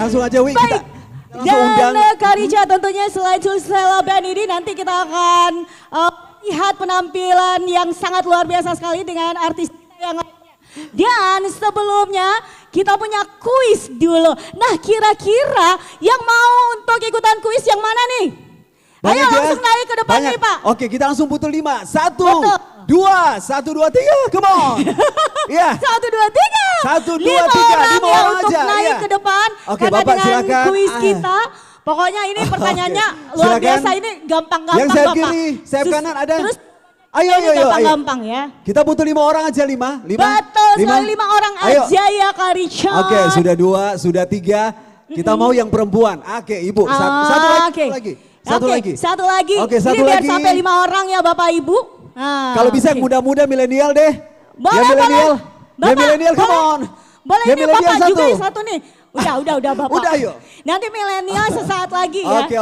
Langsung aja Wi, Baik. langsung undang. Dan Kak Rica tentunya selain Susela Band ini nanti kita akan lihat penampilan yang sangat luar biasa sekali dengan artis kita yang lainnya. Dan sebelumnya kita punya kuis dulu. Nah kira-kira yang mau untuk ikutan kuis yang mana nih? Banyak Ayo ya? langsung naik ke depan Banyak. nih Pak. Oke kita langsung putul 5. 1, Betul. 2, 1, 2, 3, come on. Iya. 1, 2, 3. 1, 2, 3, 5 ya orang untuk aja. naik Iya. ke depan. Oke, karena Bapak, dengan silakan. kuis kita, pokoknya ini pertanyaannya luar Silakan. biasa, ini gampang-gampang Yang sayap Bapak. kiri, sayap kanan ada. Terus Ayo, ini ayo, ayo. gampang-gampang ya. Kita butuh 5 orang aja, 5. Betul sekali 5 orang Ayo. aja ya Kak Richard. Oke, sudah 2, sudah 3. Kita mau yang perempuan. Oke, Ibu. Satu lagi, Oke. satu lagi. Satu Oke, lagi. Satu lagi. Oke, satu ini biar lagi. sampai 5 orang ya Bapak Ibu. Nah, Kalau bisa yang oke. muda-muda milenial deh. Boleh, yang milenial. boleh. Yang Bapak, milenial, come boleh. on. Boleh Yang ini milenial Bapak juga satu. yang satu nih. Udah Bapak. Udah, yuk. Nanti milenial sesaat lagi ya. Oke.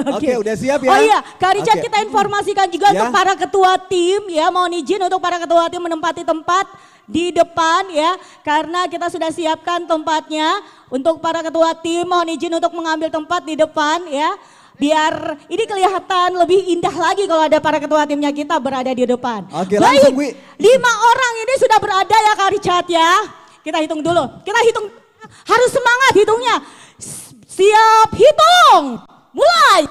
Oke, udah siap ya? Oh iya, Kak Richard Oke. kita informasikan juga Ya. untuk para ketua tim ya. Mohon izin untuk para ketua tim menempati tempat di depan ya. Karena kita sudah siapkan tempatnya. Untuk para ketua tim mohon izin untuk mengambil tempat di depan ya. Biar ini kelihatan lebih indah lagi kalau ada para ketua timnya kita berada di depan. Oke, Baik, langsung, Wi. 5 orang ini sudah berada ya Kak Richard ya. Kita hitung dulu. Kita hitung, harus semangat hitungnya. Siap hitung. Mulai.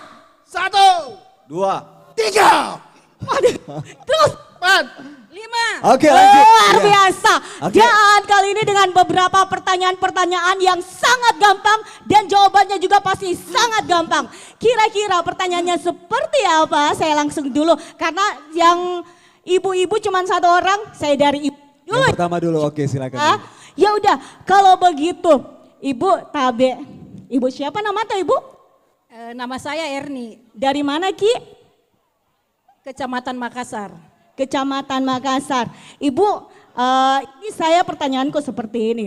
1, 2. 3, Waduh, terus 4, 5. Oke, lanjut. Luar Iya. biasa. Oke. Dan kali ini dengan beberapa pertanyaan-pertanyaan yang sangat gampang dan jawabannya juga pasti sangat gampang. Kira-kira pertanyaannya seperti apa? Saya langsung dulu karena yang ibu-ibu cuma 1 orang, saya dari ibu dulu. Yang pertama dulu, oke silakan. Ah, ya udah, kalau begitu, Ibu Tabe. Ibu siapa nama tuh Ibu? Nama saya Erni, Dari mana Ki? Kecamatan Makassar. Kecamatan Makassar. Ibu, ini saya pertanyaanku seperti ini.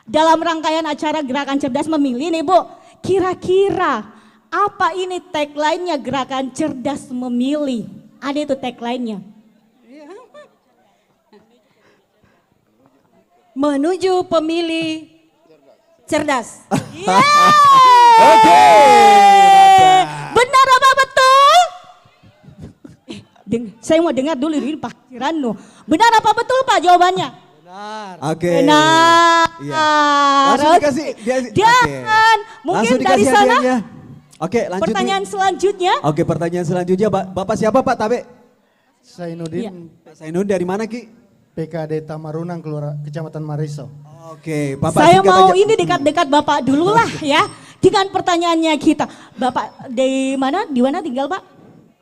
Dalam rangkaian acara Gerakan Cerdas Memilih nih Bu, kira-kira apa ini tagline-nya Gerakan Cerdas Memilih? Ada itu tagline-nya. Menuju pemilih cerdas. Oke. Benar apa betul? Saya mau dengar dulu ini Pak Kirano. Benar apa betul Pak jawabannya? Oke. Benar. Iya. Langsung dikasih. Dan mungkin dari sana hadiahnya. Oke, lanjut. pertanyaan selanjutnya. Oke, pertanyaan selanjutnya Bapak siapa Pak Tabe? Zainuddin, Pak Sainun dari mana Ki? PKD Tamarunang, Kecamatan Mariso. Oke, Bapak Saya singkat mau aja. ini dekat-dekat Bapak dulu lah ya. Dengan pertanyaannya kita. Bapak di mana? Di mana tinggal Pak?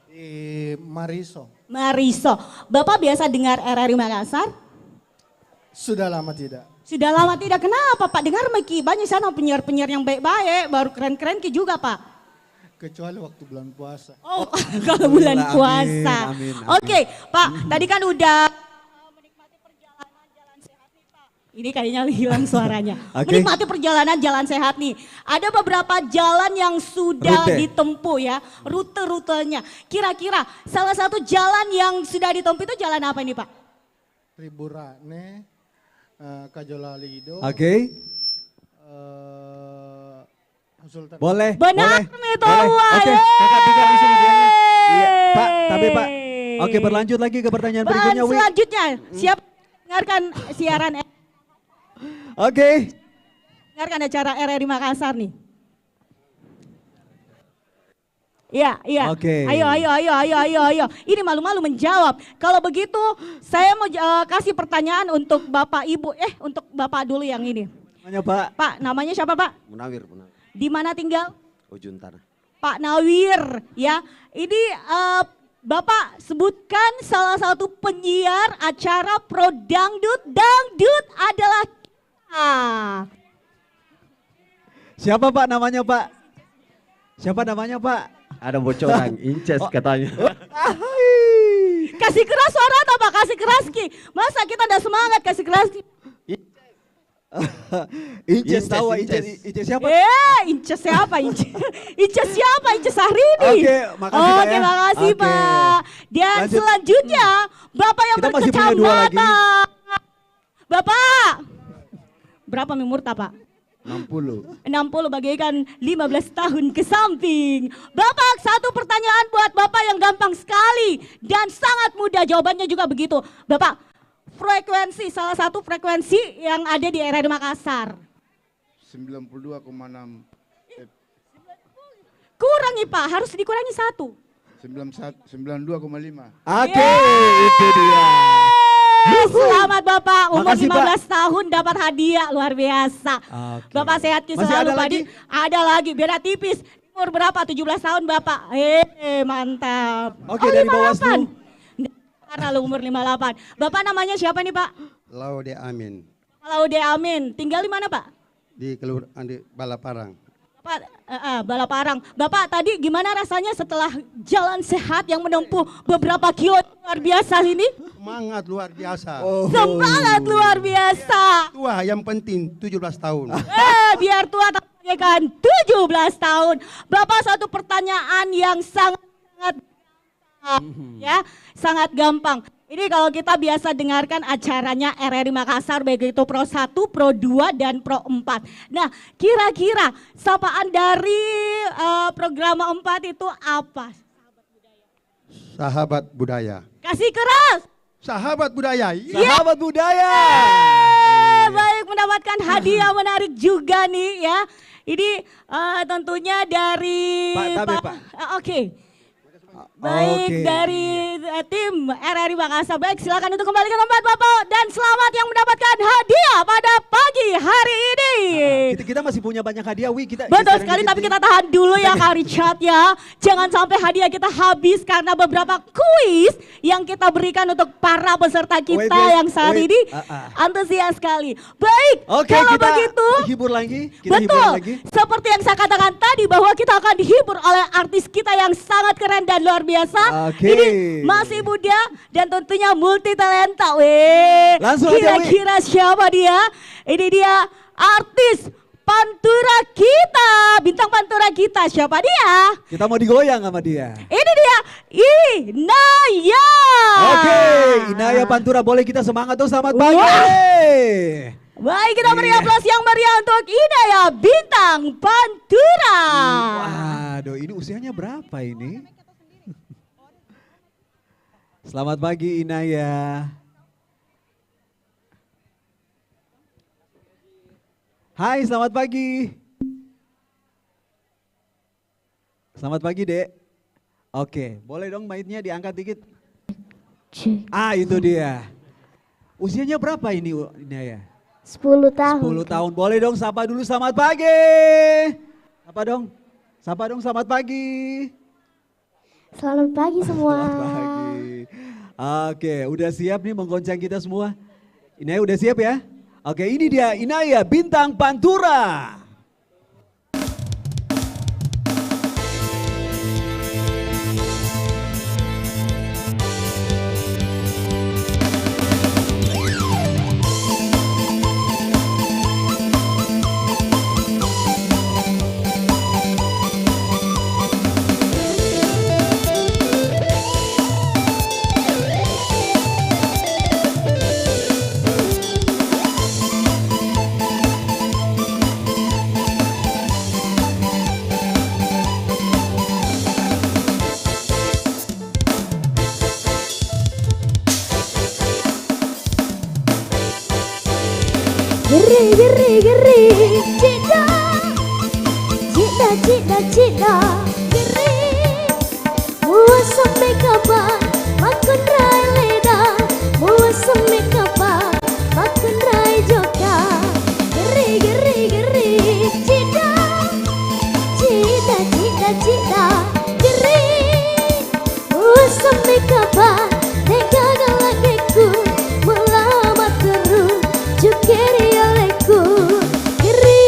Di Mariso. Mariso. Bapak biasa dengar RRI Makassar? Sudah lama tidak. Sudah lama tidak. Kenapa Pak? Dengar Ki banyak sana penyiar-penyiar yang baik-baik, baru keren-keren Ki juga Pak. Kecuali waktu bulan puasa. Oh, kalau bulan Amin, puasa. amin. Oke, Pak, tadi kan udah menikmati perjalanan jalan sehat nih, Pak. Ini kayaknya hilang suaranya. Oke. Menikmati perjalanan jalan sehat nih. Ada beberapa jalan yang sudah Rute. ditempuh ya, rute-rutenya. Kira-kira salah satu jalan yang sudah ditempuh itu jalan apa ini, Pak? Riburane, Kajola Lido, Oke. Sultan. Boleh. Benar, boleh, Mito. boleh. Oke, kakak tiga langsung hadiahnya. Iya, Pak, tapi Pak. Oke, berlanjut lagi ke pertanyaan berikutnya, Wi. Selanjutnya, siap dengarkan siaran Oke. dengarkan acara RRI Makassar nih. Iya. Oke. Ayo. Ini malu-malu menjawab. Kalau begitu, saya mau kasih pertanyaan untuk Bapak Ibu. Untuk Bapak dulu yang ini. Namanya Pak. Pak, namanya siapa Pak? Munawir. Di mana tinggal? Ujung tanah. Pak Nawir, ya. Ini Bapak sebutkan salah satu penyiar acara Pro Dangdut. Dangdut adalah Siapa Pak namanya Pak? Siapa namanya Pak? Ada bocoran, inces katanya. Kasih keras suara atau Pak? Kasih keras Ki. Masa kita udah semangat kasih keras Ki. Inces tahu Inces. Inces siapa? Inces siapa? Inces siapa? Inces Sahrini. Oke, makasih Pak ya. Makasih Oke. Pak. Dan Lanjut. selanjutnya Bapak yang Kita masih punya dua lagi. berkecamatan. Bapak. Berapa mimurta Pak? 60. 60 bagikan 15 tahun ke samping. Bapak, satu pertanyaan buat Bapak yang gampang sekali dan sangat mudah, jawabannya juga begitu. Bapak, frekuensi, salah satu frekuensi yang ada di RRI Makassar. 92,6 Kurang nih Pak, harus dikurangi 1. 92,5. Oke, itu dia. Selamat Bapak, umur Makasih, 15 tahun dapat hadiah, luar biasa. Oke. Bapak sehat Masih selalu ada Pak lagi? Di. Ada lagi, beda tipis. Umur berapa? 17 tahun Bapak. Mantap. Oke, dari Bawaslu. Karena lu umur 58. Bapak namanya siapa nih Pak? Laude Amin Laude Amin. Tinggal di mana Pak? di Balaparang. Bapak, Balaparang. Bapak tadi gimana rasanya setelah jalan sehat yang menempuh beberapa kilo luar biasa ini? Semangat luar biasa. Semangat luar biasa. Tua yang penting 17 tahun. Biar tua tapi kan 17 tahun. Bapak satu pertanyaan yang sangat ya, sangat gampang. Ini kalau kita biasa dengarkan acaranya RRI Makassar baik itu Pro 1, Pro 2 dan Pro 4. Nah, kira-kira sapaan dari program 4 itu apa? Sahabat budaya. Kasih keras. Sahabat budaya. Sahabat budaya. Baik, mendapatkan hadiah menarik juga nih ya. Ini tentunya dari Pak, tapi, Pak. Oke. Baik, Oke. dari tim RRI Makassar. Baik, silakan untuk kembali ke tempat Bapak dan selamat yang mendapatkan hadiah pada pagi hari ini. Kita masih punya banyak hadiah, Wi. Betul sekali, tapi kita tahan dulu ya Kak Richard ya. Jangan sampai hadiah kita habis karena beberapa kuis yang kita berikan untuk para peserta kita Wait, yang saat wait. ini antusias sekali. Baik, Oke, kalau kita begitu. hibur lagi. Kita Betul, hibur lagi. seperti yang saya katakan tadi bahwa kita akan dihibur oleh artis kita yang sangat keren dan luar biasa. Oke. Ini masih muda dan tentunya multi talenta. Weh, Langsung aja, Wi. kira-kira siapa dia? Ini dia artis Pantura kita, bintang Pantura kita. Siapa dia? Kita mau digoyang sama dia. Ini dia Inaya. Oke, Inaya Pantura, boleh kita semangat dong, selamat pagi. Wah. Baik, kita beri Iya. aplaus yang meriah untuk Inaya bintang Pantura. Waduh, ini usianya berapa ini? Selamat pagi Inaya. Hai, selamat pagi. Selamat pagi, Dek. Oke, boleh dong mic-nya diangkat dikit. Itu dia. Usianya berapa ini Inaya? 10 tahun. 10 tahun. Boleh dong sapa dulu, selamat pagi. Sapa dong. Sapa dong, selamat pagi. Selamat pagi semua. Selamat pagi. Oke, udah siap nih menggoncang kita semua? Inaya udah siap ya? Oke, ini dia Inaya bintang Pantura. Geri geri geri, cida, cida cida cida, geri. Mua sampai kapan makan rai leda, mua sampai kapan makan rai joka. Geri geri geri, cida, cida cida cida, geri. Mua sampai kapan tega galakiku melamat terus jukeri olehku geri.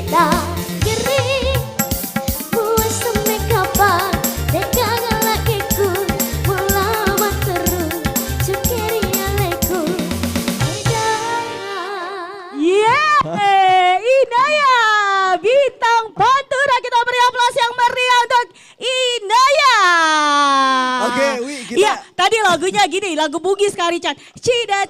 cita geri buat sampai kapan dekat lakiku mulawan terus cukiri aleku Inaya bintang Pantura, kita beri aplaus yang meriah untuk Inaya. Oke, Wi, kita- Iya, tadi lagunya gini, lagu Bugis Karican. Cida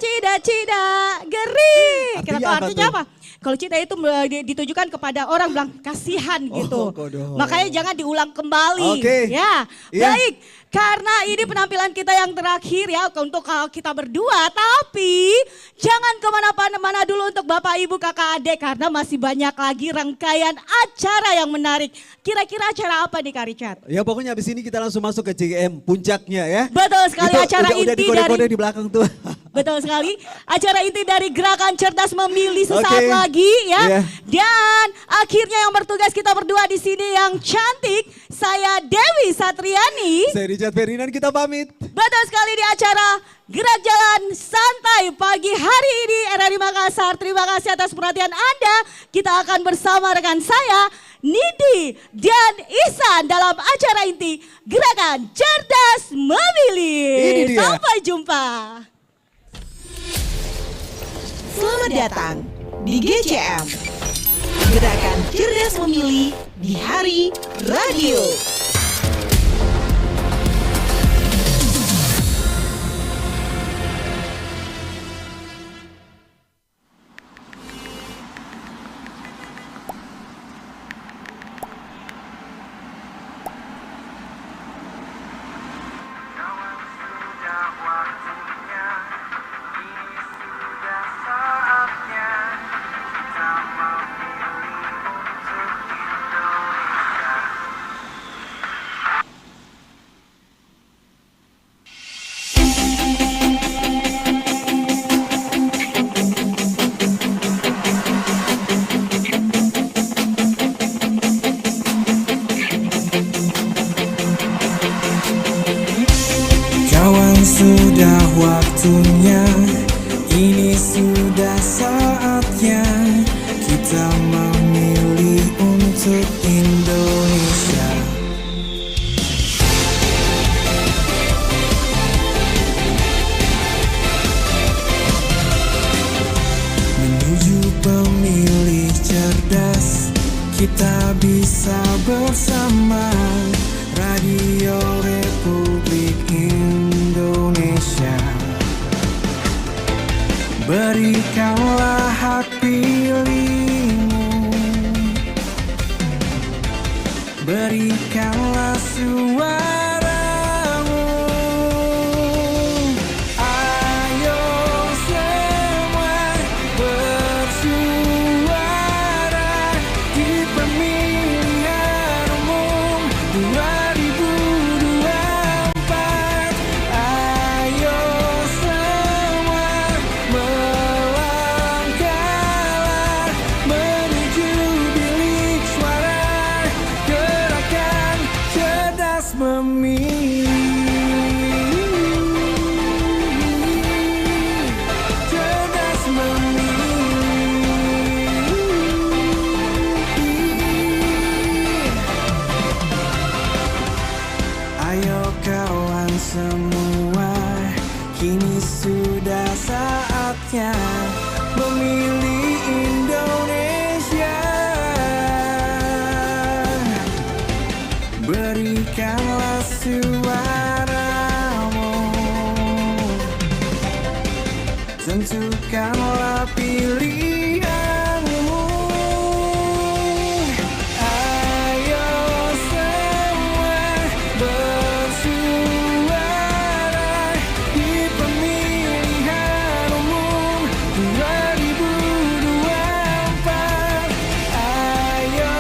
geri. Kita Artinya tahu apa artinya tuh? apa? Kalau cida itu ditujukan kepada orang bilang kasihan gitu. kodoh. Makanya jangan diulang kembali. Oke. Ya, Iya. baik. Karena ini penampilan kita yang terakhir ya untuk kita berdua. Tapi jangan kemana-mana dulu untuk Bapak Ibu Kakak Adik. Karena masih banyak lagi rangkaian acara yang menarik. Kira-kira acara apa nih Kak Richard? Ya pokoknya abis ini kita langsung masuk ke CGM puncaknya ya. Betul sekali, acara udah inti dikode-kode dari- di belakang tuh. Betul sekali, acara inti dari Gerakan Cerdas Memilih sesaat Oke. lagi ya. Iya. Dan akhirnya yang bertugas kita berdua di sini yang cantik, saya Dewi Satriani. Saya Richard Ferdinand, kita pamit. Betul sekali di acara Gerak Jalan Santai pagi hari ini RRI Makassar. Terima kasih atas perhatian Anda. Kita akan bersama rekan saya Nidi dan Ihsan dalam acara inti Gerakan Cerdas Memilih. Ini dia. Sampai jumpa. Selamat datang di GCM, Gerakan Cerdas Memilih di Hari Radio. Kawan, sudah waktunya, ini sudah saatnya kita memilih untuk Indonesia. Menuju pemilih cerdas, kita bisa bersama. Radio Republik Indonesia, berikanlah hak pilihmu, berikanlah suaramu. Ayo semua bersuara di pemilihan umum 2024. Ayo semua melangkahlah menuju bilik suara. Gerakan Cerdas Memilih. Cerdas Memilih. Ayo kawan semua, kini sudah saatnya memilih Indonesia. Berikanlah suaramu, tentukanlah pilihanmu. Ayo semua bersuara di pemilihan umum 2024. Ayo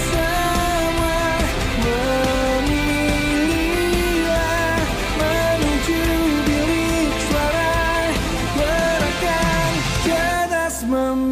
semua memilihlah menuju bilik suara. Gerakan Cerdas Memilih.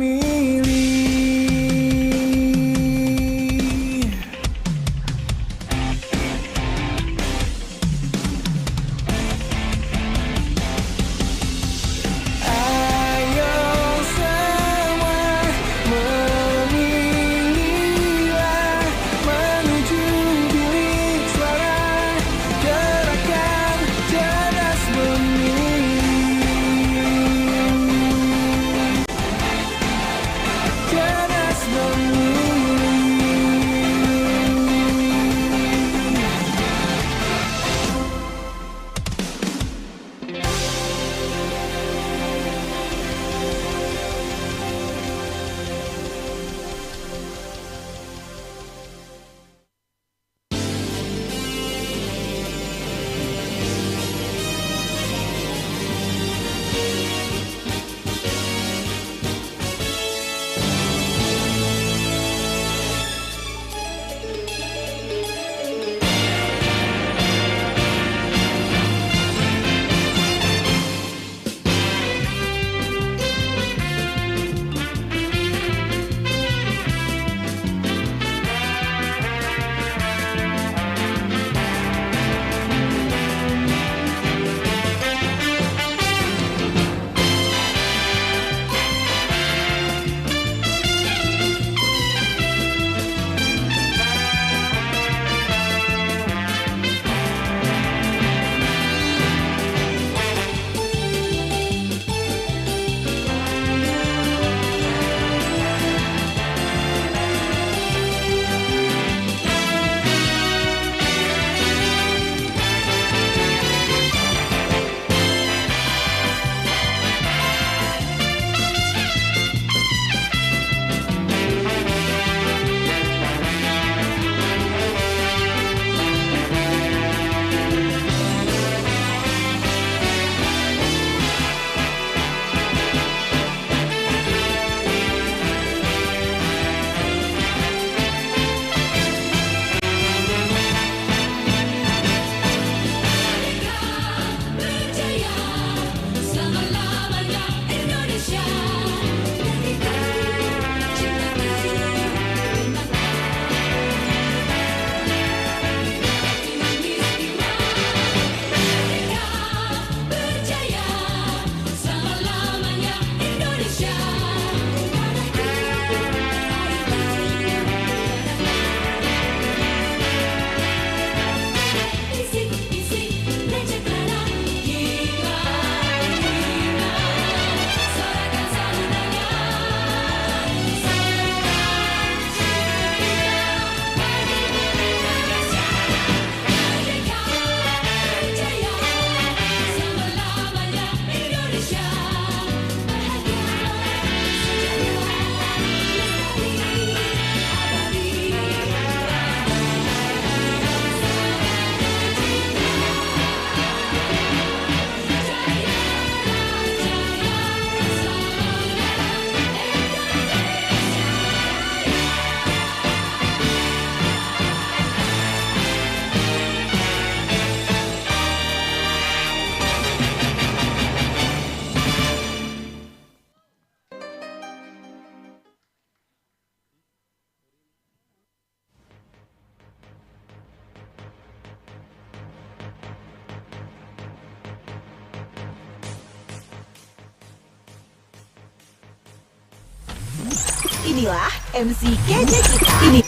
Inilah MC kece kita. Ini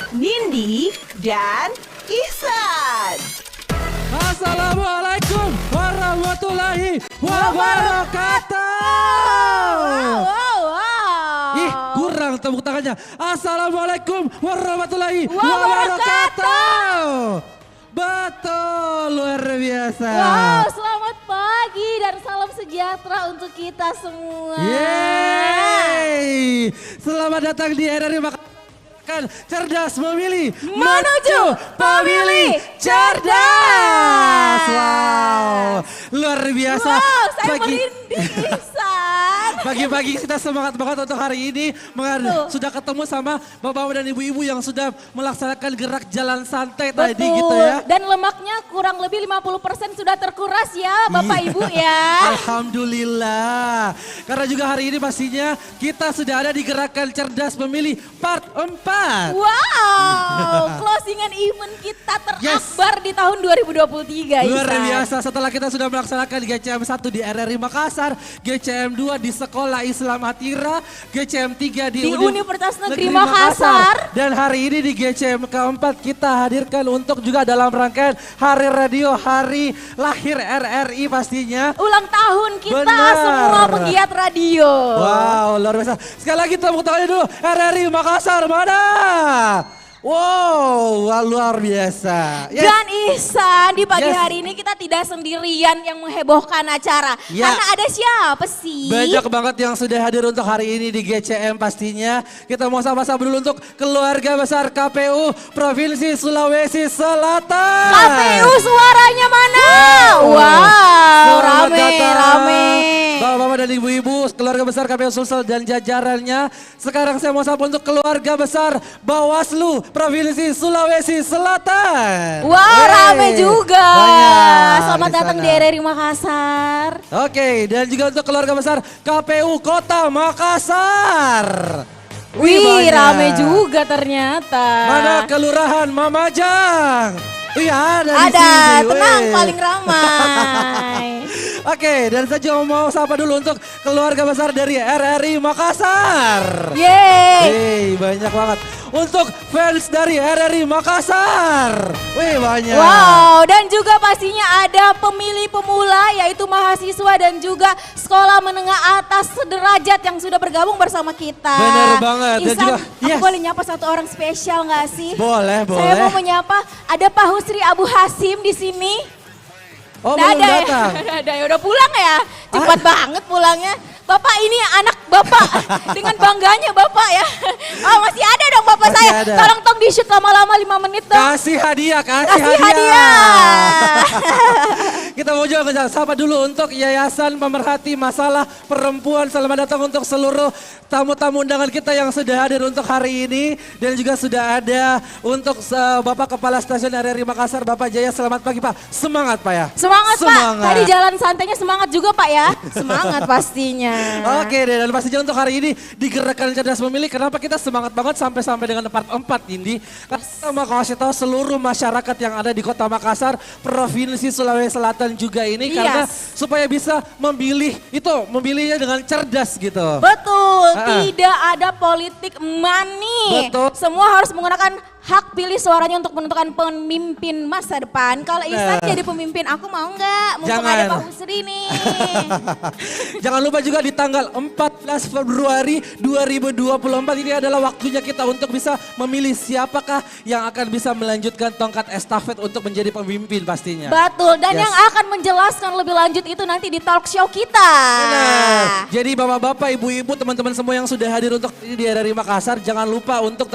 Nindi dan Ihsan. Assalamualaikum warahmatullahi wabarakatuh. Ih, kurang tepuk tangannya. Assalamualaikum warahmatullahi wabarakatuh. Betul, luar biasa. Wow, selamat pagi dan salam sejahtera untuk kita semua. Yeay, selamat datang di RRI Makassar. Cerdas memilih, menuju pemilih cerdas. Wow, luar biasa. Wow, saya merinding, Ihsan. Pagi-pagi kita semangat banget untuk hari ini. Sudah ketemu sama bapak-bapak dan ibu-ibu yang sudah melaksanakan gerak jalan santai tadi gitu ya. Dan lemaknya kurang lebih 50% sudah terkuras ya Bapak Ibu ya. Alhamdulillah. Karena juga hari ini pastinya kita sudah ada di gerakan cerdas memilih part 4. Wow, closingan event kita terakbar di tahun 2023. Luar Ihsan. biasa, setelah kita sudah melaksanakan GCM 1 di RRI Makassar, GCM 2 di Sekolah Islam Atira, GCM 3 di Universitas Negeri Makassar. Dan hari ini di GCM keempat kita hadirkan untuk juga dalam rangkaian Hari Radio, Hari Lahir RRI pastinya. Ulang tahun kita Benar. semua pegiat radio. Wow, luar biasa. Sekali lagi tepuk tangannya dulu, RRI Makassar mana? Wow, luar biasa. Yes. Dan Ihsan, di pagi hari ini kita tidak sendirian yang menghebohkan acara. Ya. Karena ada siapa sih? Banyak banget yang sudah hadir untuk hari ini di GCM pastinya. Kita mau sama-sama dulu untuk keluarga besar KPU Provinsi Sulawesi Selatan. KPU suaranya mana? Wow, Selamat rame, datang, rame. Bapak-bapak dan ibu-ibu, keluarga besar KPU Sulsel dan jajarannya. Sekarang saya mau sapa untuk keluarga besar Bawaslu Provinsi Sulawesi Selatan. Wow, rame Wey, juga. banyak Selamat di datang sana. di RRI Makassar. Oke, dan juga untuk keluarga besar KPU Kota Makassar. Wih, banyak. rame juga ternyata. Mana Kelurahan Mamajang? Wih, ada di Ada, sini. tenang, Weh. paling ramai. Oke, dan saya juga mau sapa dulu untuk keluarga besar dari RRI Makassar. Yeay. Wih, banyak banget. Untuk fans dari RRI Makassar. Wih, banyak. Wow, dan juga pastinya ada pemilih pemula yaitu mahasiswa dan juga sekolah menengah atas sederajat yang sudah bergabung bersama kita. Bener banget. Dan Ihsan, juga, aku yes. boleh nyapa satu orang spesial nggak sih? Boleh, boleh. Saya mau menyapa, ada Pak Husri Abu Hasim di sini. Oh, belum Ada datang. ya, ada ya, udah pulang ya, cepat banget pulangnya. Bapak ini anak Bapak, dengan bangganya Bapak ya. Oh masih ada dong Bapak Masih saya, ada. tolong tong di shoot lama-lama 5 menit dong. Kasih hadiah, Kasih hadiah. Kita mau juga sapa dulu untuk Yayasan Pemerhati Masalah Perempuan. Selamat datang untuk seluruh tamu-tamu undangan kita yang sudah hadir untuk hari ini. Dan juga sudah ada untuk Bapak Kepala Stasiun RRI Makassar, Bapak Jaya. Selamat pagi Pak, semangat Pak ya. Semangat Pak, tadi jalan santainya semangat juga Pak ya. Semangat pastinya. Oke deh, dan pastinya untuk hari ini di Gerakan Cerdas Memilih, kenapa kita semangat banget sampai dengan part 4 ini. Karena kita mau kasih tahu seluruh masyarakat yang ada di Kota Makassar, Provinsi Sulawesi Selatan juga ini. Karena supaya bisa memilihnya dengan cerdas gitu. Betul, tidak ada politik money. Betul. Semua harus menggunakan hak pilih suaranya untuk menentukan pemimpin masa depan. Kalau Ihsan jadi pemimpin, aku mau nggak? Mumpung ada Pak Husri nih. Jangan lupa juga di tanggal 14 Februari 2024 ini adalah waktunya kita untuk bisa memilih siapakah yang akan bisa melanjutkan tongkat estafet untuk menjadi pemimpin pastinya. Betul, dan yang akan menjelaskan lebih lanjut itu nanti di talk show kita. Benar. Jadi bapak-bapak, ibu-ibu, teman-teman semua yang sudah hadir untuk ini di RRI Makassar, jangan lupa untuk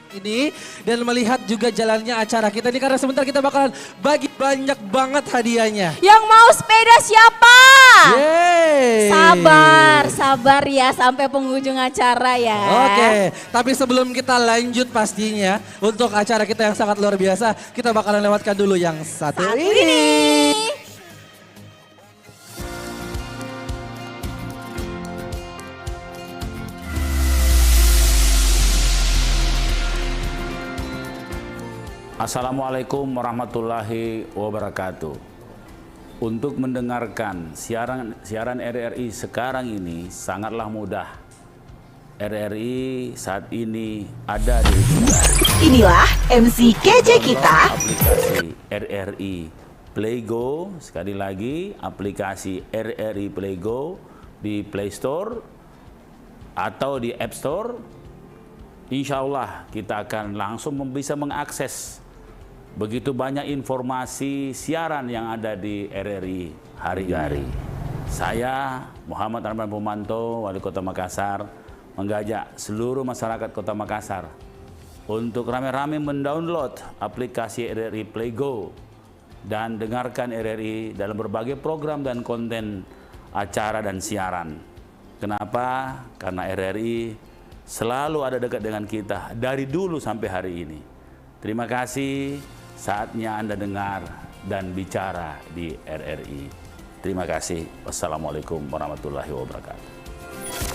ini dan melihat juga jalannya acara kita ini karena sebentar kita bakalan bagi banyak banget hadiahnya. Yang mau sepeda siapa? Yeay. Sabar ya sampai penghujung acara ya. Oke, tapi sebelum kita lanjut pastinya untuk acara kita yang sangat luar biasa, kita bakalan lewatkan dulu yang satu ini. Assalamualaikum warahmatullahi wabarakatuh. Untuk mendengarkan siaran RRI sekarang ini sangatlah mudah. RRI saat ini ada di ujung jari. Inilah MC kece kita. Aplikasi RRI Playgo, sekali lagi aplikasi RRI Playgo di Play Store atau di App Store. Insya Allah kita akan langsung bisa mengakses begitu banyak informasi siaran yang ada di RRI hari-hari. Saya Muhammad Arman Pumanto, Wali Kota Makassar, mengajak seluruh masyarakat Kota Makassar untuk rame-rame mendownload aplikasi RRI Playgo dan dengarkan RRI dalam berbagai program dan konten acara dan siaran. Kenapa? Karena RRI selalu ada dekat dengan kita dari dulu sampai hari ini. Terima kasih, saatnya Anda dengar dan bicara di RRI. Terima kasih. Wassalamualaikum warahmatullahi wabarakatuh.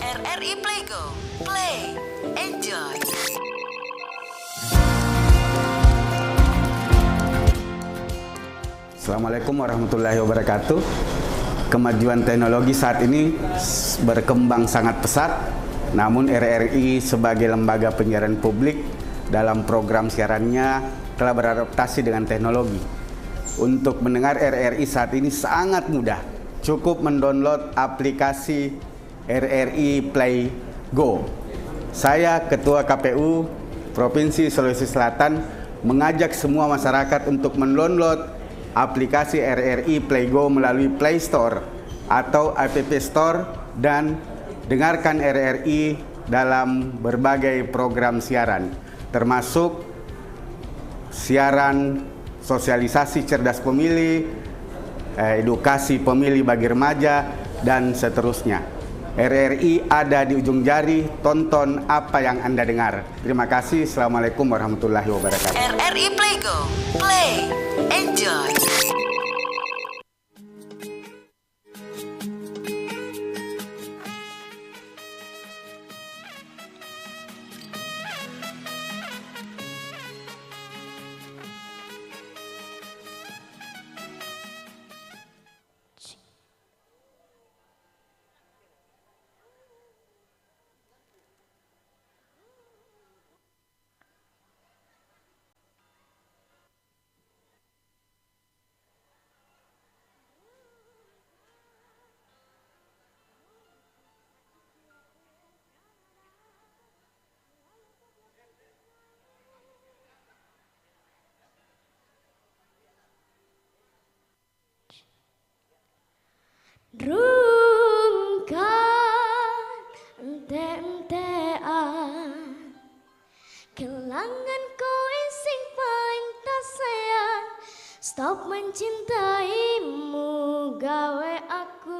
RRI Playgo, play, enjoy. Assalamualaikum warahmatullahi wabarakatuh. Kemajuan teknologi saat ini berkembang sangat pesat, namun RRI sebagai lembaga penyiaran publik dalam program siarannya telah beradaptasi dengan teknologi. Untuk mendengar RRI saat ini sangat mudah, cukup mendownload aplikasi RRI Playgo. Saya Ketua KPU Provinsi Sulawesi Selatan mengajak semua masyarakat untuk mendownload aplikasi RRI Playgo melalui Play Store atau App Store dan dengarkan RRI dalam berbagai program siaran, termasuk siaran sosialisasi cerdas pemilih, edukasi pemilih bagi remaja, dan seterusnya. RRI ada di ujung jari, tonton apa yang Anda dengar. Terima kasih, Assalamualaikum warahmatullahi wabarakatuh. RRI Playgo, play, enjoy. Rungkan ente-entean kelangan kowe sing paling tak sayang. Stop mencintaimu gawe aku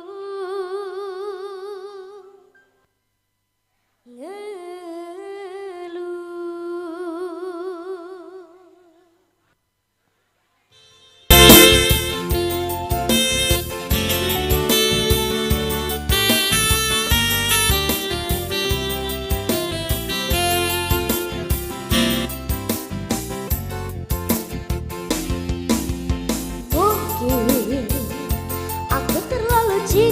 aku terlalu cinta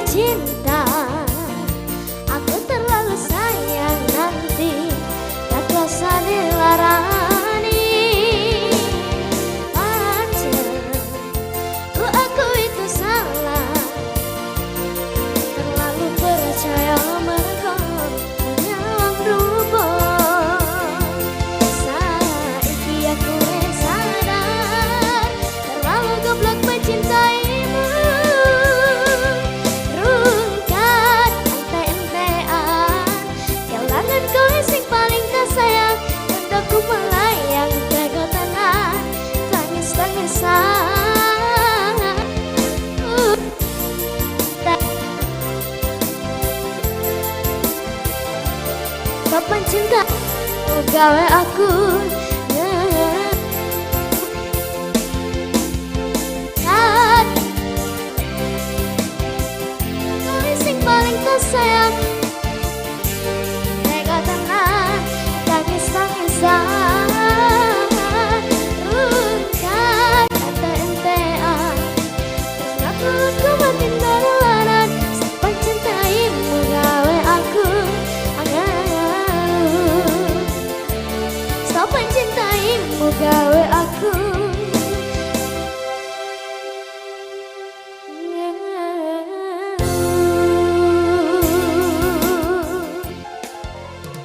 cinta, aku terlalu sayang nanti tak kuasa dilarani. Pancen ku aku itu salah, terlalu percaya mereka menyawang rupa. Saiki aku sadar terlalu goblok mencintaimu. Rungkat ente-entean, kelangan kau sing paling tersayang. Untukku melayang tega tenan, tangis-tangisan. Kapan cinta gawe aku kau sing paling tersayang. Tega tenan, tangis-tangisan. Rungkat ente-entean, aku makin berlaran. Sampai cintaimu gawe aku angan. Sampai cintaimu gawe aku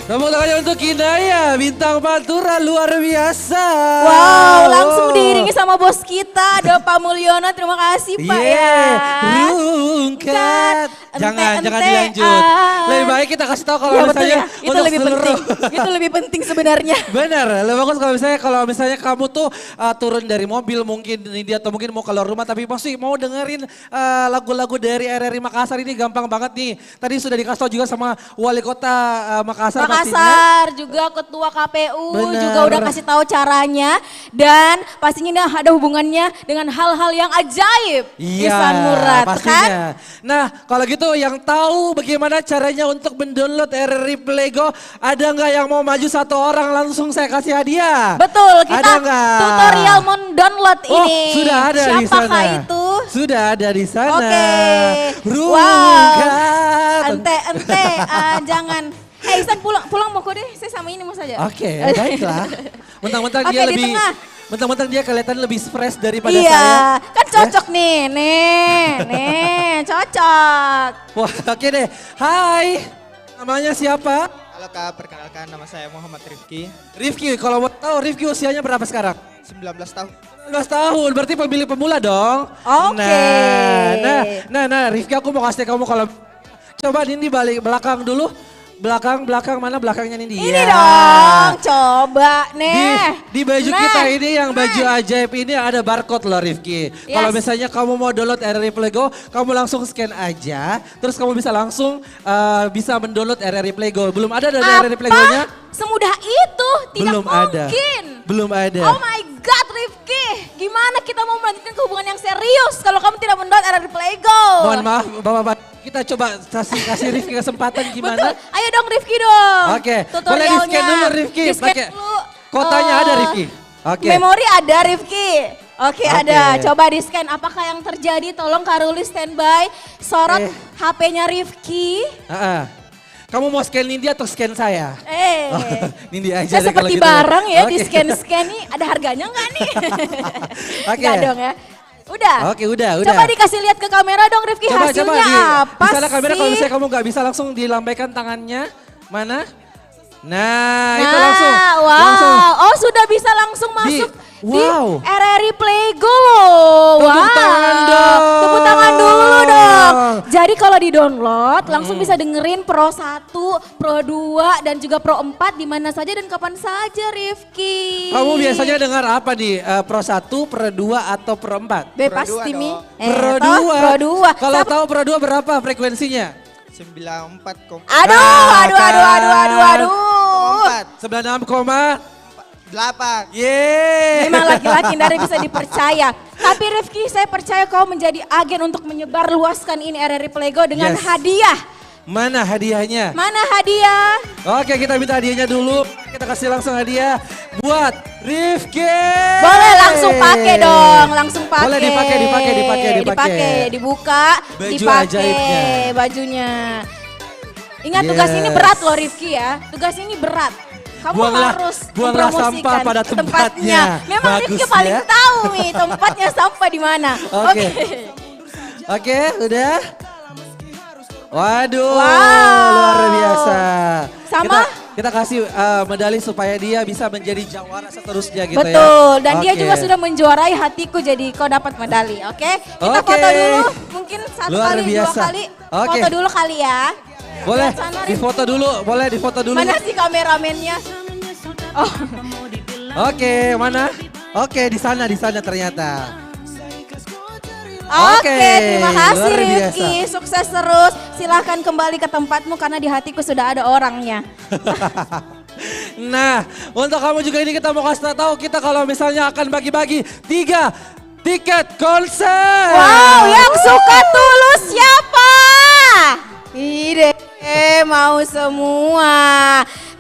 Tepuk tangannya untuk Kinaya, bintang Pantura luar biasa. Wow, langsung diiringi sama bos kita, ada Pak Mulyono. Terima kasih Pak ya. Rungkat. Jangan dilanjut. Lebih baik kita kasih tahu kalau misalnya itu lebih penting. Itu lebih penting sebenarnya. Benar, lebih bagus kalau misalnya kamu tuh turun dari mobil mungkin ini atau mungkin mau keluar rumah tapi masih mau dengerin lagu-lagu dari RRI Makassar ini gampang banget nih. Tadi sudah dikasih tahu juga sama Wali Kota Makassar juga Ketua KPU Bener. juga udah kasih tahu caranya dan pastinya ini ada hubungannya dengan hal-hal yang ajaib. Iya, Ihsan Murad pastinya. kan? Nah, kalau gitu yang tahu bagaimana caranya untuk mendownload RRI Playgo, ada nggak yang mau maju satu orang langsung saya kasih hadiah? Betul, kita ada nggak? tutorial mendownload ini. Sudah ada di sana. Siapakah itu? Sudah ada di sana. Oke. Rungkat. Ente, jangan. Ihsan pulang mau kode, saya sama ini mau saja. Oke, baiklah. Mentang-mentang Oke, dia di lebih, tengah. mentang-mentang dia kelihatan lebih fresh daripada Iya, saya. kan cocok nih, cocok. Wah, oke deh. Hai, namanya siapa? Halo Kak, perkenalkan nama saya Muhammad Rifki. Rifki, kalau mau tahu Rifki usianya berapa sekarang? 19 tahun. 19 tahun, berarti pemilih pemula dong. Oke. Nah, Rifki aku mau kasih kamu kalau coba Nindi balik belakang dulu. Belakang mana belakangnya Nindi? Ini dong, coba nih. Di baju kita ini yang baju ajaib ini ada barcode loh Rifki. Yes. Kalau misalnya kamu mau download RRI Playgo, kamu langsung scan aja. Terus kamu bisa langsung bisa mendownload RRI Playgo. Belum ada dari RRI Playgo-nya? Semudah itu? Tidak Belum ada. mungkin. Belum ada. Oh my God Rifki, gimana kita mau melanjutkan hubungan yang serius kalau kamu tidak mendownload RRI Playgo? Mohon maaf Bapak-bapak, kita coba kasih Rifki kesempatan gimana? Betul, ayo dong Rifki dong. Oke, boleh Tutorialnya. di-scan dulu Rifki. Di-scan Pakai dulu. kotanya ada Rifki. Oke. Memori ada Rifki. Oke, ada. Coba di-scan apakah yang terjadi. Tolong Karuli standby. Sorot HP-nya Rifki. Kamu mau scan Nindi atau scan saya? Nindi aja Saya deh kalau seperti gitu. barang ya di scan-scan nih. Ada harganya nggak nih? Oke. Nggak dong ya. Udah? Oke, udah. Coba dikasih lihat ke kamera dong Rifki, hasilnya apa Di sana kamera sih? kalau misalnya kamu nggak bisa langsung dilambaikan tangannya. Mana? Nah, itu langsung. Wow. Langsung. Oh sudah bisa langsung masuk di wow. RRI Playgo loh. Tepuk tangan dong. Tepuk tangan dulu dong. Jadi kalau di download langsung bisa dengerin Pro 1, Pro 2 dan juga Pro 4 di mana saja dan kapan saja Rifki. Kamu biasanya dengar apa nih? Pro 1, Pro 2 atau Pro 4? Bebas Timi. Pro 2. Pro 2. Kalau tahu Pro 2 berapa frekuensinya? 94. Aduh. 96,8. Yeay. Memang laki-laki dari bisa dipercaya. Tapi Rifki saya percaya kau menjadi agen untuk menyebar luaskan ini RRI Playgo dengan hadiah. Mana hadiahnya? Mana hadiah? Oke, kita minta hadiahnya dulu. Kita kasih langsung hadiah buat Rifki. Boleh langsung pakai dong, langsung pakai. Boleh dipakai. Dibuka, Baju dipakai ajaibnya. bajunya. Ingat tugas ini berat loh Rifki ya. Tugas ini berat. Kamu harus buanglah sampah mempromosikan pada tempatnya. Memang Bagus Rifki paling ya. tahu nih tempatnya sampah di mana. Oke. Oke, udah. Waduh, luar biasa. Sama? Kita kasih medali supaya dia bisa menjadi jawara seterusnya gitu ya. Betul, dan dia Oke. juga sudah menjuarai hatiku jadi kau dapat medali, oke? Kita Oke. foto dulu, mungkin satu Luar kali, biasa. dua kali. Oke. Foto dulu kali ya. Boleh Lihat sana, Rif. difoto dulu, boleh difoto dulu. Mana sih kameramennya? Oh, Oke, mana? Oke, di sana ternyata. Oke, terima kasih luar biasa. Rifki, sukses terus. Silahkan kembali ke tempatmu karena di hatiku sudah ada orangnya. Nah, untuk kamu juga ini kita mau kasih tahu kita kalau misalnya akan bagi-bagi 3 tiket konser. Wow, yang suka Tulus siapa? Ide, mau semua.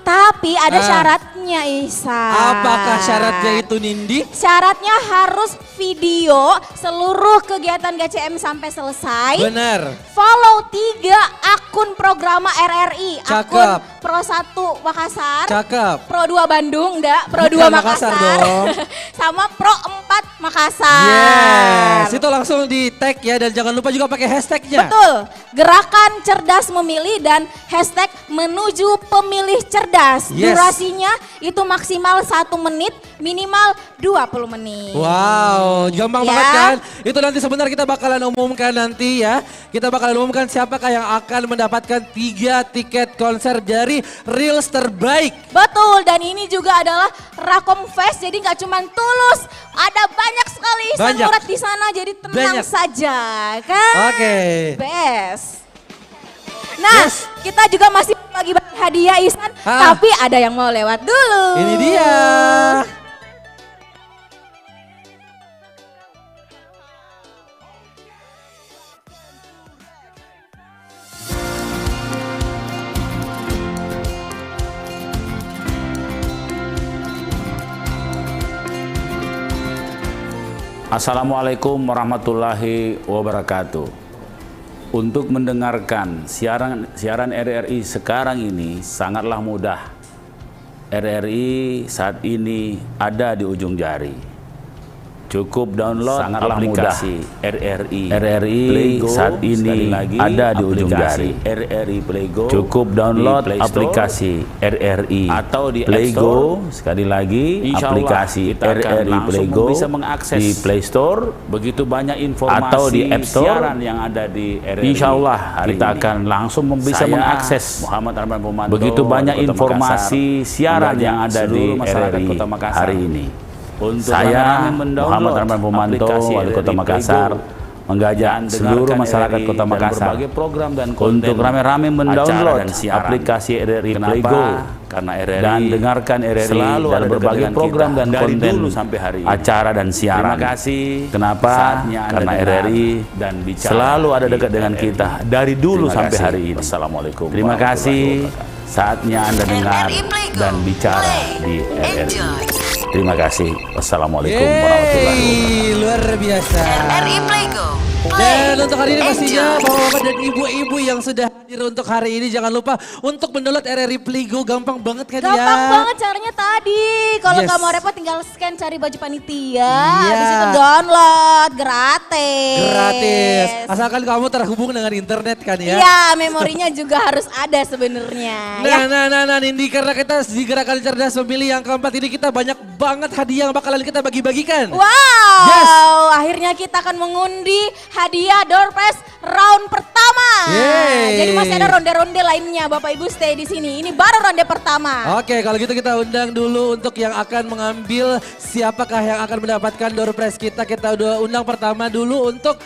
Tapi ada syaratnya Isa. Apakah syaratnya itu Nindi? Syaratnya harus video seluruh kegiatan GCM sampai selesai. Benar. Follow 3 akun programa RRI. Cakep. Akun Pro 1 Makassar. Cakep. Pro 2 Bandung, enggak. Pro 2 Bukan Makassar. Makassar dong. Sama Pro 4 Makassar. Yes, itu langsung di tag ya dan jangan lupa juga pakai hashtagnya. Betul, gerakan cerdas memilih dan hashtag menuju pemilih cerdas. Yes. Durasinya itu maksimal 1 menit, minimal 20 menit. Wow, gampang Ya. banget kan? Itu nanti sebentar kita bakalan umumkan nanti ya. Kita bakalan umumkan siapakah yang akan mendapatkan 3 tiket konser dari Reels terbaik. Betul, dan ini juga adalah Rakom Fest, jadi nggak cuma Tulus, ada banyak sekali Ihsan Banyak. Murad di sana, jadi tenang Banyak. saja, kan? Oke. Best. Nah, kita juga masih bagi-bagi hadiah Ihsan, Ah. tapi ada yang mau lewat dulu. Ini dia. Assalamualaikum warahmatullahi wabarakatuh. Untuk mendengarkan siaran RRI sekarang ini sangatlah mudah. RRI saat ini ada di ujung jari. Cukup download aplikasi RRI. RRI saat ini ada di ujung jari. RRI Playgo. Cukup download aplikasi RRI atau di Playgo. Sekali lagi aplikasi RRI Playgo bisa mengakses di Play Store. Begitu banyak informasi atau di App Store siaran yang ada di RRI. Insya Allah kita akan langsung bisa mengakses Muhammad Arman Pomanto. Begitu banyak informasi siaran yang ada di RRI hari ini. Saya Muhammad Arman Pomanto, Wali Kota Makassar, mengajak seluruh masyarakat Kota Makassar untuk rame-rame mendownload aplikasi RRI Playgo dan dengarkan RRI dalam berbagai program dan konten acara dan siaran. Kenapa? Karena RRI selalu ada dekat dengan kita dari dulu sampai hari ini. Assalamualaikum. Terima kasih. Saatnya Anda dengar dan bicara di RRI. Terima kasih. Wassalamualaikum warahmatullahi wabarakatuh. Luar biasa. RRI Playgo. Dan untuk hari ini pastinya bapak-bapak dan ibu-ibu yang sudah hadir untuk hari ini jangan lupa untuk mendownload RRI Playgo, gampang banget kan ya? Gampang banget caranya tadi. Kalau Yes. nggak mau repot tinggal scan cari baju panitia. Iya. Habis itu download gratis. Gratis. Asalkan kamu terhubung dengan internet kan ya? Iya, memorinya juga harus ada sebenarnya. ya. Nah, Nindi, karena kita di Gerakan Cerdas Memilih yang keempat ini kita banyak banget hadiah yang bakalan kita bagi-bagikan. Wow, Yes. akhirnya kita akan mengundi hadiah door prize round pertama. Yeay. Jadi masih ada ronde-ronde lainnya, Bapak Ibu stay di sini. Ini baru ronde pertama. Oke, kalau gitu kita undang dulu untuk yang akan mengambil siapakah yang akan mendapatkan door prize kita. Kita udah undang pertama dulu untuk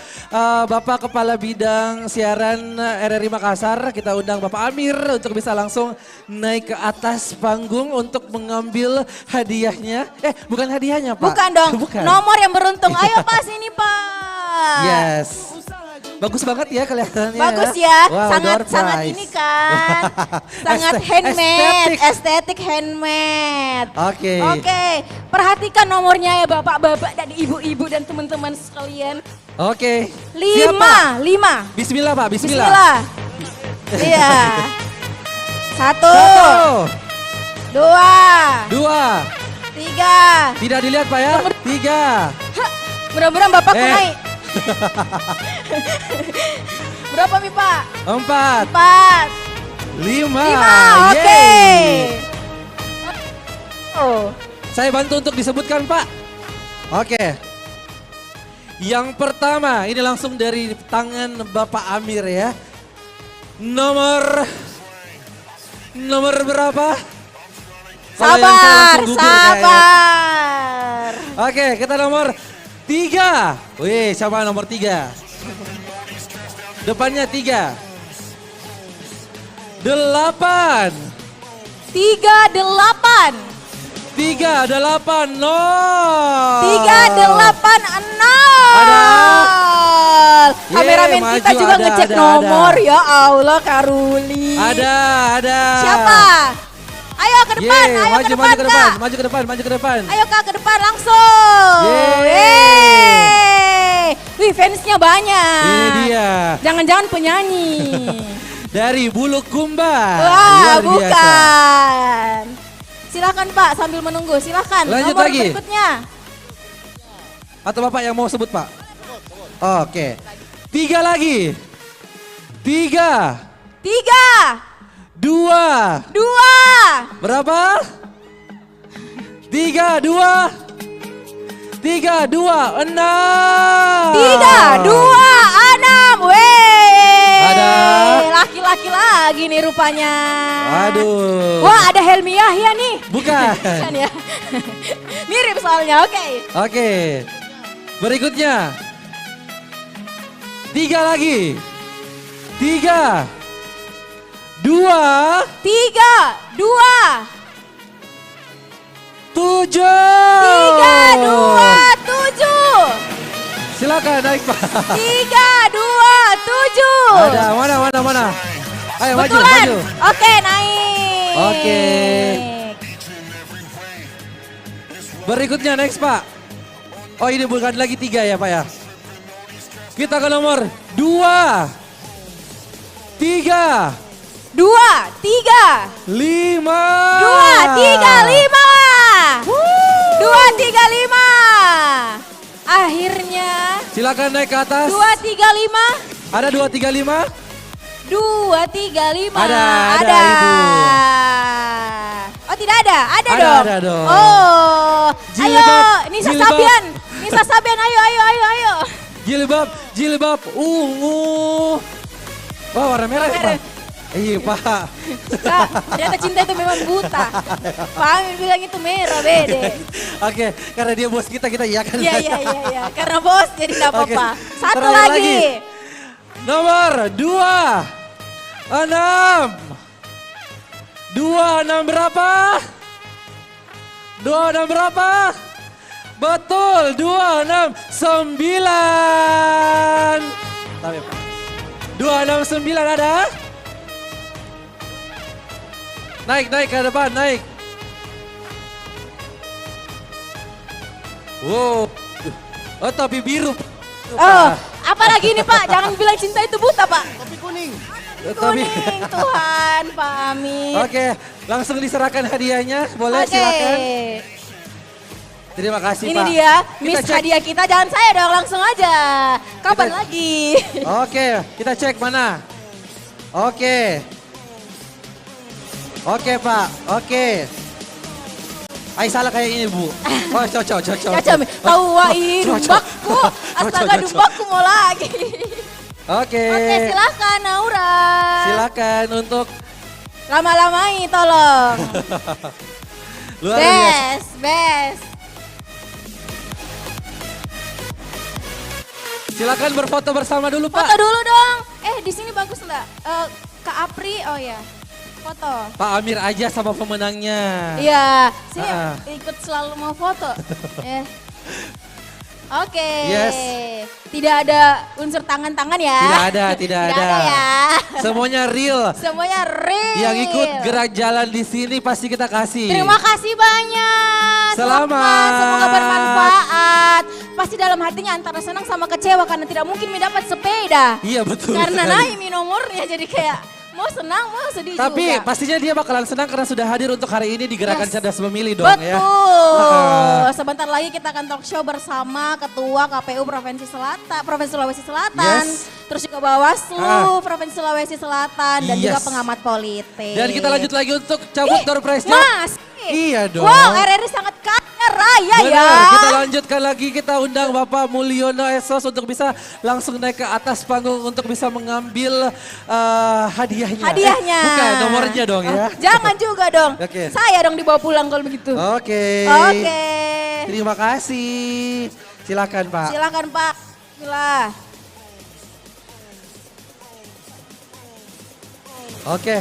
Bapak Kepala Bidang Siaran RRI Makassar. Kita undang Bapak Amir untuk bisa langsung naik ke atas panggung untuk mengambil hadiahnya. Bukan hadiahnya Pak. Bukan dong, Bukan. nomor yang beruntung. Ayo Pak sini Pak. Yes. Bagus banget ya kelihatannya. Bagus ya, Wow, door sangat prize. ini kan, sangat handmade, estetik handmade. Oke. Oke, perhatikan nomornya ya bapak-bapak dan ibu-ibu dan teman-teman sekalian. Oke. Siapa? 5. Bismillah Pak, bismillah. Bismillah. Iya. 1, 2, 3. Tidak dilihat Pak ya. 3. Mudah-mudahan bapakku Eh. naik. Berapa nih Pak? 4. 4. 5. 5, oke. Oh. Saya bantu untuk disebutkan Pak. Oke. Yang pertama, ini langsung dari tangan Bapak Amir ya. Nomor berapa? Kalau yang saya langsung gugur kayaknya. Sabar. Oke, kita nomor 3. Wih, siapa nomor 3? Depannya 3. 8. 38. 38, 0. 386. Ada. Kameramen Yeay, kita maju, juga ada, ngecek ada, nomor ada. ya Allah Karuli. Ada. Siapa? Ayo ke depan, Yeay, ayo maju, ke depan maju ke depan, Kak. maju ke depan, maju ke depan. Ayo Kak ke depan langsung. Yeay. Wih fansnya banyak. Ini dia. Jangan-jangan penyanyi. Dari Bulukumba. Wah Luar biasa. bukan. Silakan Pak sambil menunggu, silakan. Lanjut Nomor lagi. berikutnya. Atau Bapak yang mau sebut Pak? Oke. 3 lagi. 3. 2. 2. Berapa? 3, 2. 3, 2, 6. 3, 2, 6. Weh. Ada. Laki-laki lagi nih rupanya. Waduh. Wah ada Helmi Yahya nih. Bukan. Bukan ya. Mirip soalnya, oke. Oke. Berikutnya. 3 lagi. 3. 2. 3, 2. 7. 3, 2, 7. Silakan naik Pak. 3, 2, 7. Ada mana? Ayo maju, Betulan. maju. Oke naik. Oke. Berikutnya next Pak. Oh ini bukan lagi 3 ya Pak ya. Kita ke nomor 2. 3. 2, 3. 5. 2, 3, 5. 2, 3, 5. Akhirnya. Silakan naik ke atas. 2, 3, 5. Ada 2, 3, 5. 2, 3, 5. Ada Ibu. Oh tidak ada? Ada Ada, dong. ada dong. Oh. Jilbab, Ayo Nisa jilbab. Sabian. Nisa Sabian ayo. Jilbab ungu. Wah warna merah ya Pak. Iya Pak. Kak, ternyata cinta itu memang buta. Pak Amir bilang itu merah bede. Oke, karena dia bos kita iyakan. Iya. Karena bos jadi enggak Oke, apa-apa. Satu terakhir lagi. Nomor 2. 6. 26 berapa? 26 berapa? Betul, 26 9. Tapi Pak. 269 ada? Naik ke depan, naik. Wow. Oh, topi biru. Oh, apalagi ini Pak? Jangan bilang cinta itu buta Pak. Topi kuning. Kuning, Tuhan Pak Amir. Oke, langsung diserahkan hadiahnya. Boleh silakan. Terima kasih Ini Pak. dia, Kita Miss cek. hadiah kita. Jangan saya dong, langsung aja. Kapan lagi? Oke, kita cek mana. Oke. Oke Pak, oke. Ay salah kayak ini Bu. Oh cocok. Caca, tahu wah dumbakku. Astaga dumbakku mau lagi. Oke. Oke silakan Naura. Silakan untuk Lama-lamai tolong. luar biasa. Best. Silakan berfoto bersama dulu Pak. Foto dulu dong. Di sini bagus enggak? Kak Apri, oh ya. Foto. Pak Amir aja sama pemenangnya. Iya, sini Ah. ikut selalu mau foto. Oke. Yes. Tidak ada unsur tangan-tangan ya. Tidak ada. ya. Semuanya real. Semuanya real. Yang ikut gerak jalan di sini pasti kita kasih. Terima kasih banyak. Selamat. Semoga bermanfaat. Pasti dalam hatinya antara senang sama kecewa karena tidak mungkin mendapat sepeda. Iya betul. Karena sekali. naik nomornya jadi kayak mau senang mau sedih Tapi juga. pastinya dia bakalan senang karena sudah hadir untuk hari ini di Gerakan Yes. Cerdas Memilih dong ya. Betul. Sebentar lagi kita akan talk show bersama Ketua KPU Provinsi Sulawesi Selatan. Yes. Terus juga Bawaslu Provinsi Sulawesi Selatan dan juga Yes. pengamat politik. Dan kita lanjut lagi untuk cabut door prize-nya. Mas. Iya dong. Wow, RRI sangat kaya raya Benar, ya. kita lanjutkan lagi, kita undang Bapak Mulyono Esos untuk bisa langsung naik ke atas panggung untuk bisa mengambil hadiahnya. Hadiahnya. Bukan, nomornya dong ya. Jangan juga dong. Oke. Saya dong dibawa pulang kalau begitu. Oke. Oke. Terima kasih. Silakan Pak. Silakan Pak. Sila. Oke.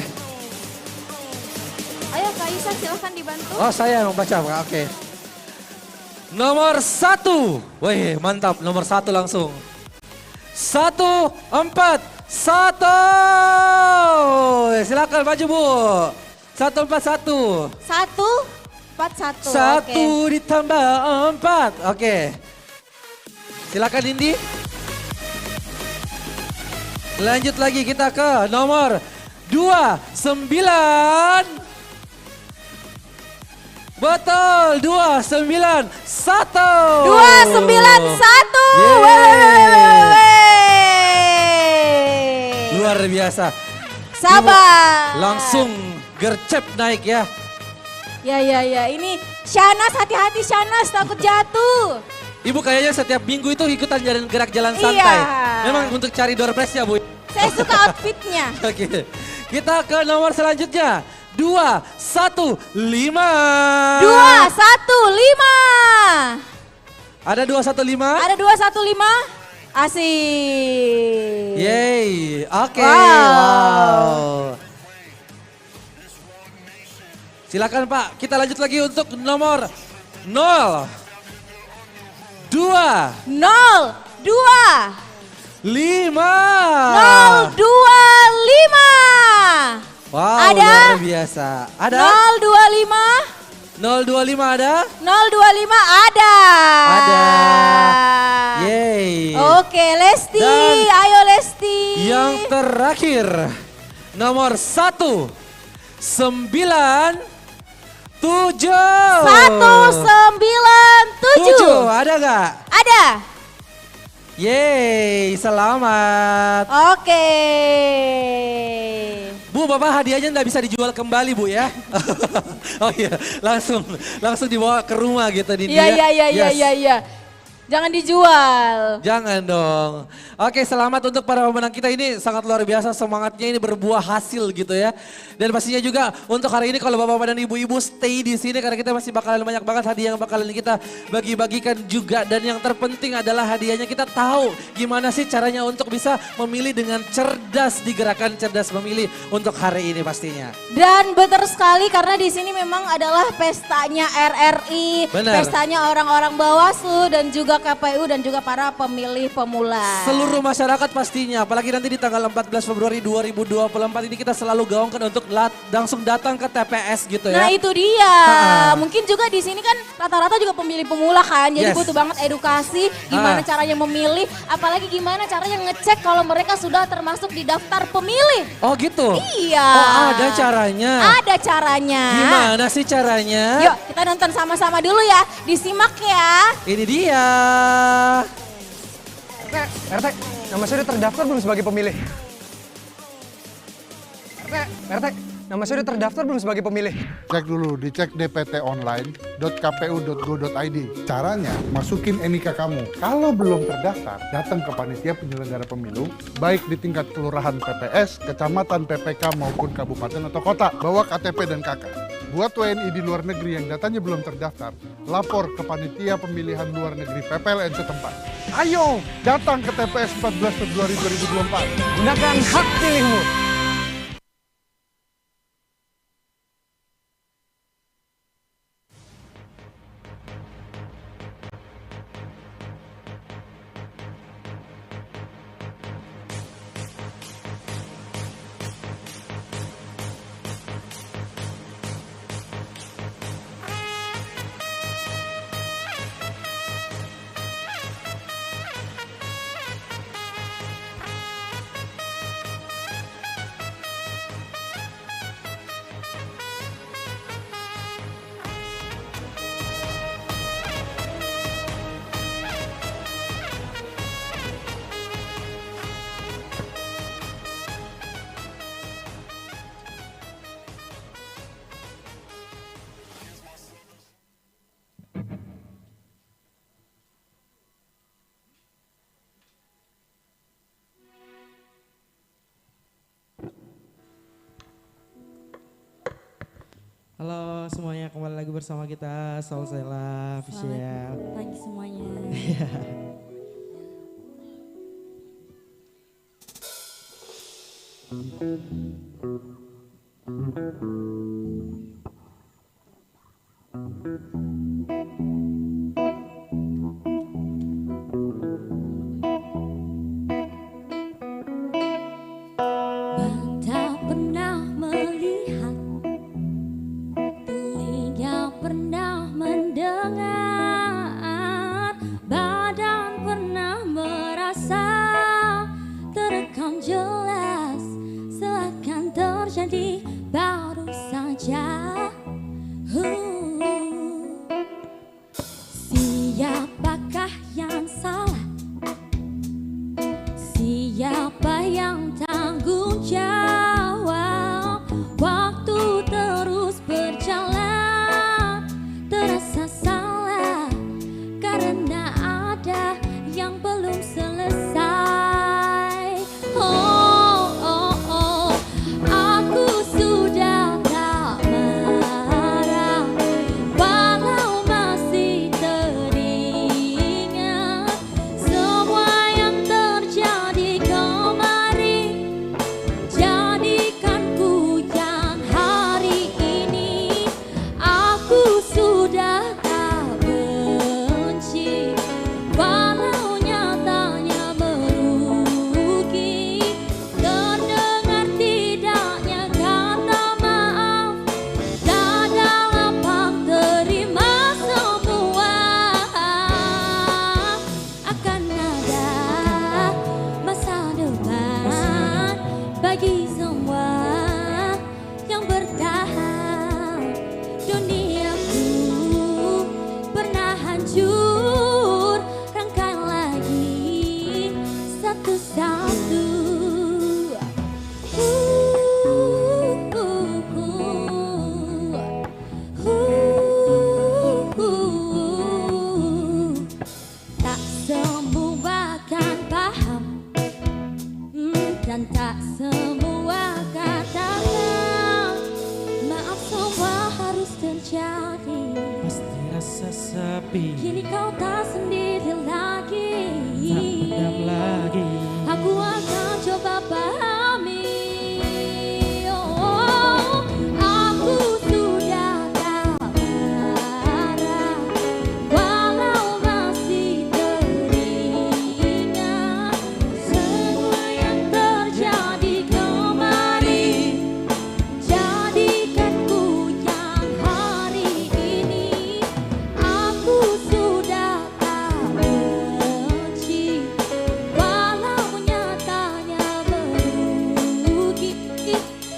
Ayo Kak Isa silakan dibantu. Oh saya yang baca Pak, oke. Nomor 1. Wih mantap, nomor 1 langsung. 1, 4, 1. Silakan maju Bu. 1, 4, 1. 1, 4, 1. 1 ditambah 4. Oke. Silakan Indi. Lanjut lagi kita ke nomor 29. Betul, 291. 291. Luar biasa. Sabar. Langsung gercep naik ya. Ya. Ini Shanas, hati-hati Shanas takut jatuh. Ibu kayaknya setiap minggu itu ikutan gerak jalan Iya. santai. Memang untuk cari door prize ya Bu. Saya suka outfitnya. Oke. Kita ke nomor selanjutnya. 215. 215. Ada 215? Ada 215. Asik. Yeay, oke. Wow. Silakan Pak, kita lanjut lagi untuk nomor 0. 2. 0, 2. 5. 025. Wow, Ada? luar biasa. Ada? 025. 025 ada? 025 ada. Ada. Yeay. Oke, Lesti. Dan Ayo Lesti. yang terakhir, nomor 1. 9. 7. 197. Ada nggak? Ada. Yeay, selamat. Oke. Bu, Bapak hadiahnya nggak bisa dijual kembali Bu ya. Oh iya, langsung dibawa ke rumah gitu di dia. Iya. Jangan dijual. Jangan dong. Oke, selamat untuk para pemenang kita, ini sangat luar biasa, semangatnya ini berbuah hasil gitu ya. Dan pastinya juga untuk hari ini kalau Bapak dan Ibu-ibu stay di sini karena kita masih bakalan banyak banget hadiah yang bakalan kita bagi-bagikan juga. Dan yang terpenting adalah hadiahnya kita tahu gimana sih caranya untuk bisa memilih dengan cerdas di Gerakan Cerdas Memilih untuk hari ini pastinya. Dan betul sekali karena di sini memang adalah pestanya RRI, Benar. pestanya orang-orang Bawaslu dan juga KPU dan juga para pemilih pemula. Seluruh masyarakat pastinya, apalagi nanti di tanggal 14 Februari 2024 ini kita selalu gaungkan untuk langsung datang ke TPS gitu ya. Nah itu dia, mungkin juga di sini kan rata-rata juga pemilih pemula kan, jadi Yes. butuh banget edukasi gimana caranya memilih, apalagi gimana caranya ngecek kalau mereka sudah termasuk di daftar pemilih. Oh gitu? Iya. Oh ada caranya? Ada caranya. Gimana sih caranya? Yuk kita nonton sama-sama dulu ya, disimak ya. Ini dia. RT, nama saya udah terdaftar belum sebagai pemilih? RT, nama saya udah terdaftar belum sebagai pemilih? Cek dulu, dicek dptonline.kpu.go.id. Caranya, masukin NIK kamu. Kalau belum terdaftar, datang ke panitia penyelenggara pemilu, baik di tingkat kelurahan PPS, kecamatan, PPK maupun kabupaten atau kota. Bawa KTP dan KK. Buat WNI di luar negeri yang datanya belum terdaftar, lapor ke panitia pemilihan luar negeri PPLN setempat. Ayo, datang ke TPS 14 Februari 2024. Gunakan hak pilihmu. Halo semuanya, kembali lagi bersama kita Solsela Official. Selamat pagi semuanya. Mata pernah melihat, telinga pernah mendengar, badan pernah merasa, terekam jelas, seakan terjadi baru saja. Siapakah yang salah? Siapa yang tanggung jawab? Waktu terus berjalan, terasa salah karena ada yang belum selesai. Aku sudah tak marah, walau masih teringat semua yang terjadi kemarin. Jadikan ku yang hari ini. Aku sudah tak benci, walau nyatanya merugi. Terdengar tidaknya kata maaf, dada lapang terima semua. Akan ada masa depan bagi semua yang bertahan. Duniaku pernah hancur, rangkai lagi satu-satu. Tak semua kan paham, dan tak semua katakan maaf, semua harus terjadi. Pasti rasa sepi, Kini kau tak sendiri lagi, tak pendam lagi. aku akan coba pahami. Aku sudah tak marah, walau masih teringat semua yang terjadi kemarin. Jadikan ku yang hari ini. Aku sudah tak benci, walau nyatanya merugi.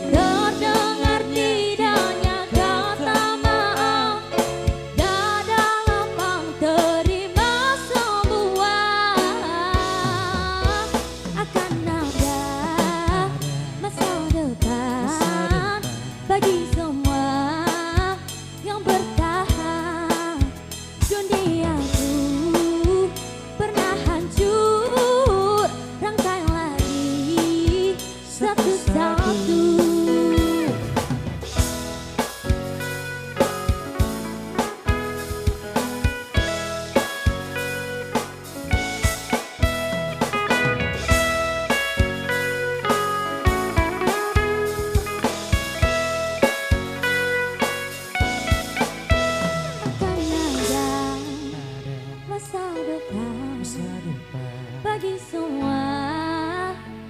Terdengar tidaknya kata maaf, dada lapang terima semua. Akan ada masa depan bagi semua yang bertahan. Duniaku pernah hancur, rangkai lagi satu-satu. Akan ada masa depan bagi semua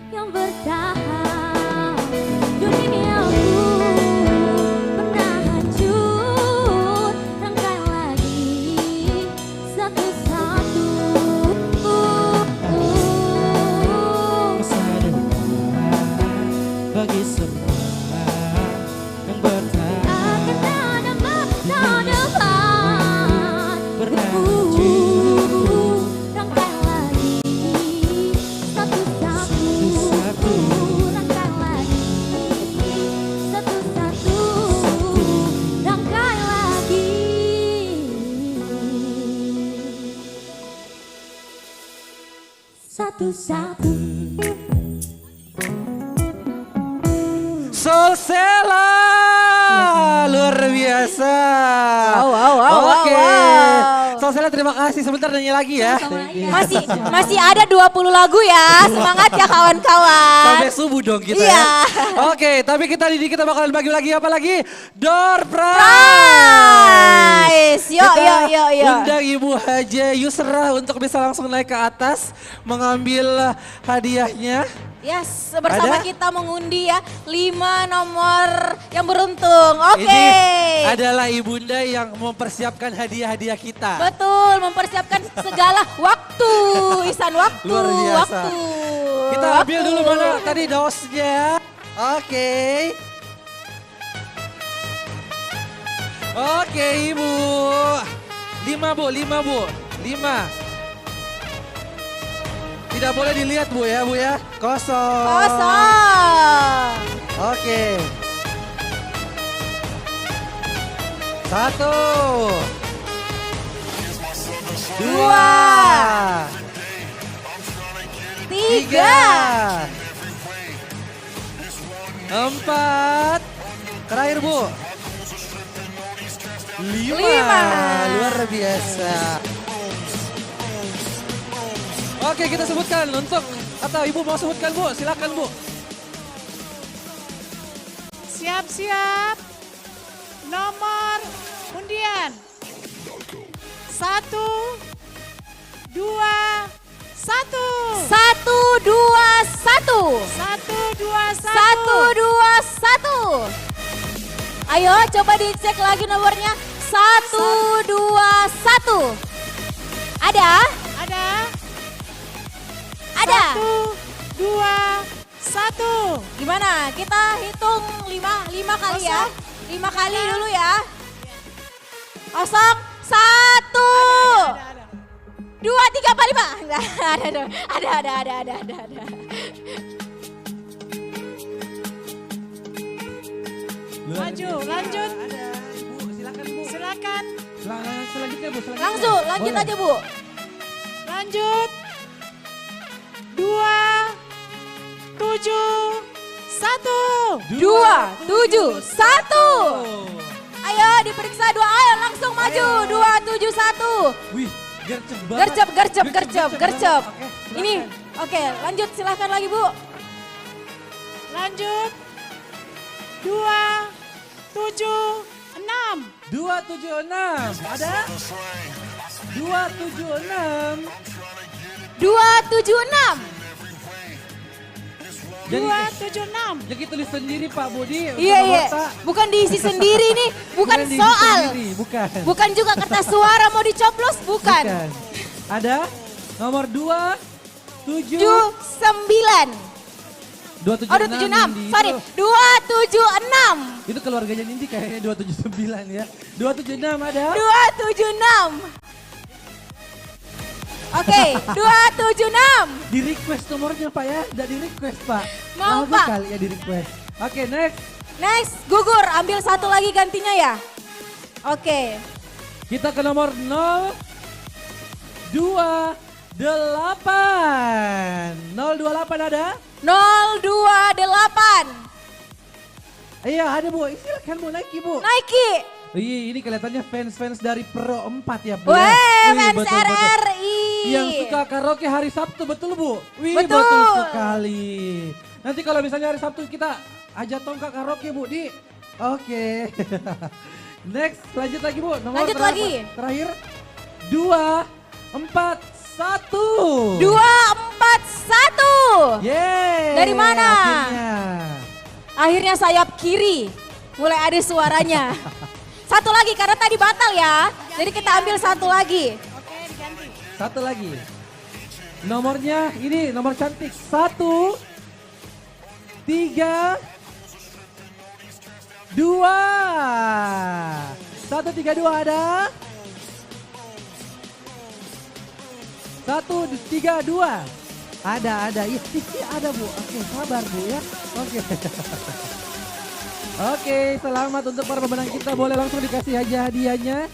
yang bertahan. Duniaku pernah hancur, rangkai lagi satu-satu. Masa depan bagi semua yang bertahan. Akan ada masa depan Pernah rangkai lagi satu-satu. Rangkai lagi satu-satu. Rangkai lagi satu-satu. Solsela luar biasa. Sela, terima kasih. Sebentar nyanyi lagi ya. Masih ada 20 lagu ya. Semangat ya kawan-kawan. Sampai subuh dong kita Iya. ya. Oke, tapi kita bakalan bagi lagi apa lagi? Door prize. Yuk. Undang Ibu Haja Yusra untuk bisa langsung naik ke atas mengambil hadiahnya. Yes, bersama kita mengundi ya 5 nomor yang beruntung. Oke. Ini adalah ibunda yang mempersiapkan hadiah-hadiah kita. Betul, mempersiapkan segala waktu. Ihsan waktu. Luar biasa. Waktu. Kita ambil dulu mana tadi dosnya. Oke. Oke Ibu. 5 Bu. 5. Tidak boleh dilihat Bu ya. Kosong. Oke. 1. 2. 3. 4. Terakhir Bu. 5. Luar biasa. Oke, kita sebutkan untuk, atau Ibu mau sebutkan Bu, silakan Bu. Siap-siap. Nomor undian. 1, 2, 1. 1, 2, 1. 1, 2, 1. Ayo coba dicek lagi nomornya. 1, 2, 1. Ada? 1, 2, 1. Gimana? Kita hitung 5 kali ya. 5 kali dulu ya. 0, 1. 2, 3, 4, 5. Ada. Maju, lanjut. Silakan. Selanjutnya Bu, Langsung, lanjut aja Bu. Lanjut. 2, 7, 1. 2, 7, 1. Ayo diperiksa 2, ayo langsung maju. 2, 7, 1. Wih, gercep banget. Gercep. Ini, oke lanjut silahkan lagi Bu. Lanjut. 2, 7, 6. 2, 7, 6. Ada? 2, 7, 6. 2, 7, 6. 2, 7, 6. Jadi tulis sendiri Pak Budi. Iya. Bukan diisi sendiri nih, bukan soal. Bukan juga kertas suara mau dicoblos, bukan. Ada nomor 2, 7, 9. 276. Sorry, 276. Itu keluarganya Nindi kayaknya 279 ya. 276 ada? 276. Oke, 276. Di request nomornya Pak ya, udah di request Pak. Mau Lama Pak. kali ya di request. Oke, next. Next, gugur, ambil satu lagi gantinya ya. Oke. Kita ke nomor 0, 2, 8. 028 ada? 028. Iya ada Bu, silakan Bu, naiki Bu. Naiki. Iya, ini kelihatannya fans-fans dari Pro 4 ya Bu. Weh, Wih, fans RRI. Yang suka karaoke hari Sabtu, betul Bu? Wih, Betul. sekali. Nanti kalau misalnya hari Sabtu kita ajak tongkak karaoke Bu di. Oke. Next, lanjut lagi Bu. Nomor Lanjut berapa? lagi. Terakhir. 2, 4, 1. 2, 4, 1. Yeay. Dari mana? Akhirnya sayap kiri. Mulai ada suaranya. Satu lagi karena tadi batal ya. Jadi kita ambil satu lagi. Satu lagi. Nomornya ini nomor cantik. 1, 3, 2. 1, 3, 2 ada? 1, 3, 2. Ada. Iya, ada Bu. Oke, sabar Bu ya. Oke. Oke, selamat untuk para pemenang kita. Boleh langsung dikasih hadiahnya.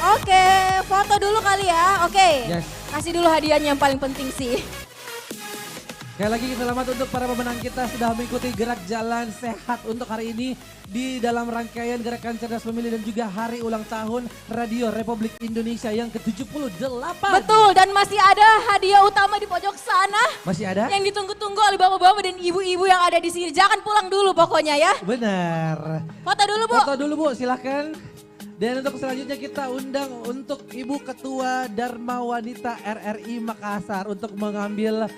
Oke, foto dulu kali ya. Oke. Yes. Kasih dulu hadiahnya yang paling penting sih. Sekali lagi selamat untuk para pemenang kita sudah mengikuti gerak jalan sehat untuk hari ini di dalam rangkaian gerakan cerdas pemilih dan juga hari ulang tahun Radio Republik Indonesia yang ke-78. Betul, dan masih ada hadiah utama di pojok sana. Masih ada? Yang ditunggu-tunggu oleh bapak-bapak dan ibu-ibu yang ada di sini. Jangan pulang dulu pokoknya ya. Benar. Foto dulu Bu. Foto dulu Bu, silahkan. Dan untuk selanjutnya kita undang untuk Ibu Ketua Dharma Wanita RRI Makassar untuk mengambil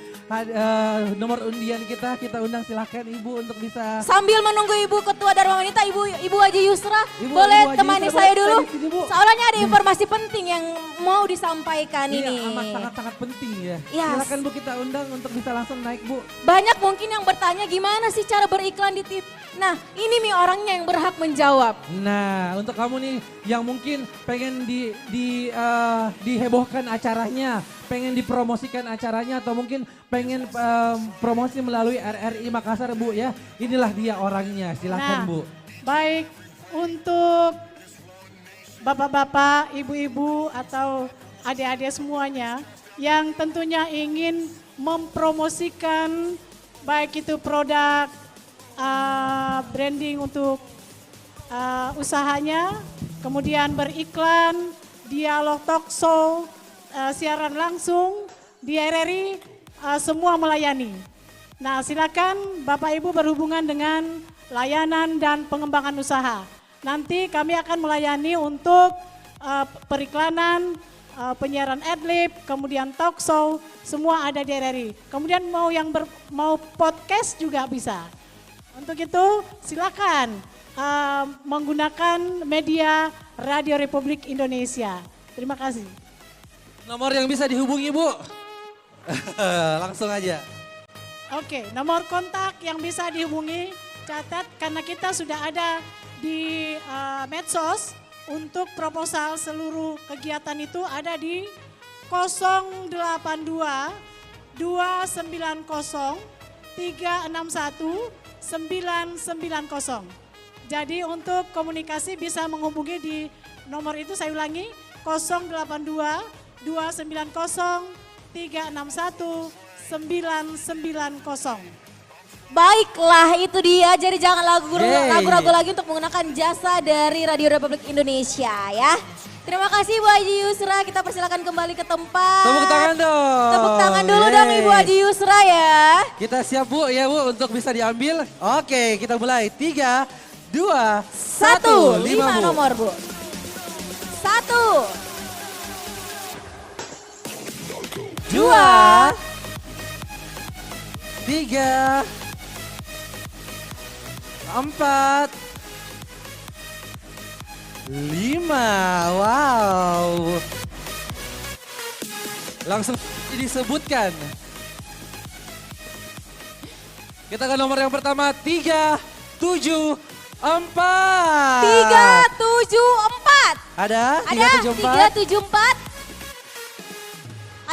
nomor undian kita. Kita undang silahkan Ibu untuk bisa. Sambil menunggu Ibu Ketua Dharma Wanita, Ibu Haji Yusra, Ibu boleh Haji temani Yusra, saya boleh dulu. di sini, Bu. Soalnya ada informasi penting yang mau disampaikan Iya, ini. amat sangat penting ya. Yes. Silakan Bu, kita undang untuk bisa langsung naik Bu. Banyak mungkin yang bertanya gimana sih cara beriklan di TV. Nah, ini nih orangnya yang berhak menjawab. Nah, untuk kamu nih yang mungkin pengen dihebohkan acaranya, pengen dipromosikan acaranya atau mungkin pengen promosi melalui RRI Makassar Bu ya. Inilah dia orangnya, silakan Bu. Baik, untuk bapak-bapak, ibu-ibu atau adik-adik semuanya yang tentunya ingin mempromosikan baik itu produk branding untuk usahanya, kemudian beriklan, dialog talk show, siaran langsung di RRI, semua melayani. Nah, silakan Bapak Ibu berhubungan dengan layanan dan pengembangan usaha. Nanti kami akan melayani untuk periklanan, penyiaran adlib, kemudian talk show, semua ada di RRI. Kemudian mau podcast juga bisa. Untuk itu silakan menggunakan media Radio Republik Indonesia. Terima kasih. Nomor yang bisa dihubungi Bu. Langsung aja. Oke, nomor kontak yang bisa dihubungi, catat karena kita sudah ada di medsos untuk proposal seluruh kegiatan itu ada di 082 290 361 990. Jadi untuk komunikasi bisa menghubungi di nomor itu, saya ulangi 082 290 361 990. Baiklah, itu dia. Jadi jangan ragu-ragu lagi untuk menggunakan jasa dari Radio Republik Indonesia ya. Terima kasih Bu Haji Yusra, kita persilakan kembali ke tempat. Tepuk tangan dong. Tepuk tangan dulu dong Ibu Haji Yusra ya. Kita siap Bu ya Bu untuk bisa diambil. Oke, kita mulai. 3, 2, 1. 5 nomor Bu. 1, 2, 3, 4, 5. Wow. Langsung disebutkan. Kita ke nomor yang pertama, 3, 7, 4. 3, 7, 4. Ada? 3, 7, 4.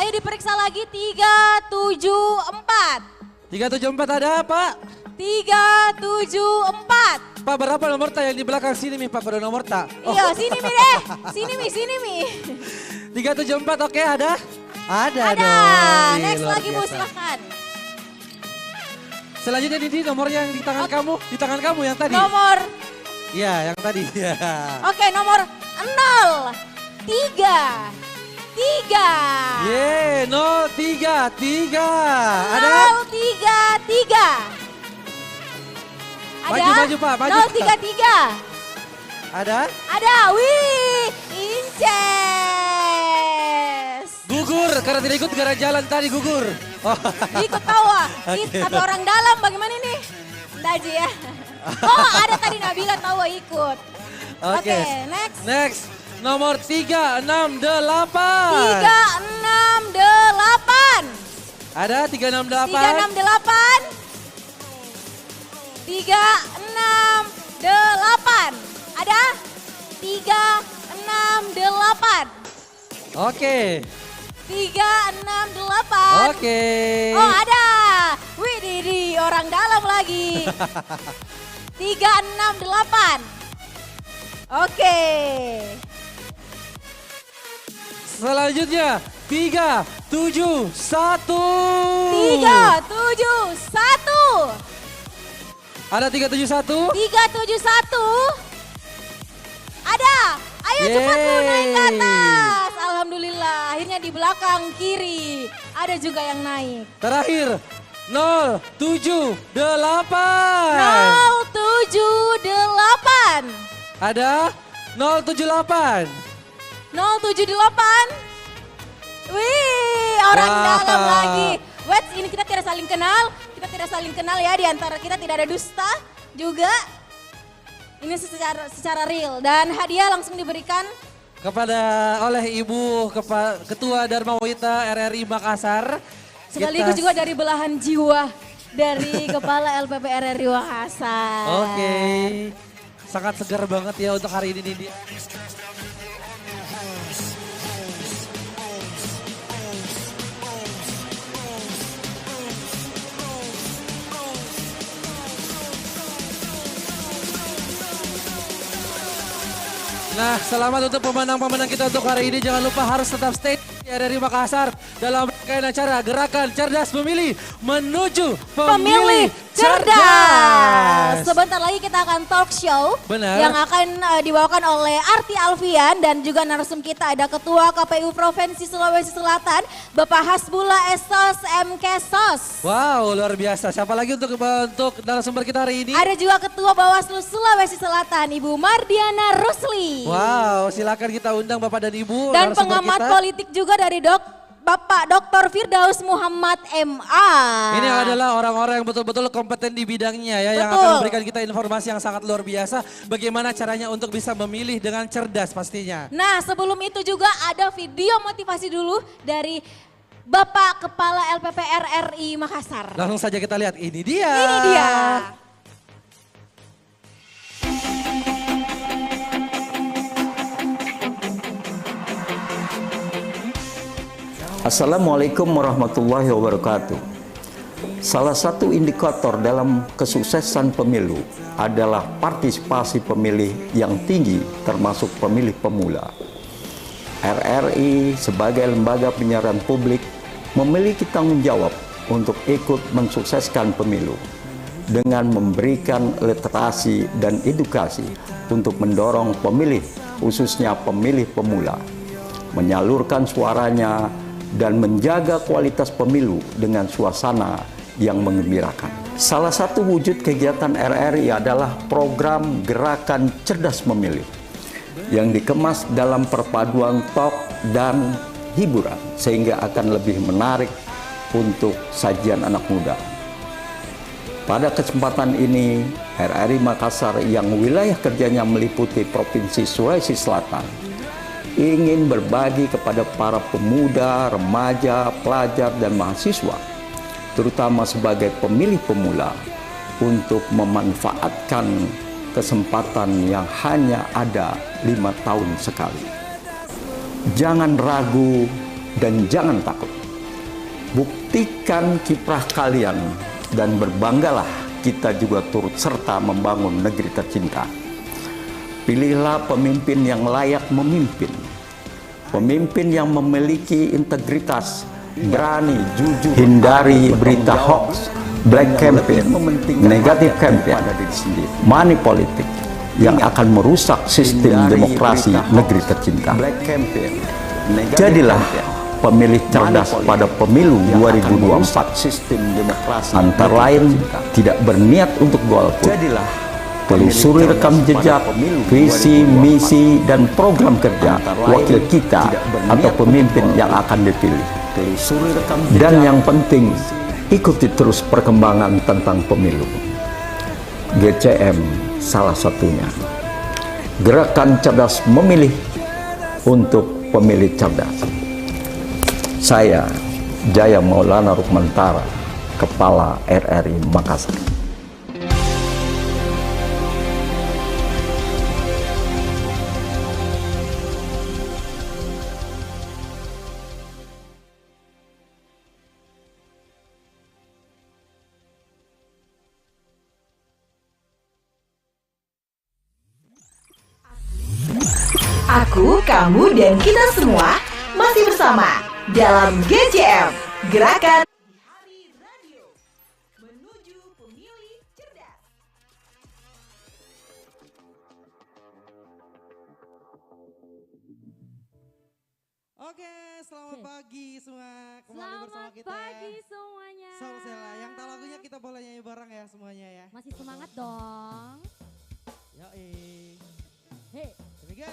Ayo diperiksa lagi, 3, 7, 4. 3, 7, 4 ada Pak? 3, 7, 4. Pak, berapa nomor tak yang di belakang sini Mi Pak, pada nomor tak? Iya, sini Mi deh. Sini Mi. 3, 7, 4 oke ada? Ada dong. Wih, Next luar lagi Bu, biasa. silahkan. Selanjutnya Didi, nomor yang di tangan kamu, di tangan kamu yang tadi. Nomor. Iya, yang tadi. Ya. Oke, nomor 0, 3, 3. Ye, 0, 3, 3. Ada? 0, 3, 3. Ada? Maju Pak, maju. 0, 3, 3. Ada? Ada, wih, Inces. Gugur, karena tidak ikut gara jalan tadi gugur. Oh. Ikut tawa, Oke. tapi orang dalam bagaimana nih? Ndaji ya. Oh ada tadi Nabila tawa ikut. Oke, next. Next, nomor 3, 6, 8. 3, 6, 8. Ada 3, 6, 8. 3, 6, 8. 3, 6, 8. Ada? 3, 6, 8. Oke. 3, 6, 8. Oke. Oh ada. Wih Didi, orang dalam lagi. 3, 6, 8. Oke. Selanjutnya 3, 7, 1. 3, 7, 1. Ada 371? 371. Ada. Ayo cepat lu naik ke atas. Alhamdulillah akhirnya di belakang kiri. Ada juga yang naik. Terakhir 078. 078. Ada 078. 078. Wih, orang dalam lagi. Wait, ini kita tidak saling kenal. Kita tidak saling kenal ya, di antara kita tidak ada dusta juga. Ini secara real dan hadiah langsung diberikan oleh Ibu Ketua Dharmawita RRI Makassar. sekaligus juga dari belahan jiwa dari Kepala LPP RRI Makassar. Oke, sangat segar banget ya untuk hari ini Nindi. Nah, selamat untuk pemenang-pemenang kita untuk hari ini. Jangan lupa harus tetap stay di RRI Makassar dalam rangkaian acara Gerakan Cerdas Pemilih menuju Pemilih Cerdas. Sebentar lagi kita akan talk show. Benar. Yang akan dibawakan oleh Arti Alfian dan juga narsum kita ada Ketua KPU Provinsi Sulawesi Selatan, Bapak Hasbullah Esos MKsos. Wow, luar biasa. Siapa lagi untuk narasumber kita hari ini? Ada juga Ketua Bawaslu Sulawesi Selatan, Ibu Mardiana Rusli. Wow, silakan kita undang Bapak dan Ibu. Dan pengamat politik juga dari Bapak Dr. Firdaus Muhammad MA. Ini adalah orang-orang yang betul-betul kompeten di bidangnya ya. Yang akan memberikan kita informasi yang sangat luar biasa. Bagaimana caranya untuk bisa memilih dengan cerdas pastinya. Nah, sebelum itu juga ada video motivasi dulu dari Bapak Kepala LPP RRI Makassar. Langsung saja kita lihat, ini dia. Ini dia. Assalamualaikum warahmatullahi wabarakatuh. Salah satu indikator dalam kesuksesan pemilu adalah partisipasi pemilih yang tinggi termasuk pemilih pemula. RRI sebagai lembaga penyiaran publik memiliki tanggung jawab untuk ikut mensukseskan pemilu dengan memberikan literasi dan edukasi untuk mendorong pemilih, khususnya pemilih pemula, menyalurkan suaranya dan menjaga kualitas pemilu dengan suasana yang menggembirakan. Salah satu wujud kegiatan RRI adalah program Gerakan Cerdas Memilih yang dikemas dalam perpaduan talk dan hiburan sehingga akan lebih menarik untuk sajian anak muda. Pada kesempatan ini, RRI Makassar yang wilayah kerjanya meliputi Provinsi Sulawesi Selatan ingin berbagi kepada para pemuda, remaja, pelajar, dan mahasiswa, terutama sebagai pemilih pemula, untuk memanfaatkan kesempatan yang hanya ada 5 tahun sekali. Jangan ragu dan jangan takut. Buktikan kiprah kalian dan berbanggalah kita juga turut serta membangun negeri tercinta. Pilihlah pemimpin yang layak memimpin. Pemimpin yang memiliki integritas, berani, jujur. Hindari berita hoax, black campaign, negatif campaign, money politik yang akan merusak sistem demokrasi negeri tercinta. Jadilah pemilih cerdas pada pemilu 2024. Sistem demokrasi antara lain tidak berniat untuk golput. Telusuri rekam jejak, visi, misi, dan program kerja wakil kita atau pemimpin yang akan dipilih. Dan yang penting, ikuti terus perkembangan tentang pemilu. GCM salah satunya. Gerakan Cerdas Memilih untuk pemilih cerdas. Saya, Jaya Maulana Rukmantara, Kepala RRI Makassar. Aku, kamu, dan kita semua masih bersama dalam GCM, Gerakan Oke, selamat pagi semua. Kembali bersama kita. Selamat pagi semuanya. Solsela, yang tahu lagunya kita boleh nyanyi bareng ya semuanya ya. Masih semangat dong. Yoi. Hey, here we go.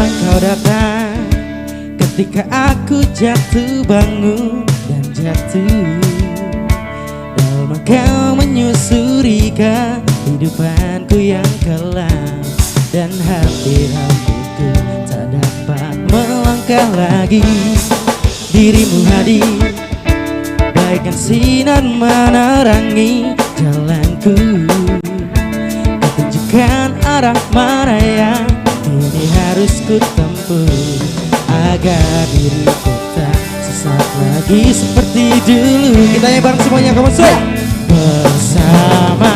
Engkau datang ketika aku jatuh bangun dan jatuh, dalam engkau menyusuri kehidupanku yang kelam, dan hati-hatiku tak dapat melangkah lagi. Dirimu hadir bagaikan sinar menerangi jalanku, tunjukkan arah mana yang ini harus ku tempuh, agar diriku tak sesat lagi seperti dulu. Kita nyanyi bareng semuanya, kamu say. Bersama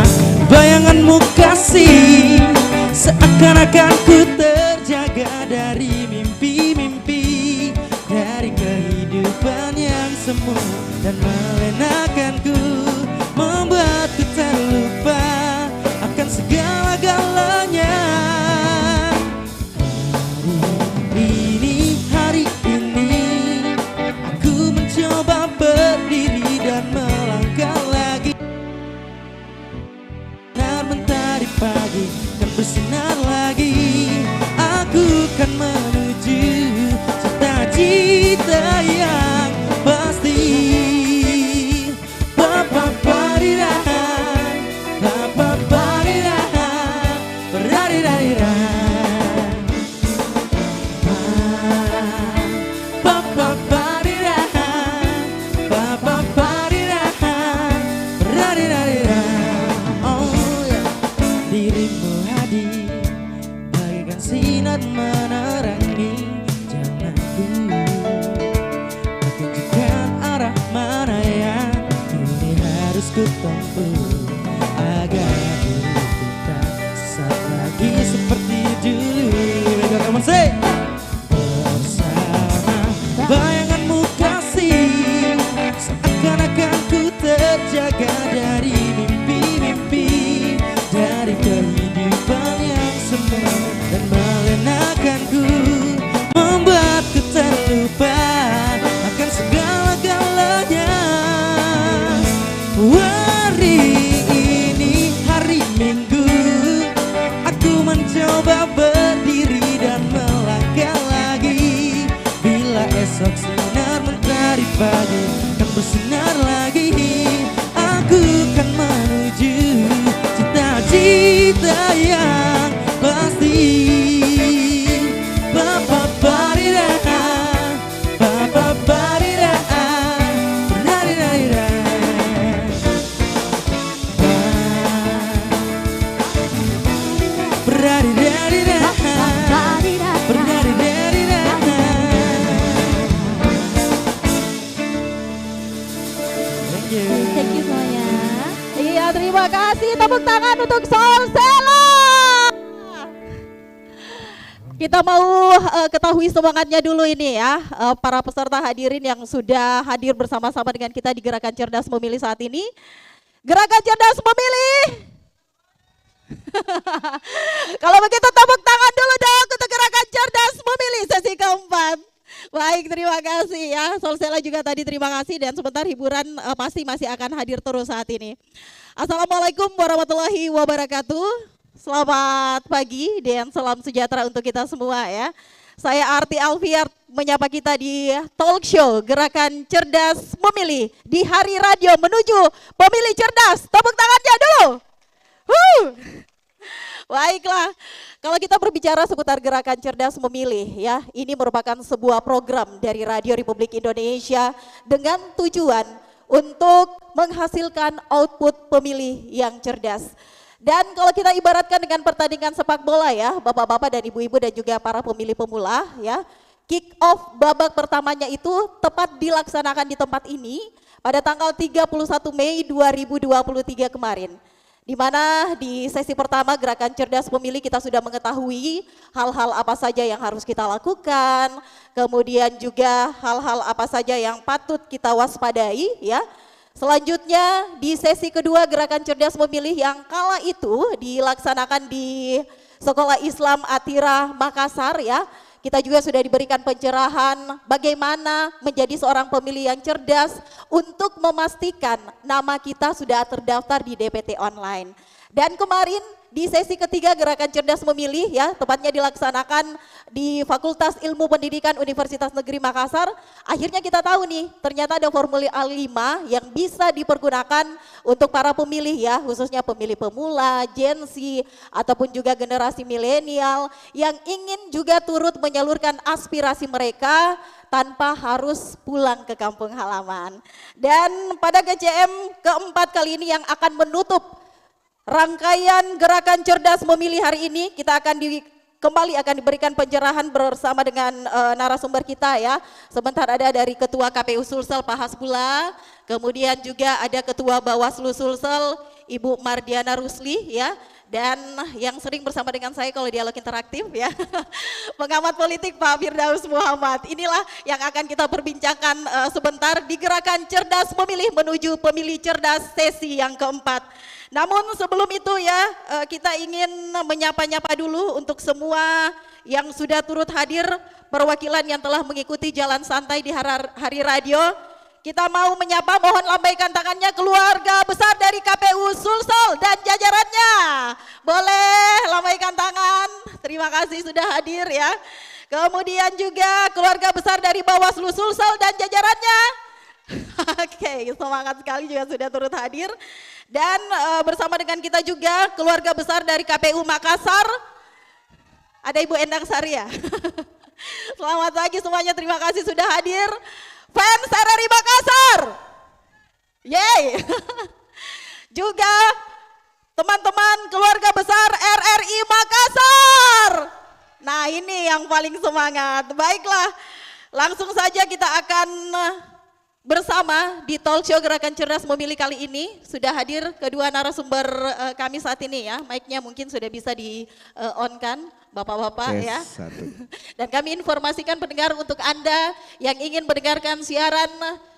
bayanganmu kasih, seakan-akan ku terjaga dari mimpi-mimpi, dari kehidupan yang semu dan melenakanku, membuatku terlupa akan segala-galanya. Hari ini aku mencoba berdiri dan melangkah lagi. Benar mentari pagi dan bersinar lagi, aku kan menuju cita-cita yang pasti. Dirimu hadir bagaikan sinar menerangi jalanku, tunjukkan arah mana yang ini harus ku tempuh, agar diriku tak sesat lagi seperti dulu. Kamu say. Bersama bayanganmu kasih, seakan-akan ku terjaga dari mimpi-mimpi, dari kehidupan yang semu dan melenakanku, membuatku terlupa akan segala-galanya. Hari ini hari Minggu, aku mencoba berdiri dan melangkah lagi. Bila esok sinar mentari pagi kan bersinar lagi, aku kan menuju cita-cita yang pasti. Thank you semuanya. Iya, terima kasih. Tepuk tangan untuk Solsela. Kita mau ketahui semangatnya dulu ini ya, para peserta hadirin yang sudah hadir bersama-sama dengan kita di Gerakan Cerdas Memilih saat ini. Gerakan Cerdas Memilih. Kalau begitu tepuk tangan dulu dong untuk Gerakan Cerdas Memilih sesi keempat. Baik, terima kasih ya. Solsela juga tadi terima kasih, dan sebentar hiburan masih akan hadir terus saat ini. Assalamualaikum warahmatullahi wabarakatuh. Selamat pagi dan salam sejahtera untuk kita semua ya. Saya Arti Alfiar menyapa kita di talk show Gerakan Cerdas Memilih di Hari Radio Menuju Pemilih Cerdas. Tepuk tangannya dulu. Baiklah, kalau kita berbicara seputar Gerakan Cerdas Memilih ya, ini merupakan sebuah program dari Radio Republik Indonesia dengan tujuan untuk menghasilkan output pemilih yang cerdas. Dan kalau kita ibaratkan dengan pertandingan sepak bola ya, bapak-bapak dan ibu-ibu dan juga para pemilih pemula ya, kick off babak pertamanya itu tepat dilaksanakan di tempat ini pada tanggal 31 Mei 2023 kemarin. Di mana di sesi pertama Gerakan Cerdas Pemilih kita sudah mengetahui hal-hal apa saja yang harus kita lakukan, kemudian juga hal-hal apa saja yang patut kita waspadai ya. Selanjutnya di sesi kedua Gerakan Cerdas Memilih yang kala itu dilaksanakan di Sekolah Islam Atira Makassar ya. Kita juga sudah diberikan pencerahan bagaimana menjadi seorang pemilih yang cerdas untuk memastikan nama kita sudah terdaftar di DPT online. Dan kemarin di sesi ketiga Gerakan Cerdas Memilih ya, tepatnya dilaksanakan di Fakultas Ilmu Pendidikan Universitas Negeri Makassar. Akhirnya kita tahu nih, ternyata ada formulir A5 yang bisa dipergunakan untuk para pemilih ya, khususnya pemilih pemula, Gen Z, ataupun juga generasi milenial yang ingin juga turut menyalurkan aspirasi mereka tanpa harus pulang ke kampung halaman. Dan pada GCM keempat kali ini yang akan menutup rangkaian Gerakan Cerdas Memilih hari ini, kita akan kembali akan diberikan pencerahan bersama dengan narasumber kita ya. Sebentar ada dari Ketua KPU Sulsel Pak Hasbullah, kemudian juga ada Ketua Bawaslu Sulsel Ibu Mardiana Rusli ya. Dan yang sering bersama dengan saya kalau dialog interaktif ya, pengamat politik Pak Firdaus Muhammad. Inilah yang akan kita perbincangkan sebentar di Gerakan Cerdas Memilih menuju Pemilih Cerdas sesi yang keempat. Namun sebelum itu ya, kita ingin menyapa-nyapa dulu untuk semua yang sudah turut hadir, perwakilan yang telah mengikuti jalan santai di hari radio. Kita mau menyapa, mohon lambaikan tangannya keluarga besar dari KPU Sulsel dan jajarannya. Boleh lambaikan tangan, terima kasih sudah hadir ya. Kemudian juga keluarga besar dari Bawaslu Sulsel dan jajarannya. Oke, semangat sekali juga sudah turut hadir. Dan bersama dengan kita juga keluarga besar dari KPU Makassar. Ada Ibu Endang Sari ya. Selamat pagi semuanya, terima kasih sudah hadir. Fans RRI Makassar. Yeay. Juga teman-teman keluarga besar RRI Makassar. Nah ini yang paling semangat. Baiklah, langsung saja kita akan bersama di talk show Gerakan Cerdas Memilih kali ini. Sudah hadir kedua narasumber kami saat ini ya. Mic-nya mungkin sudah bisa di-on-kan Bapak-bapak ya. Dan kami informasikan pendengar untuk Anda yang ingin mendengarkan siaran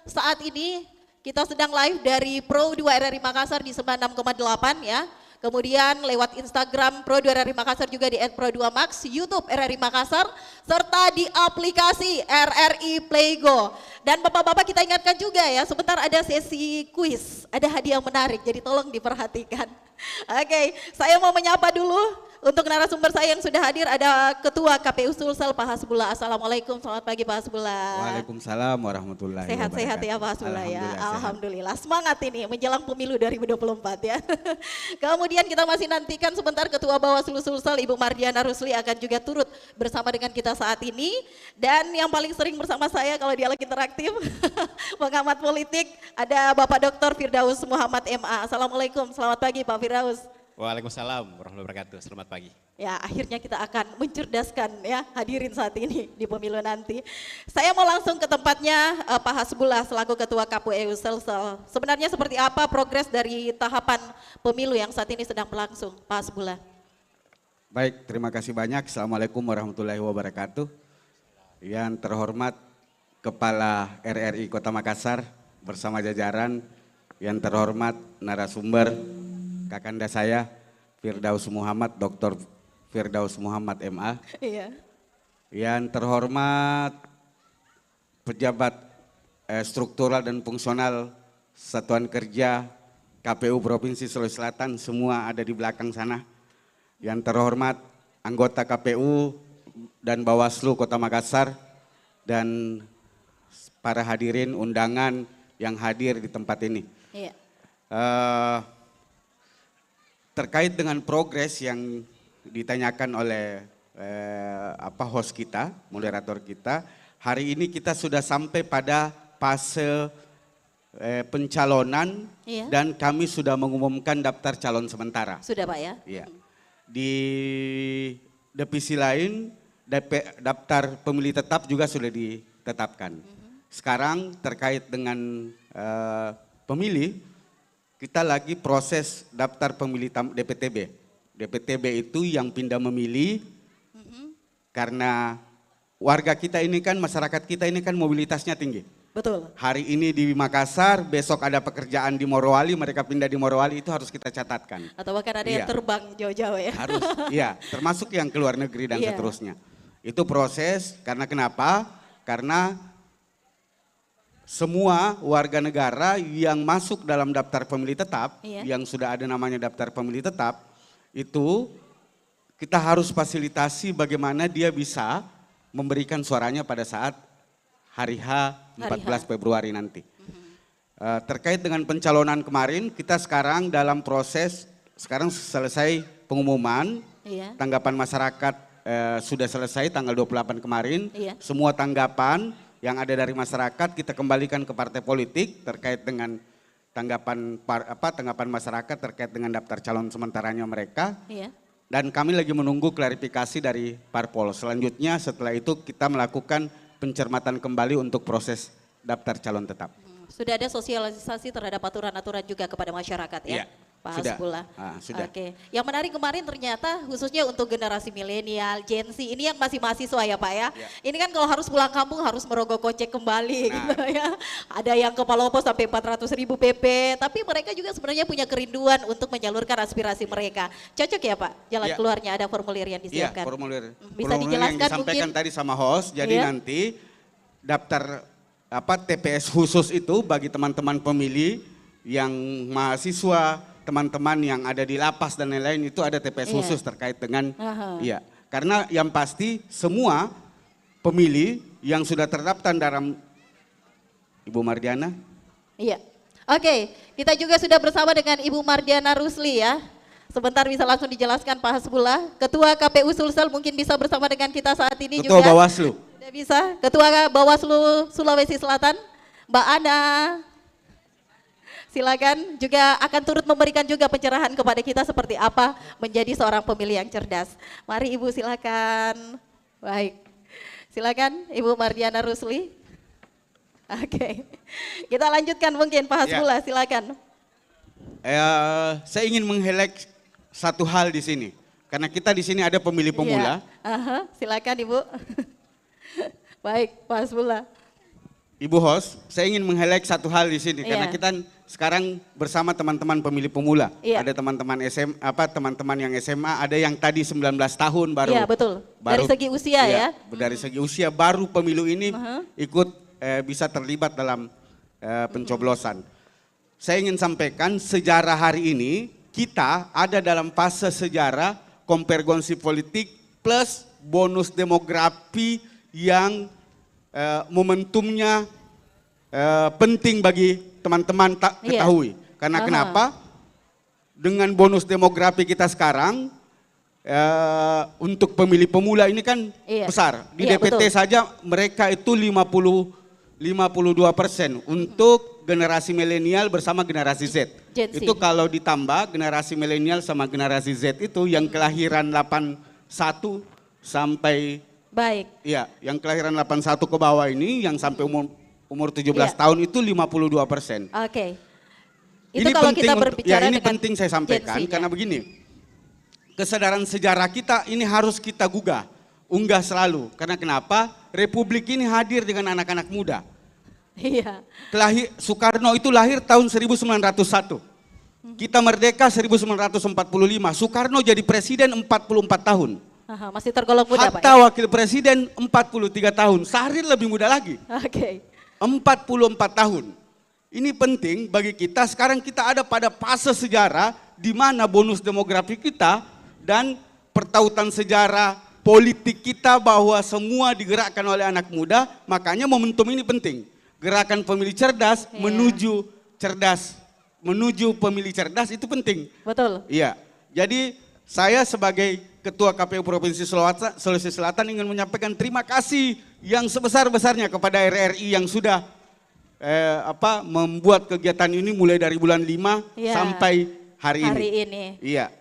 saat ini, kita sedang live dari Pro 2 RRI Makassar di 96,8 ya. Kemudian lewat Instagram Pro 2 RRI Makassar juga di @pro2max, YouTube RRI Makassar, serta di aplikasi RRI Playgo. Dan bapak-bapak kita ingatkan juga ya, sebentar ada sesi kuis, ada hadiah menarik, jadi tolong diperhatikan. Oke, saya mau menyapa dulu. Untuk narasumber saya yang sudah hadir ada Ketua KPU Sulsel Pak Hasbullah. Assalamualaikum, selamat pagi Pak Hasbullah. Waalaikumsalam warahmatullahi wabarakatuh. Sehat-sehat ya Pak Hasbullah ya. Alhamdulillah. Semangat ini menjelang pemilu 2024 ya. Kemudian kita masih nantikan sebentar Ketua Bawaslu Sulsel Ibu Mardiana Rusli akan juga turut bersama dengan kita saat ini. Dan yang paling sering bersama saya kalau dialog interaktif, pengamat politik, ada Bapak Dr. Firdaus Muhammad MA. Assalamualaikum, selamat pagi Pak Firdaus. Waalaikumsalam warahmatullahi wabarakatuh, selamat pagi. Ya akhirnya kita akan mencerdaskan ya hadirin saat ini di pemilu nanti. Saya mau langsung ke tempatnya Pak Hasbullah selaku Ketua KPU Sulsel. Sebenarnya seperti apa progres dari tahapan pemilu yang saat ini sedang berlangsung Pak Hasbullah? Baik, terima kasih banyak. Assalamualaikum warahmatullahi wabarakatuh. Yang terhormat Kepala RRI Kota Makassar bersama jajaran, yang terhormat narasumber Kakanda saya Firdaus Muhammad, Dr. Firdaus Muhammad MA. Iya. Yang terhormat pejabat struktural dan fungsional Satuan Kerja KPU Provinsi Sulawesi Selatan, semua ada di belakang sana. Yang terhormat anggota KPU dan Bawaslu Kota Makassar dan para hadirin undangan yang hadir di tempat ini. Iya. Terkait dengan progres yang ditanyakan oleh host kita, moderator kita, hari ini kita sudah sampai pada fase pencalonan Iya. dan kami sudah mengumumkan daftar calon sementara. Sudah Pak ya? Iya. Di divisi lain daftar pemilih tetap juga sudah ditetapkan. Sekarang terkait dengan pemilih, kita lagi proses daftar pemilih DPTB. DPTB itu yang pindah memilih karena warga kita ini kan, masyarakat kita ini kan mobilitasnya tinggi. Betul. Hari ini di Makassar, besok ada pekerjaan di Morowali, mereka pindah di Morowali, itu harus kita catatkan. Atau bahkan ada yang Iya. terbang jauh-jauh ya? Harus, iya, termasuk yang ke luar negeri dan Iya. seterusnya. Itu proses, karena kenapa? Karena semua warga negara yang masuk dalam daftar pemilih tetap, Iya. yang sudah ada namanya daftar pemilih tetap, itu kita harus fasilitasi bagaimana dia bisa memberikan suaranya pada saat hari H 14 Februari nanti. Terkait dengan pencalonan kemarin, kita sekarang dalam proses, sekarang selesai pengumuman, Iya. tanggapan masyarakat sudah selesai tanggal 28 kemarin. Iya. Semua tanggapan yang ada dari masyarakat kita kembalikan ke partai politik terkait dengan tanggapan tanggapan masyarakat terkait dengan daftar calon sementaranya mereka. Iya. Dan kami lagi menunggu klarifikasi dari parpol. Selanjutnya setelah itu kita melakukan pencermatan kembali untuk proses daftar calon tetap. Sudah ada sosialisasi terhadap aturan-aturan juga kepada masyarakat ya? Iya, Pak sudah. Hasbullah. Sudah. Oke. Yang menarik kemarin ternyata khususnya untuk generasi milenial, Gen Z, ini yang masih mahasiswa ya Pak ya? Ini kan kalau harus pulang kampung harus merogoh kocek kembali gitu ya. Ada yang ke Palopo sampai 400.000 PP, tapi mereka juga sebenarnya punya kerinduan untuk menyalurkan aspirasi mereka. Cocok ya Pak? Jalan Iya. keluarnya ada formulir yang Iya, disiapkan. formulir. Bisa Formulir dijelaskan yang disampaikan mungkin? tadi sama host, jadi Iya. nanti daftar TPS khusus itu bagi teman-teman pemilih yang mahasiswa, teman-teman yang ada di lapas dan lain-lain itu ada TPS Iya. khusus terkait dengan Aha. iya. Karena yang pasti semua pemilih yang sudah terdaftar dalam Ibu Mardiana. Iya. Oke, kita juga sudah bersama dengan Ibu Mardiana Rusli ya. Sebentar bisa langsung dijelaskan Pak Hasbullah. Ketua KPU Sulsel mungkin bisa bersama dengan kita saat ini Ketua juga. Bawaslu. Sudah bisa. Ketua Bawaslu Sulawesi Selatan, Mbak Ana. Silakan, juga akan turut memberikan juga pencerahan kepada kita seperti apa menjadi seorang pemilih yang cerdas. Mari Ibu silakan. Baik. Silakan Ibu Mardiana Rusli. Oke. Kita lanjutkan mungkin Pak Hasbullah, silakan. Saya ingin meng-highlight satu hal di sini. Karena kita di sini ada pemilih pemula. Iya. Aha, silakan Ibu. Baik, Pak Hasbullah. Ibu host, saya ingin meng-highlight satu hal di sini. Karena Iya. kita sekarang bersama teman-teman pemilih pemula. Iya. Ada teman-teman teman-teman yang SMA, ada yang tadi 19 tahun baru. Iya, betul. Dari segi usia ya. Dari segi usia baru pemilu ini ikut bisa terlibat dalam pencoblosan. Saya ingin sampaikan sejarah hari ini kita ada dalam fase sejarah konvergensi politik plus bonus demografi yang momentumnya penting bagi teman-teman ketahui. Karena kenapa? Dengan bonus demografi kita sekarang untuk pemilih pemula ini kan besar. Di DPT saja mereka itu 52% untuk generasi milenial bersama generasi Z. Itu kalau ditambah generasi milenial sama generasi Z itu yang kelahiran 81 sampai iya, yang kelahiran 81 ke bawah ini yang sampai umur 17 tahun itu 52%. Oke. Itu Ini kalau penting kita untuk, berbicara ini dengan penting saya sampaikan Gen Z-nya. karena begini. Kesadaran sejarah kita ini harus kita unggah selalu. Karena kenapa? Republik ini hadir dengan anak-anak muda. Iya. Soekarno itu lahir tahun 1901. Kita merdeka 1945. Soekarno jadi presiden 44 tahun. Aha, masih tergolong muda Pak Hatta ya? wakil presiden 43 tahun. Syahrir lebih muda lagi. Oke. 44 tahun. Ini penting bagi kita, sekarang kita ada pada fase sejarah di mana bonus demografi kita dan pertautan sejarah politik kita bahwa semua digerakkan oleh anak muda, makanya momentum ini penting. Gerakan pemilih cerdas menuju cerdas, menuju pemilih cerdas itu penting. Betul. Iya, jadi saya sebagai Ketua KPU Provinsi Sulawesi Selatan ingin menyampaikan terima kasih yang sebesar-besarnya kepada RRI yang sudah membuat kegiatan ini mulai dari bulan 5 sampai hari ini. Iya.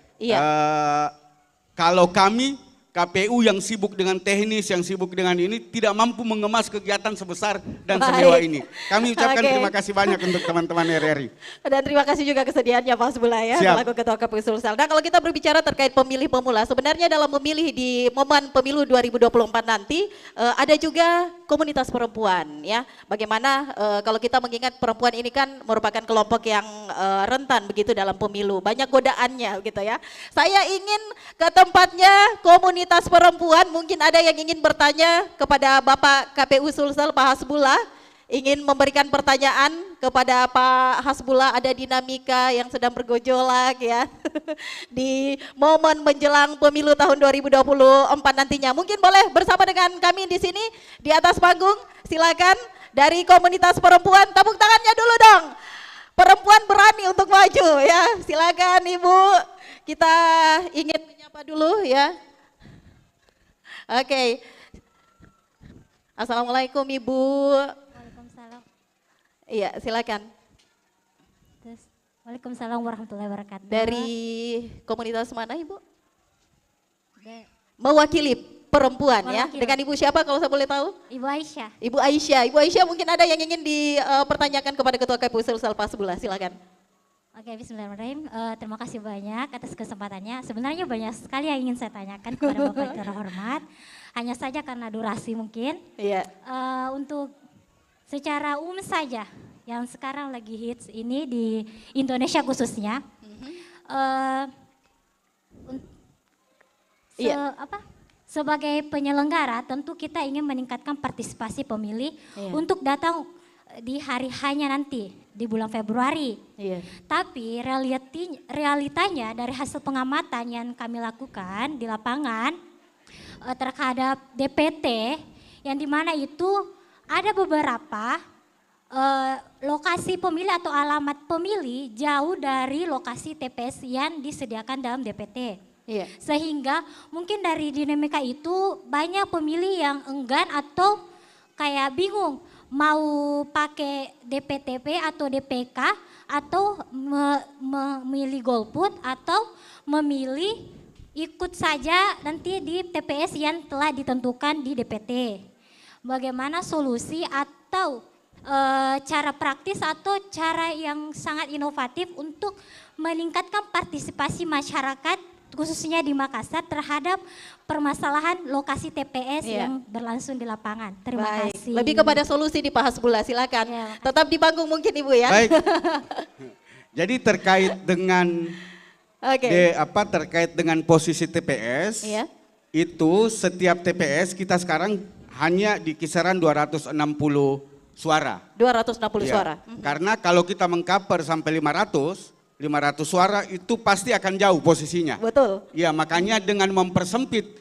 Kalau kami KPU yang sibuk dengan teknis, yang sibuk dengan ini tidak mampu mengemas kegiatan sebesar dan semewah ini. Kami ucapkan terima kasih banyak untuk teman-teman RRI. Dan terima kasih juga kesediaannya Pak Hasbullah ya, selaku Ketua KPU Sulsel. Nah kalau kita berbicara terkait pemilih pemula, sebenarnya dalam memilih di momen pemilu 2024 nanti ada juga komunitas perempuan ya. Bagaimana kalau kita mengingat perempuan ini kan merupakan kelompok yang rentan begitu dalam pemilu, banyak godaannya gitu ya. Saya ingin ke tempatnya komunitas perempuan, mungkin ada yang ingin bertanya kepada Bapak KPU Sulsel, Pak Hasbullah, ingin memberikan pertanyaan kepada Pak Hasbullah, ada dinamika yang sedang bergojolak ya di momen menjelang pemilu tahun 2024 nantinya. Mungkin boleh bersama dengan kami di sini di atas panggung, silakan dari komunitas perempuan, tepuk tangannya dulu dong. Perempuan berani untuk maju ya, silakan Ibu, kita ingin menyapa dulu ya. Oke. Assalamualaikum Ibu. Waalaikumsalam. Iya, silakan. Waalaikumsalam warahmatullahi wabarakatuh. Dari komunitas mana Ibu? Mewakili perempuan ya. Dengan Ibu siapa kalau saya boleh tahu? Ibu Aisyah. Ibu Aisyah. Ibu Aisyah mungkin ada yang ingin dipertanyakan kepada Ketua KPU Sulsel Pak Hasbullah, silakan. Oke, bismillahirrahmanirrahim. Terima kasih banyak atas kesempatannya. Sebenarnya banyak sekali yang ingin saya tanyakan kepada Bapak yang terhormat. Hanya saja karena durasi mungkin. Iya. Untuk secara umum saja, yang sekarang lagi hits ini di Indonesia khususnya. Sebagai penyelenggara tentu kita ingin meningkatkan partisipasi pemilih untuk datang di hari hanya nanti di bulan Februari. Tapi realitanya dari hasil pengamatan yang kami lakukan di lapangan terhadap DPT yang dimana itu ada beberapa lokasi pemilih atau alamat pemilih jauh dari lokasi TPS yang disediakan dalam DPT. Sehingga mungkin dari dinamika itu banyak pemilih yang enggan atau kayak bingung mau pakai DPTP atau DPK atau memilih golput atau memilih ikut saja nanti di TPS yang telah ditentukan di DPT. Bagaimana solusi atau cara praktis atau cara yang sangat inovatif untuk meningkatkan partisipasi masyarakat khususnya di Makassar terhadap permasalahan lokasi TPS yang berlangsung di lapangan. Terima kasih. Lebih kepada solusi di Pak Hasbullah, silakan. Tetap di panggung mungkin Ibu ya. Baik. Jadi terkait dengan terkait dengan posisi TPS, itu setiap TPS kita sekarang hanya di kisaran 260 suara. 260 suara. Karena kalau kita mengcover sampai 500 suara itu pasti akan jauh posisinya. Betul. Ya makanya dengan mempersempit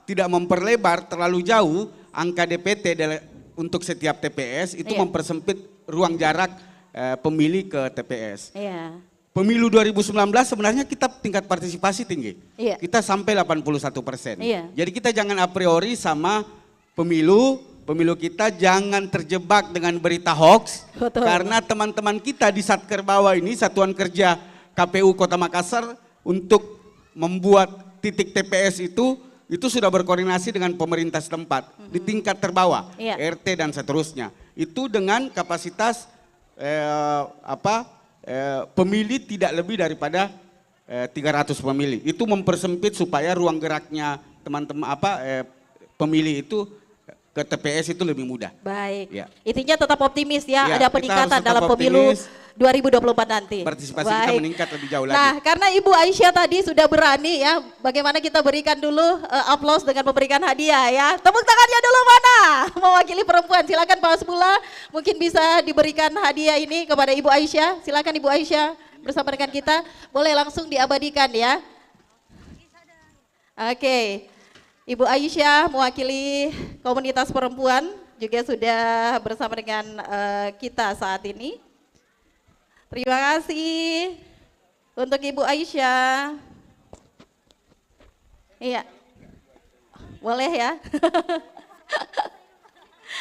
tidak memperlebar terlalu jauh angka DPT untuk setiap TPS itu mempersempit ruang jarak pemilih ke TPS. Pemilu 2019 sebenarnya kita tingkat partisipasi tinggi. Kita sampai 81%. Jadi kita jangan a priori sama pemilu kita jangan terjebak dengan berita hoax. Karena teman-teman kita di Satker Bawah ini, Satuan Kerja KPU Kota Makassar untuk membuat titik TPS itu sudah berkoordinasi dengan pemerintah setempat di tingkat terbawah, RT dan seterusnya. Itu dengan kapasitas pemilih tidak lebih daripada 300 pemilih. Itu mempersempit supaya ruang geraknya teman-teman pemilih itu ke TPS itu lebih mudah. Baik. Intinya tetap optimis ya, ada peningkatan dalam pemilu 2024 nanti. Partisipasi kita meningkat lebih jauh lagi. Nah, karena Ibu Aisyah tadi sudah berani ya, bagaimana kita berikan dulu aplaus dengan memberikan hadiah ya. Tepuk tangannya dulu mana? Mewakili perempuan, silakan Pak Hasbullah, mungkin bisa diberikan hadiah ini kepada Ibu Aisyah. Silakan Ibu Aisyah bersama dengan kita, boleh langsung diabadikan ya. Oke. Ibu Aisyah mewakili komunitas perempuan juga sudah bersama dengan kita saat ini. Terima kasih untuk Ibu Aisyah. Iya, boleh ya.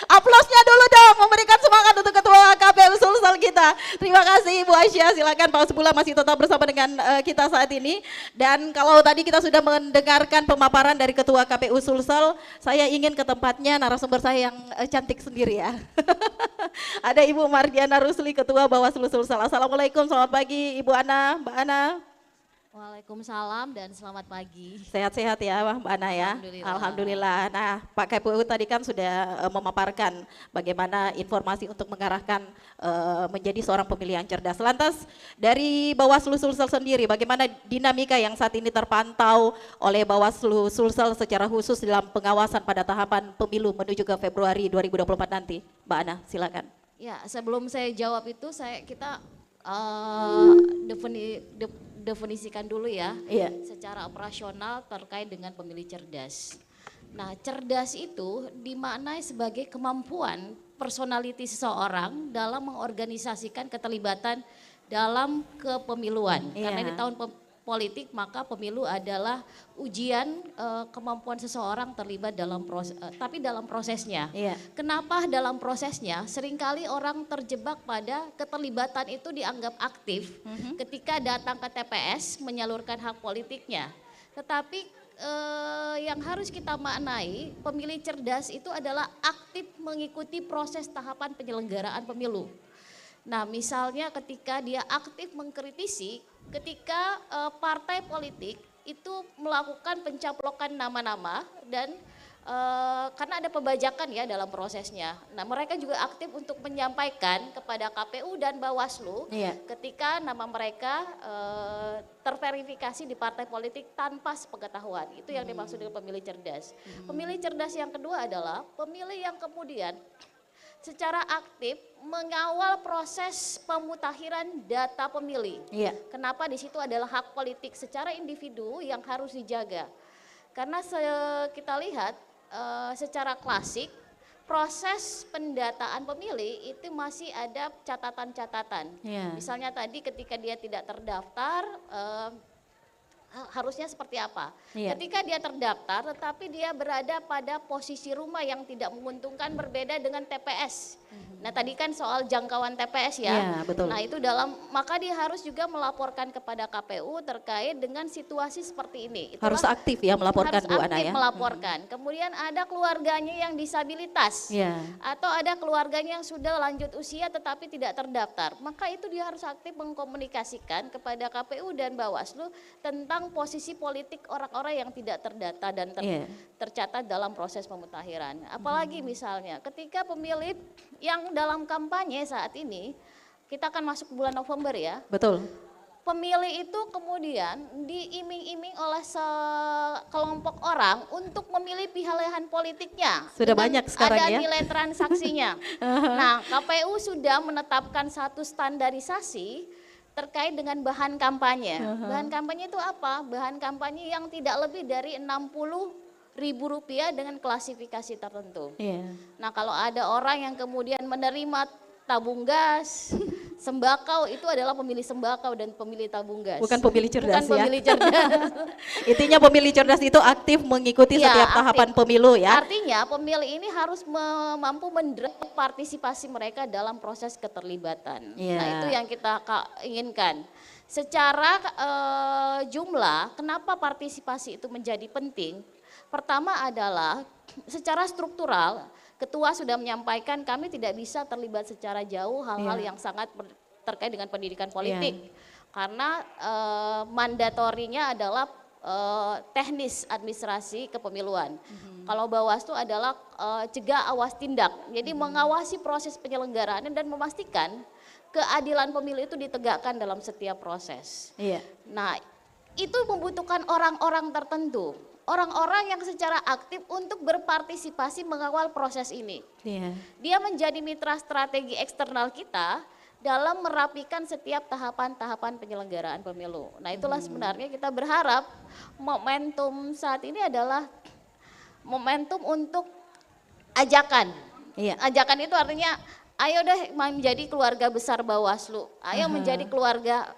Aplausnya dulu dong, memberikan semangat Ketua KPU Sulsel kita. Terima kasih Ibu Aisyah, silakan Pak Usbula masih tetap bersama dengan kita saat ini. Dan kalau tadi kita sudah mendengarkan pemaparan dari Ketua KPU Sulsel, saya ingin ke tempatnya narasumber saya yang cantik sendiri ya. Ada Ibu Mardiana Rusli, Ketua Bawaslu Sulsel. Assalamualaikum, selamat pagi Ibu Ana, Mbak Ana. Waalaikumsalam dan selamat pagi. Sehat-sehat ya Mbak Ana ya. Alhamdulillah. Nah Pak KPU tadi kan sudah memaparkan bagaimana informasi untuk mengarahkan menjadi seorang pemilih yang cerdas. Lantas dari Bawaslu Sulsel sendiri bagaimana dinamika yang saat ini terpantau oleh Bawaslu Sulsel secara khusus dalam pengawasan pada tahapan pemilu menuju ke Februari 2024 nanti. Mbak Ana silakan. Ya sebelum saya jawab itu kita definisikan dulu ya, secara operasional terkait dengan pemilih cerdas. Nah, cerdas itu dimaknai sebagai kemampuan personality seseorang dalam mengorganisasikan keterlibatan dalam kepemiluan. Karena di tahun politik maka pemilu adalah ujian kemampuan seseorang terlibat dalam proses, tapi dalam prosesnya. Kenapa dalam prosesnya? Seringkali orang terjebak pada keterlibatan itu dianggap aktif ketika datang ke TPS menyalurkan hak politiknya. Tetapi yang harus kita maknai pemilih cerdas itu adalah aktif mengikuti proses tahapan penyelenggaraan pemilu. Nah misalnya ketika dia aktif mengkritisi, ketika partai politik itu melakukan pencaplokan nama-nama dan karena ada pembajakan ya dalam prosesnya. Nah mereka juga aktif untuk menyampaikan kepada KPU dan Bawaslu ketika nama mereka terverifikasi di partai politik tanpa sepengetahuan. Itu yang dimaksud dengan pemilih cerdas. Pemilih cerdas yang kedua adalah pemilih yang kemudian secara aktif mengawal proses pemutakhiran data pemilih. Kenapa di situ adalah hak politik secara individu yang harus dijaga. Karena kita lihat secara klasik proses pendataan pemilih itu masih ada catatan-catatan. Misalnya tadi ketika dia tidak terdaftar harusnya seperti apa. Ketika dia terdaftar tetapi dia berada pada posisi rumah yang tidak menguntungkan berbeda dengan TPS. Nah tadi kan soal jangkauan TPS ya. Betul. Nah itu maka dia harus juga melaporkan kepada KPU terkait dengan situasi seperti ini. Harus aktif ya melaporkan Bu Ana ya. Melaporkan. Kemudian ada keluarganya yang disabilitas. Atau ada keluarganya yang sudah lanjut usia tetapi tidak terdaftar. Maka itu dia harus aktif mengkomunikasikan kepada KPU dan Bawaslu tentang posisi politik orang-orang yang tidak terdata dan tercatat dalam proses pemutakhiran. Apalagi misalnya ketika pemilih yang dalam kampanye saat ini, kita akan masuk bulan November ya. Betul. Pemilih itu kemudian diiming-iming oleh sekelompok orang untuk memilih pilihan politiknya. Sudah banyak sekarang ada ya. Ada nilai transaksinya. Nah KPU sudah menetapkan satu standarisasi terkait dengan bahan kampanye. Bahan kampanye itu apa? Bahan kampanye yang tidak lebih dari Rp60.000 dengan klasifikasi tertentu. Nah kalau ada orang yang kemudian menerima tabung gas, sembakau itu adalah pemilih sembakau dan pemilih tabung gas. Bukan pemilih cerdas Bukan pemilih cerdas. Intinya pemilih cerdas itu aktif mengikuti setiap tahapan pemilu ya. Artinya pemilih ini harus mampu mendrive partisipasi mereka dalam proses keterlibatan. Nah itu yang kita inginkan. Secara jumlah, kenapa partisipasi itu menjadi penting? Pertama adalah secara struktural, Ketua sudah menyampaikan kami tidak bisa terlibat secara jauh hal-hal yang sangat terkait dengan pendidikan politik. Karena mandatorinya adalah teknis administrasi kepemiluan. Kalau Bawaslu adalah cegah awas tindak. Jadi mengawasi proses penyelenggaraan dan memastikan keadilan pemilu itu ditegakkan dalam setiap proses. Nah itu membutuhkan orang-orang tertentu. Orang-orang yang secara aktif untuk berpartisipasi mengawal proses ini. Dia menjadi mitra strategi eksternal kita dalam merapikan setiap tahapan-tahapan penyelenggaraan pemilu. Nah itulah sebenarnya kita berharap momentum saat ini adalah momentum untuk ajakan. Ajakan itu artinya ayo deh menjadi keluarga besar Bawaslu, ayo menjadi keluarga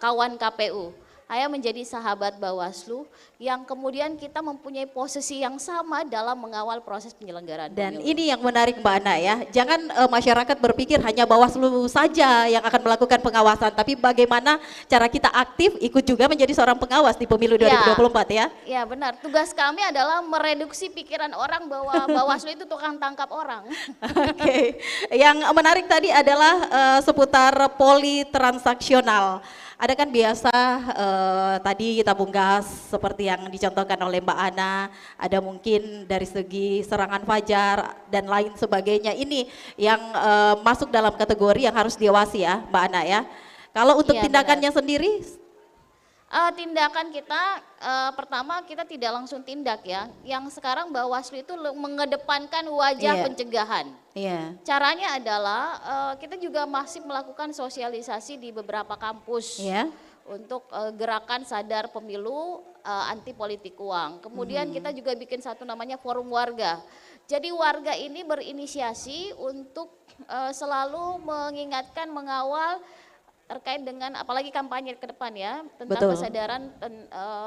kawan KPU. Saya menjadi sahabat Bawaslu yang kemudian kita mempunyai posisi yang sama dalam mengawal proses penyelenggaraan Dan pemilu. ini yang menarik Mbak Ana ya, jangan masyarakat berpikir hanya Bawaslu saja yang akan melakukan pengawasan, tapi bagaimana cara kita aktif ikut juga menjadi seorang pengawas di pemilu 2024 ya. Ya benar, tugas kami adalah mereduksi pikiran orang bahwa Bawaslu itu tukang tangkap orang. Oke, yang menarik tadi adalah seputar politransaksional. Ada kan biasa tadi tabung gas seperti yang dicontohkan oleh Mbak Ana, ada mungkin dari segi serangan fajar dan lain sebagainya. Ini yang masuk dalam kategori yang harus diawasi ya Mbak Ana ya. Kalau untuk tindakannya sendiri? Tindakan kita pertama kita tidak langsung tindak ya. Yang sekarang Bawaslu itu mengedepankan wajah pencegahan. Caranya adalah kita juga masih melakukan sosialisasi di beberapa kampus untuk gerakan sadar pemilu anti politik uang. Kemudian kita juga bikin satu namanya forum warga. Jadi warga ini berinisiasi untuk selalu mengingatkan, mengawal terkait dengan apalagi kampanye ke depan ya tentang kesadaran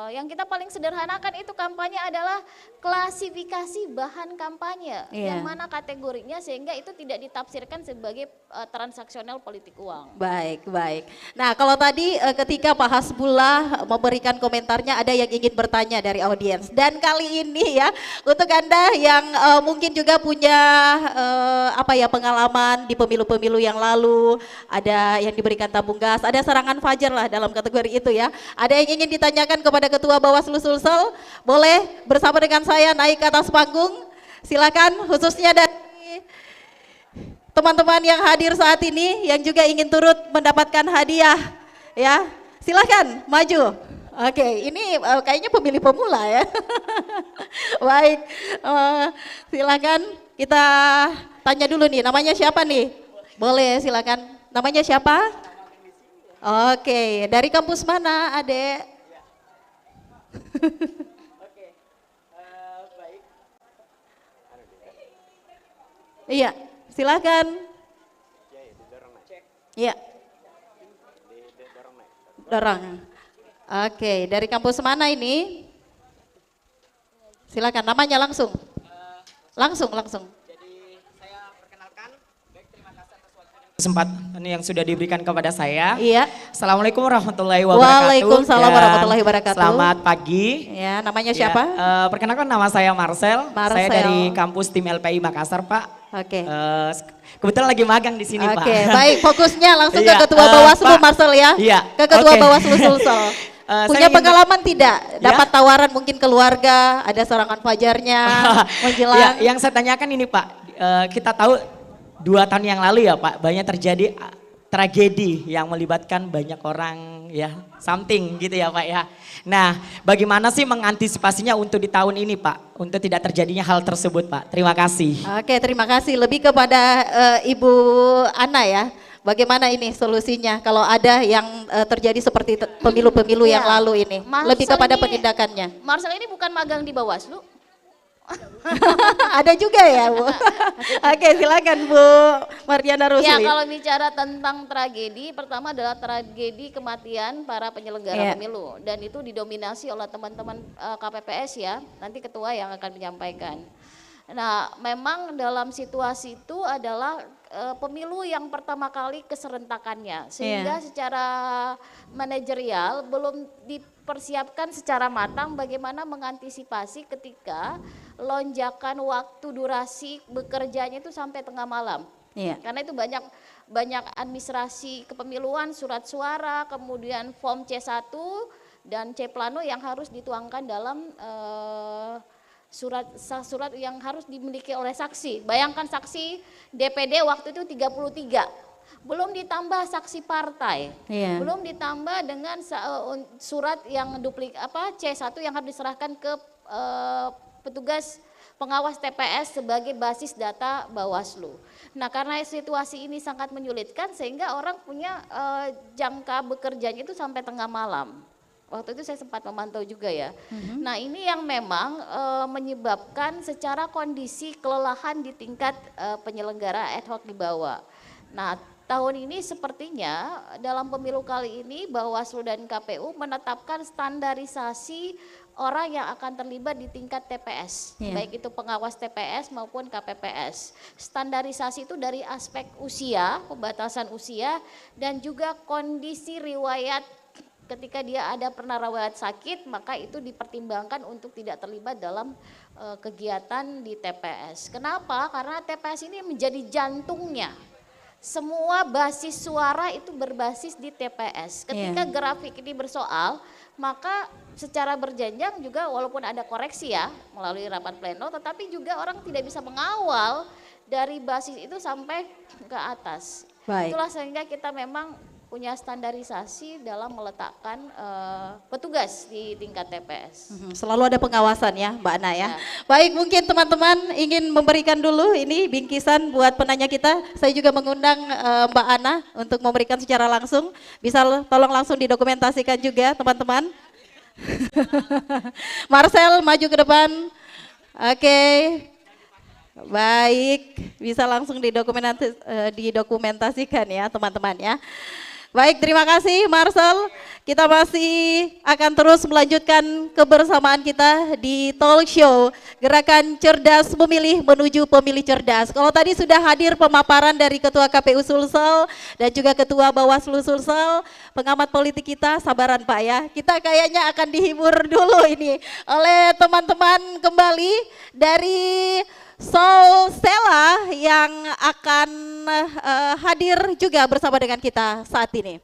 yang kita paling sederhanakan itu kampanye adalah klasifikasi bahan kampanye yang mana kategorinya sehingga itu tidak ditafsirkan sebagai transaksional politik uang. Baik, baik. Nah kalau tadi ketika Pak Hasbullah memberikan komentarnya ada yang ingin bertanya dari audiens dan kali ini ya untuk Anda yang mungkin juga punya pengalaman di pemilu-pemilu yang lalu, ada yang diberikan tabung gas, ada serangan fajar lah dalam kategori itu ya. Ada yang ingin ditanyakan kepada Ketua Bawaslu Sulsel, boleh bersama dengan saya naik ke atas panggung. Silakan khususnya dari teman-teman yang hadir saat ini yang juga ingin turut mendapatkan hadiah ya. Silakan maju. Oke, ini kayaknya pemilih pemula ya. Baik, silakan kita tanya dulu nih, namanya siapa nih? Boleh silakan. Namanya siapa? Oke, dari kampus mana, Adek? Iya, silakan. Iya. Dorong. Oke, dari kampus mana ini? Silakan, namanya langsung. Langsung. Kesempatan yang sudah diberikan kepada saya. Iya. Assalamualaikum warahmatullahi wabarakatuh. Waalaikumsalam warahmatullahi wabarakatuh. Selamat pagi. Ya, namanya siapa? Perkenalkan nama saya Marcel. Saya dari kampus tim LPI Makassar, Pak. Oke. Kebetulan lagi magang di sini, Pak. Oke, baik. Fokusnya langsung ke Ketua Bawaslu Marcel ya. Iya. Ke Ketua Bawaslu Sulsel. Punya pengalaman tidak? Dapat tawaran mungkin keluarga, ada serangan fajarnya menjelang. Yang saya tanyakan ini, Pak. Kita tahu 2 tahun yang lalu ya Pak, banyak terjadi tragedi yang melibatkan banyak orang ya, something gitu ya Pak ya. Nah, bagaimana sih mengantisipasinya untuk di tahun ini Pak, untuk tidak terjadinya hal tersebut Pak? Terima kasih. Oke, terima kasih. Lebih kepada Ibu Ana ya, bagaimana ini solusinya kalau ada yang terjadi seperti pemilu-pemilu yang lalu ini? Lebih kepada penindakannya. Marcel ini bukan magang di Bawaslu. Ada juga ya Bu. Oke, silakan Bu Mardiana Rusli. Ya, kalau bicara tentang tragedi, pertama adalah tragedi kematian para penyelenggara pemilu dan itu didominasi oleh teman-teman KPPS ya. Nanti ketua yang akan menyampaikan. Nah, memang dalam situasi itu adalah pemilu yang pertama kali keserentakannya sehingga secara manajerial belum dipersiapkan secara matang bagaimana mengantisipasi ketika lonjakan waktu durasi bekerjanya itu sampai tengah malam. Karena itu banyak administrasi kepemiluan, surat suara, kemudian form C1 dan C plano yang harus dituangkan dalam surat yang harus dimiliki oleh saksi. Bayangkan saksi DPD waktu itu 33. Belum ditambah saksi partai. Belum ditambah dengan surat yang C1 yang harus diserahkan ke petugas pengawas TPS sebagai basis data Bawaslu. Nah, karena situasi ini sangat menyulitkan sehingga orang punya jangka bekerjanya itu sampai tengah malam. Waktu itu saya sempat memantau juga ya. Nah, ini yang memang menyebabkan secara kondisi kelelahan di tingkat penyelenggara ad hoc di bawah. Nah, tahun ini sepertinya dalam pemilu kali ini Bawaslu dan KPU menetapkan standarisasi orang yang akan terlibat di tingkat TPS, baik itu pengawas TPS maupun KPPS. Standarisasi itu dari aspek usia, pembatasan usia, dan juga kondisi riwayat. Ketika dia ada pernah riwayat sakit, maka itu dipertimbangkan untuk tidak terlibat dalam kegiatan di TPS. Kenapa? Karena TPS ini menjadi jantungnya. Semua basis suara itu berbasis di TPS. Ketika grafik ini bersoal, maka secara berjenjang juga walaupun ada koreksi ya melalui rapat pleno, tetapi juga orang tidak bisa mengawal dari basis itu sampai ke atas. Baik. Itulah sehingga kita memang punya standarisasi dalam meletakkan petugas di tingkat TPS. Selalu ada pengawasan ya Mbak Ana ya. Baik, mungkin teman-teman ingin memberikan dulu ini bingkisan buat penanya kita. Saya juga mengundang Mbak Ana untuk memberikan secara langsung. Bisa tolong langsung didokumentasikan juga teman-teman. Marcel maju ke depan. Oke. Baik, bisa langsung didokumentasikan ya teman-teman ya. Baik, terima kasih Marcel. Kita masih akan terus melanjutkan kebersamaan kita di talk show Gerakan Cerdas Memilih Menuju Pemilih Cerdas. Kalau tadi sudah hadir pemaparan dari Ketua KPU Sulsel dan juga Ketua Bawaslu Sulsel, pengamat politik kita, sabaran Pak ya. Kita kayaknya akan dihibur dulu ini oleh teman-teman kembali dari Sol Stella yang akan hadir juga bersama dengan kita saat ini.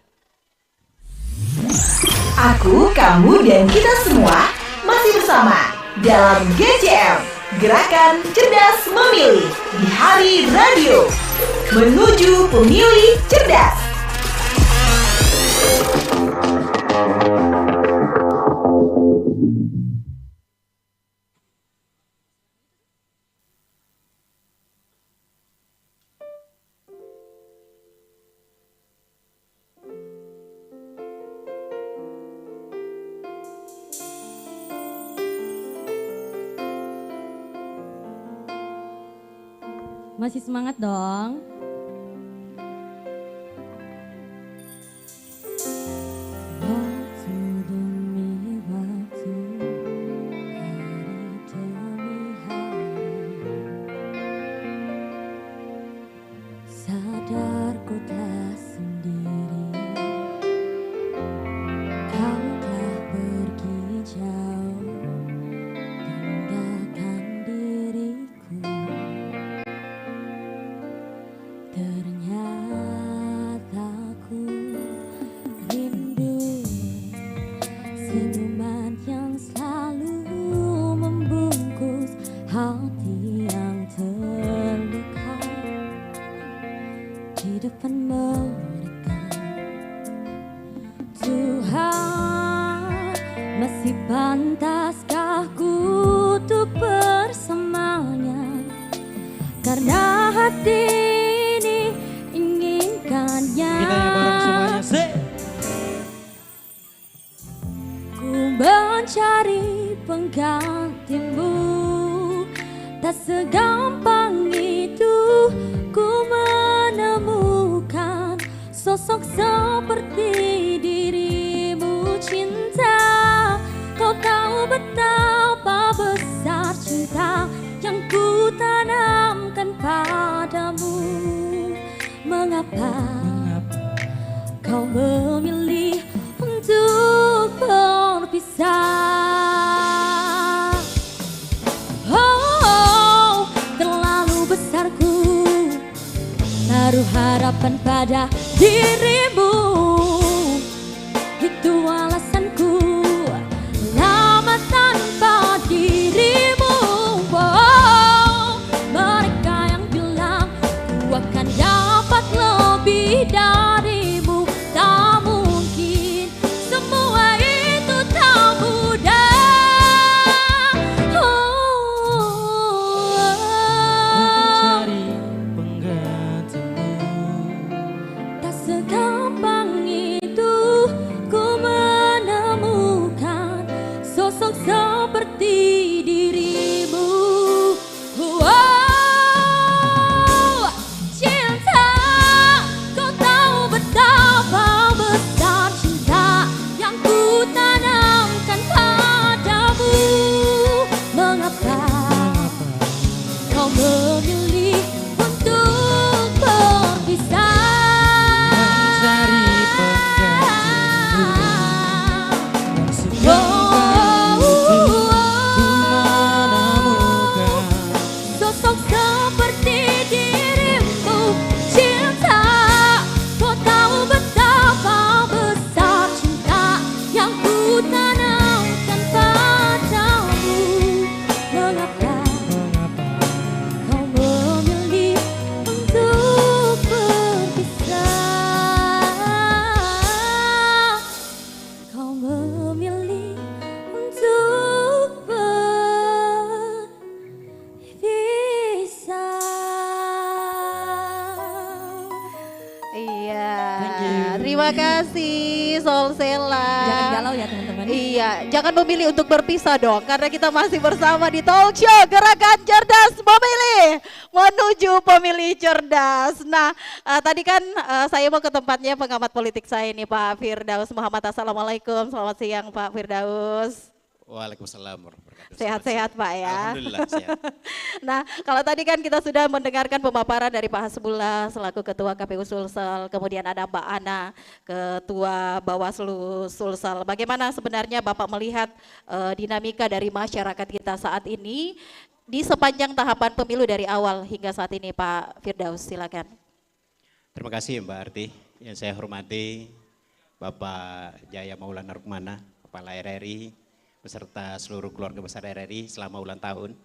Aku, kamu, dan kita semua masih bersama dalam GCM, Gerakan Cerdas Memilih di Hari Radio. Menuju Pemilih Cerdas. Masih semangat dong. Waktu demi waktu, hari demi hari, sadar ku telah sendiri. Kau telah pergi jauh, tinggalkan diriku. Ternyata ku rindu senyuman yang selalu membungkus hati yang terluka di depan mereka. Tuhan, masih pantaskah ku untuk bersamanya? Karena hati kita bareng semuanya, ku mencari penggantimu, tak segampang itu ku menemukan sosok seperti dirimu. Cinta, kau tahu betapa besar cinta yang ku tanamkan padamu. Mengapa kau memilih untuk berpisah? Oh, terlalu besar ku taruh harapan pada dirimu. Itu alasanku lama tanpa dirimu. Oh, mereka yang bilang ku akan dapat lebih darimu, tak mungkin, semua itu tak mudah. Mencari penggantimu, tak segampang itu. Terima kasih Solsela. Jangan galau ya teman-teman. Iya, jangan memilih untuk berpisah dong, karena kita masih bersama di talk show Gerakan Cerdas Memilih menuju pemilih cerdas. Nah, tadi kan saya mau ke tempatnya pengamat politik saya nih Pak Firdaus Muhammad. Assalamualaikum, selamat siang Pak Firdaus. Waalaikumsalam warahmatullahi wabarakatuh. Sehat-sehat Pak ya. Alhamdulillah sehat. Nah, kalau tadi kan kita sudah mendengarkan pemaparan dari Pak Hasbullah selaku Ketua KPU Sulsel, kemudian ada Mbak Ana, Ketua Bawaslu Sulsel. Bagaimana sebenarnya Bapak melihat dinamika dari masyarakat kita saat ini di sepanjang tahapan pemilu dari awal hingga saat ini Pak Firdaus, silakan. Terima kasih Mbak Arti, yang saya hormati Bapak Jaya Maulana Rukmana, Kepala RRI, beserta seluruh keluarga besar RRI selama ulang tahun.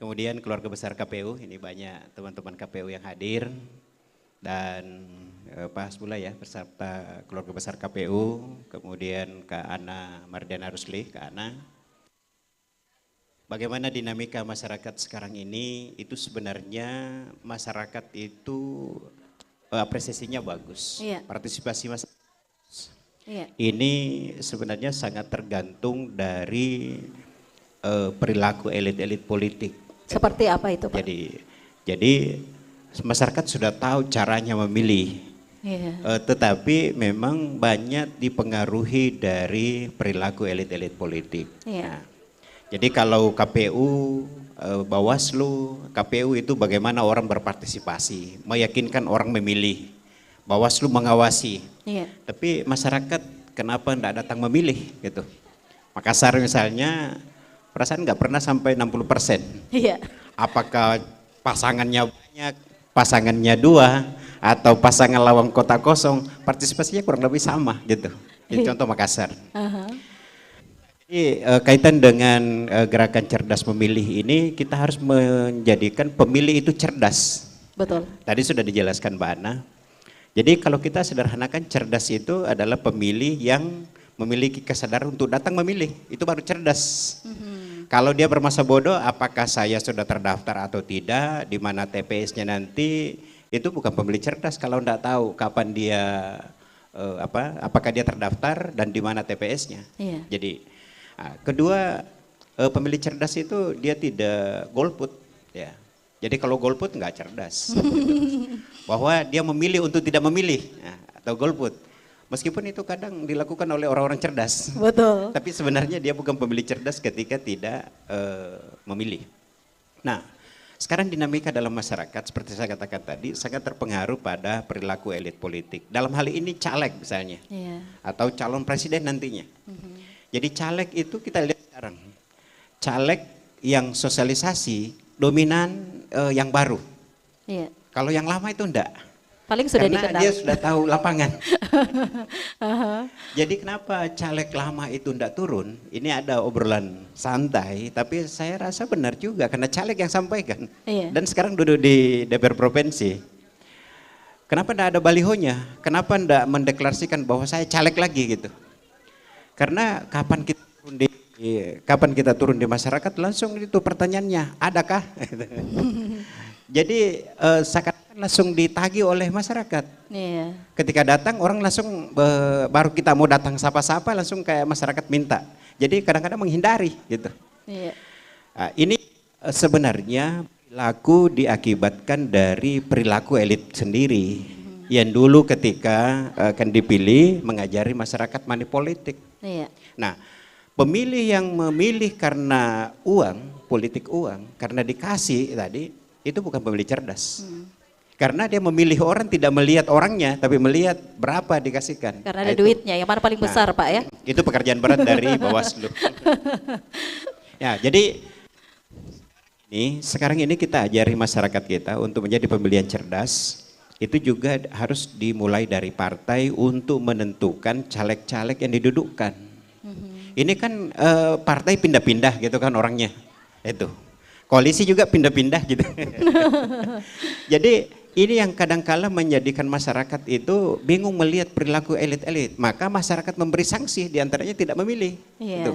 Kemudian keluarga besar KPU, ini banyak teman-teman KPU yang hadir. Dan Pak Hasbullah ya, beserta keluarga besar KPU, kemudian Kak Ana Mardiana Rusli, Kak Ana. Bagaimana dinamika masyarakat sekarang ini, itu sebenarnya masyarakat itu apresiasinya bagus. Iya. Partisipasi masyarakat. Iya. Ini sebenarnya sangat tergantung dari perilaku elit-elit politik. Seperti apa itu Pak? Jadi masyarakat sudah tahu caranya memilih, tetapi memang banyak dipengaruhi dari perilaku elit-elit politik. Iya. Nah, jadi kalau KPU, Bawaslu, KPU itu bagaimana orang berpartisipasi, meyakinkan orang memilih. Bawaslu mengawasi, tapi masyarakat kenapa tidak datang memilih gitu. Makassar misalnya, perasaan nggak pernah sampai 60%. Iya. Apakah pasangannya banyak, pasangannya 2, atau pasangan lawan kota kosong, partisipasinya kurang lebih sama gitu. Ini contoh Makassar. Jadi kaitan dengan gerakan cerdas memilih ini, kita harus menjadikan pemilih itu cerdas. Betul. Tadi sudah dijelaskan Mbak Ana. Jadi kalau kita sederhanakan, cerdas itu adalah pemilih yang memiliki kesadaran untuk datang memilih, itu baru cerdas. Kalau dia bermasa bodoh, apakah saya sudah terdaftar atau tidak, di mana TPS-nya nanti, itu bukan pemilih cerdas kalau tidak tahu kapan dia, apakah dia terdaftar dan di mana TPS-nya. Iya. Jadi kedua, pemilih cerdas itu dia tidak golput, ya. Jadi kalau golput nggak cerdas, bahwa dia memilih untuk tidak memilih, atau golput. Meskipun itu kadang dilakukan oleh orang-orang cerdas. Betul. Tapi sebenarnya dia bukan pemilih cerdas ketika tidak memilih. Nah, sekarang dinamika dalam masyarakat seperti saya katakan tadi sangat terpengaruh pada perilaku elit politik. Dalam hal ini caleg misalnya, atau calon presiden nantinya. Jadi caleg itu kita lihat sekarang, caleg yang sosialisasi dominan yang baru. Iya. Kalau yang lama itu enggak. Paling sudah karena dikenal. dia sudah tahu lapangan. Jadi kenapa caleg lama itu enggak turun? Ini ada obrolan santai, tapi saya rasa benar juga karena caleg yang sampaikan. Iya. Dan sekarang duduk di DPR Provinsi. Kenapa enggak ada balihonya? Kenapa enggak mendeklarasikan bahwa saya caleg lagi gitu? Karena kapan kita turun di masyarakat langsung itu pertanyaannya, adakah? Jadi seakan langsung ditagih oleh masyarakat. Iya. Ketika datang orang langsung baru kita mau datang sapa-sapa langsung kayak masyarakat minta. Jadi kadang-kadang menghindari gitu. Iya. Ini sebenarnya perilaku diakibatkan dari perilaku elit sendiri. Yang dulu ketika akan dipilih mengajari masyarakat money politik. Iya. Nah, pemilih yang memilih karena uang, politik uang, karena dikasih tadi, itu bukan pemilih cerdas. Karena dia memilih orang tidak melihat orangnya, tapi melihat berapa dikasihkan. Karena ada duitnya, yang mana paling besar Pak ya? Itu pekerjaan berat dari Bawaslu. Ya, jadi sekarang ini kita ajari masyarakat kita untuk menjadi pemilih yang cerdas. Itu juga harus dimulai dari partai untuk menentukan caleg-caleg yang didudukkan. Ini kan partai pindah-pindah gitu kan orangnya, itu. Koalisi juga pindah-pindah gitu. Jadi ini yang kadang-kala menjadikan masyarakat itu bingung melihat perilaku elit-elit. Maka masyarakat memberi sanksi, diantaranya tidak memilih. Iya.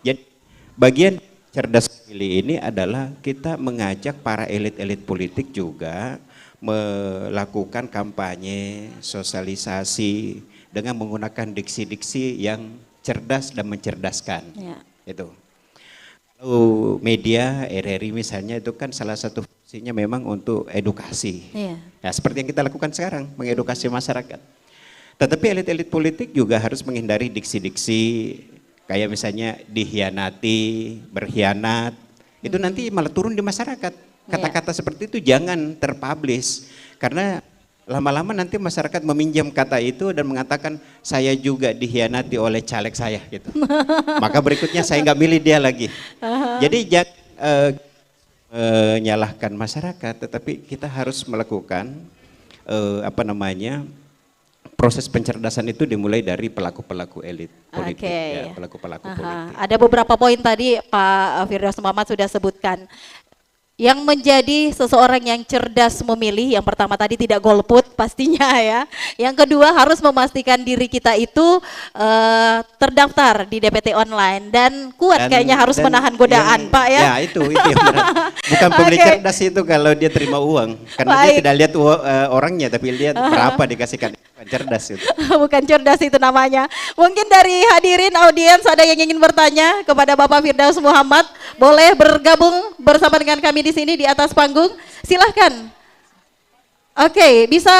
Jadi bagian cerdas memilih ini adalah kita mengajak para elit-elit politik juga melakukan kampanye, sosialisasi dengan menggunakan diksi-diksi yang cerdas dan mencerdaskan. Itu. Kalau media, RRI misalnya itu kan salah satu fungsinya memang untuk edukasi. Ya, seperti yang kita lakukan sekarang, mengedukasi masyarakat. Tetapi elit-elit politik juga harus menghindari diksi-diksi kayak misalnya dikhianati, berkhianat. Itu nanti malah turun di masyarakat. Kata-kata seperti itu jangan terpublish karena lama-lama nanti masyarakat meminjam kata itu dan mengatakan saya juga dikhianati oleh caleg saya gitu. Maka berikutnya saya nggak milih dia lagi. Jadi jangan menyalahkan masyarakat, tetapi kita harus melakukan proses pencerdasan itu dimulai dari pelaku-pelaku elit politik, ya, pelaku-pelaku politik. Ada beberapa poin tadi Pak Firdaus Muhammad sudah sebutkan. Yang menjadi seseorang yang cerdas memilih, yang pertama tadi tidak golput pastinya ya. Yang kedua harus memastikan diri kita itu terdaftar di DPT online dan kuat kayaknya harus menahan godaan Pak ya. Ya itu yang benar. Bukan pemilih cerdas itu kalau dia terima uang. Karena dia tidak lihat orangnya tapi lihat berapa dikasihkan. Bukan cerdas itu. Bukan cerdas itu namanya. Mungkin dari hadirin audiens ada yang ingin bertanya kepada Bapak Firdaus Muhammad, boleh bergabung bersama dengan kami di sini di atas panggung. Silahkan. Oke, bisa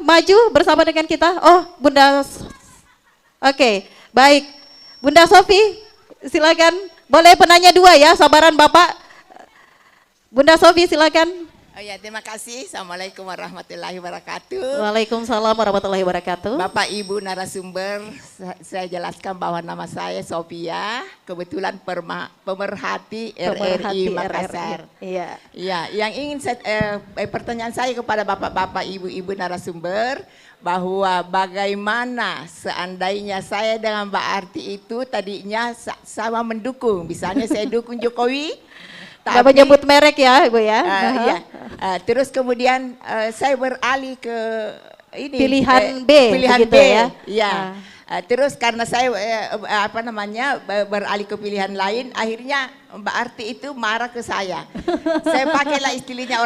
maju bersama dengan kita. Oh, Bunda. Oke, baik. Bunda Sofi, silakan. Boleh penanya dua ya, sabaran Bapak. Bunda Sofi, silakan. Oh ya, terima kasih. Assalamualaikum warahmatullahi wabarakatuh. Waalaikumsalam warahmatullahi wabarakatuh. Bapak Ibu narasumber, saya jelaskan bahwa nama saya Sofia, kebetulan pemerhati RRI Makassar. Iya. Ya, yang ingin pertanyaan saya kepada Bapak-bapak, Ibu-ibu narasumber, bahwa bagaimana seandainya saya dengan Mbak Arti itu tadinya sama mendukung, misalnya saya dukung Jokowi. Gak menyebut merek ya Ibu ya. Iya. Terus kemudian saya beralih ke ini pilihan B, pilihan begitu B ya. Iya. Terus karena saya beralih ke pilihan lain, akhirnya Mbak Arti itu marah ke saya. Saya pakailah istilahnya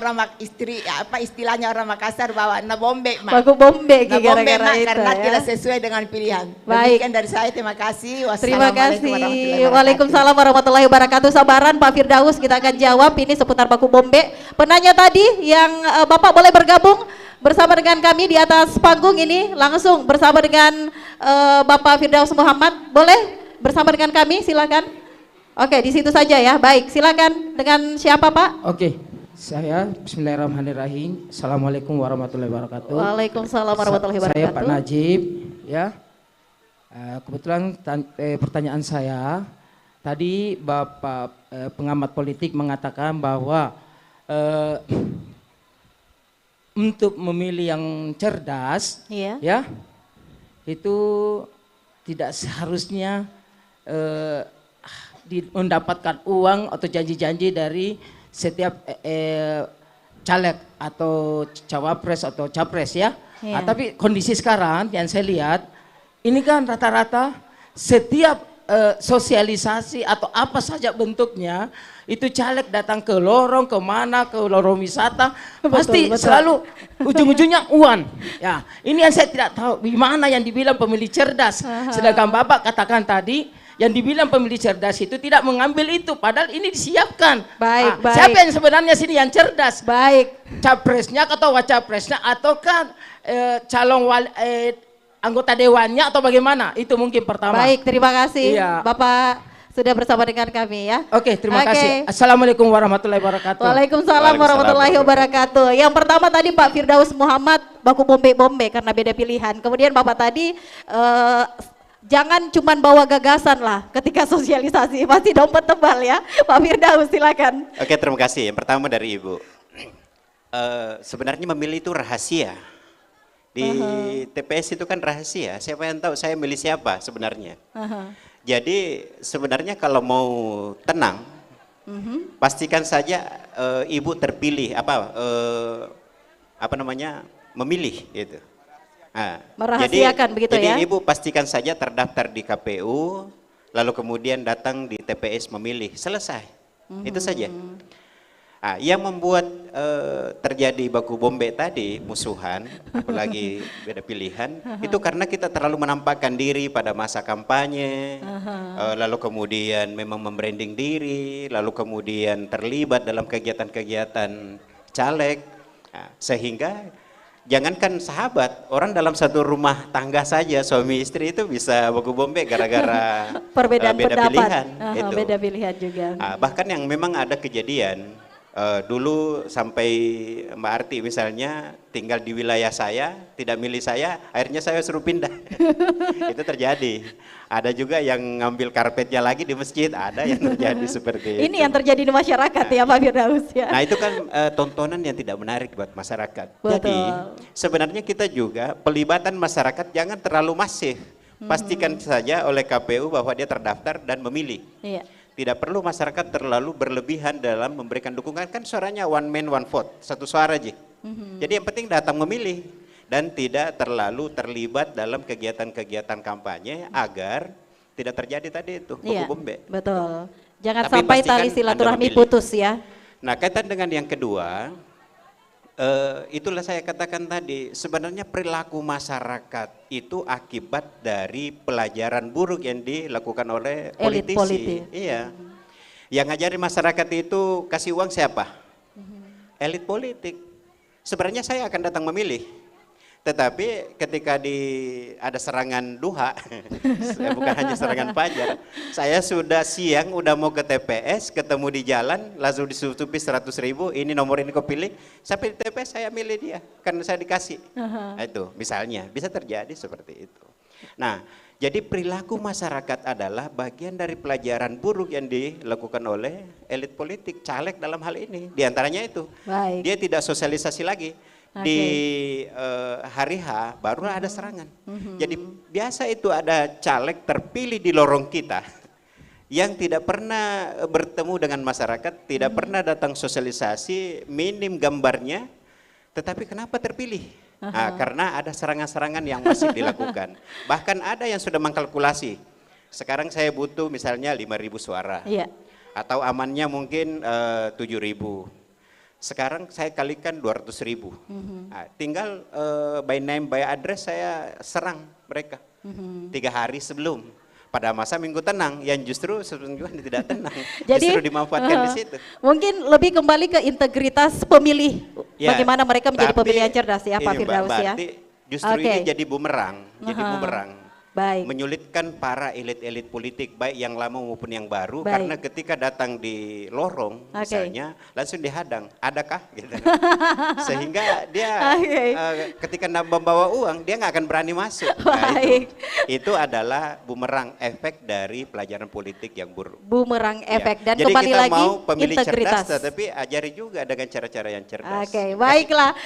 orang Makassar bahwa nabombe mak. Baku bombe gara-gara itu karena ya. tidak sesuai dengan pilihan. Baik. Demikian dari saya, terima kasih. Terima kasih. Wassalamualaikum Waalaikumsalam warahmatullahi wabarakatuh. Sabaran Pak Firdaus, kita akan jawab ini seputar baku bombe. Penanya tadi yang Bapak boleh bergabung bersama dengan kami di atas panggung ini langsung bersama dengan Bapak Firdaus Muhammad. Boleh bersama dengan kami, silakan. Oke, di situ saja ya. Baik, silakan. Dengan siapa Pak? Oke, saya Bismillahirrahmanirrahim. Assalamualaikum warahmatullahi wabarakatuh. Waalaikumsalam warahmatullahi wabarakatuh. Saya Pak Najib, ya. Kebetulan pertanyaan saya tadi Bapak pengamat politik mengatakan bahwa untuk memilih yang cerdas, ya, itu tidak seharusnya mendapatkan uang atau janji-janji dari setiap caleg atau cawapres atau capres ya. Nah, tapi kondisi sekarang yang saya lihat, ini kan rata-rata setiap sosialisasi atau apa saja bentuknya, itu caleg datang ke lorong, kemana, ke lorong wisata, pasti selalu ujung-ujungnya uang. Ya, ini yang saya tidak tahu, gimana yang dibilang pemilih cerdas. Sedangkan Bapak katakan tadi, yang dibilang pemilih cerdas itu tidak mengambil itu, padahal ini disiapkan. Baik, baik. Siapa yang sebenarnya sini yang cerdas? Baik. Capresnya atau wacapresnya ataukah calon anggota dewannya atau bagaimana? Itu mungkin pertama. Baik, terima kasih. Iya. Bapak sudah bersama dengan kami ya. Oke, terima kasih. Assalamualaikum warahmatullahi wabarakatuh. Waalaikumsalam warahmatullahi wabarakatuh. Yang pertama tadi Pak Firdaus Muhammad baku bombe-bombe karena beda pilihan. Kemudian Bapak tadi jangan cuman bawa gagasan lah ketika sosialisasi, pasti dompet tebal ya. Pak Firdaus silakan. Oke, terima kasih. Yang pertama dari Ibu. Sebenarnya memilih itu rahasia. Di TPS itu kan rahasia. Siapa yang tahu saya milih siapa sebenarnya. Jadi sebenarnya kalau mau tenang, pastikan saja Ibu terpilih memilih gitu. Nah, merahasiakan begitu ya. Jadi Ibu pastikan saja terdaftar di KPU, lalu kemudian datang di TPS memilih, selesai. Itu saja. Yang membuat terjadi baku bombe tadi, musuhan, apalagi beda pilihan, itu karena kita terlalu menampakkan diri pada masa kampanye, lalu kemudian memang membranding diri, lalu kemudian terlibat dalam kegiatan-kegiatan caleg, sehingga jangankan sahabat, orang dalam satu rumah tangga saja suami istri itu bisa baku bombe gara-gara perbedaan beda pendapat. pilihan. Beda pilihan juga. Bahkan yang memang ada kejadian, dulu sampai Mbak Arti misalnya tinggal di wilayah saya, tidak milih saya, akhirnya saya suruh pindah. Itu terjadi. Ada juga yang ngambil karpetnya lagi di masjid, ada yang terjadi seperti itu. Ini yang terjadi di masyarakat ya Pak Firdaus ya. Nah itu kan tontonan yang tidak menarik buat masyarakat. Betul. Jadi sebenarnya kita juga pelibatan masyarakat jangan terlalu masif. Pastikan saja oleh KPU bahwa dia terdaftar dan memilih. Iya. Tidak perlu masyarakat terlalu berlebihan dalam memberikan dukungan, kan suaranya one man one vote, satu suara aja. Jadi yang penting datang memilih dan tidak terlalu terlibat dalam kegiatan-kegiatan kampanye agar tidak terjadi tadi itu baku Iya, bombe. betul. Jangan Tapi sampai pastikan tali silaturahmi Anda memilih. putus ya. Nah kaitan dengan yang kedua, itulah saya katakan tadi, sebenarnya perilaku masyarakat itu akibat dari pelajaran buruk yang dilakukan oleh Elit politisi. politik. Iya. Yang ngajarin masyarakat itu kasih uang siapa? Elit politik. Sebenarnya saya akan datang memilih. Tetapi ketika ada serangan duha, bukan hanya serangan fajar, saya sudah siang udah mau ke TPS, ketemu di jalan, langsung disusupi 100.000, ini nomor ini kau pilih, sampai di TPS saya milih dia, karena saya dikasih. Nah, itu misalnya, bisa terjadi seperti itu. Nah, jadi perilaku masyarakat adalah bagian dari pelajaran buruk yang dilakukan oleh elit politik, caleg dalam hal ini. Di antaranya itu, Baik. dia tidak sosialisasi lagi. Di hari H baru ada serangan. Jadi biasa itu ada caleg terpilih di lorong kita yang tidak pernah bertemu dengan masyarakat, tidak pernah datang sosialisasi, minim gambarnya, tetapi kenapa terpilih? Nah, karena ada serangan-serangan yang masih dilakukan. Bahkan ada yang sudah mengkalkulasi, sekarang saya butuh misalnya 5.000 suara, atau amannya mungkin 7.000. Sekarang saya kalikan 200.000. Nah, tinggal by name by address saya serang mereka 3 hari sebelum. Pada masa minggu tenang yang justru sesungguhnya tidak tenang. Jadi justru dimanfaatkan di situ. mungkin lebih kembali ke integritas pemilih. Ya, Bagaimana mereka menjadi tapi pemilih yang cerdas ya Pak ini, Firdaus ya. Mbak, justru ini jadi bumerang, Baik. menyulitkan para elit-elit politik baik yang lama maupun yang baru. Baik. Karena ketika datang di lorong misalnya langsung dihadang, adakah gitu. Sehingga dia ketika membawa uang dia nggak akan berani masuk. Nah, itu adalah bumerang efek dari pelajaran politik yang buruk. Bumerang efek dan Jadi kembali kita lagi mau pemilih integritas. cerdas tetapi ajari juga dengan cara-cara yang cerdas. Oke, baiklah.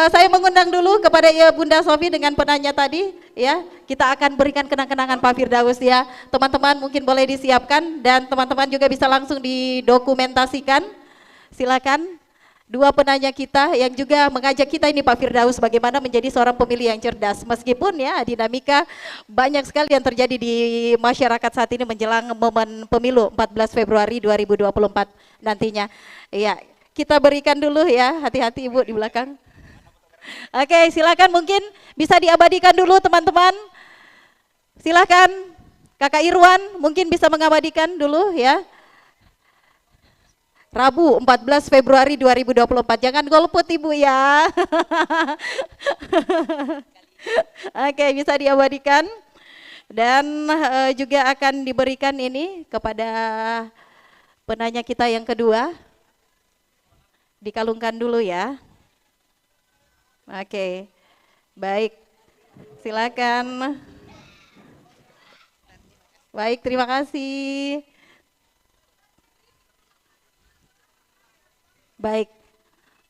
Saya mengundang dulu kepada Bunda Sofi dengan penanya tadi ya. Kita akan berikan kenang-kenangan Pak Firdaus ya. Teman-teman mungkin boleh disiapkan dan teman-teman juga bisa langsung didokumentasikan. Silakan. Dua penanya kita yang juga mengajak kita ini Pak Firdaus bagaimana menjadi seorang pemilih yang cerdas. Meskipun ya dinamika banyak sekali yang terjadi di masyarakat saat ini menjelang momen pemilu 14 Februari 2024 nantinya. Iya, kita berikan dulu ya, hati-hati Ibu di belakang. Oke, silakan mungkin bisa diabadikan dulu teman-teman. Silakan Kakak Irwan mungkin bisa mengabadikan dulu ya. Rabu 14 Februari 2024. Jangan golput Ibu ya. Oke, bisa diabadikan. Dan juga akan diberikan ini kepada penanya kita yang kedua. Dikalungkan dulu ya. Oke, baik, silakan. Baik, terima kasih. Baik,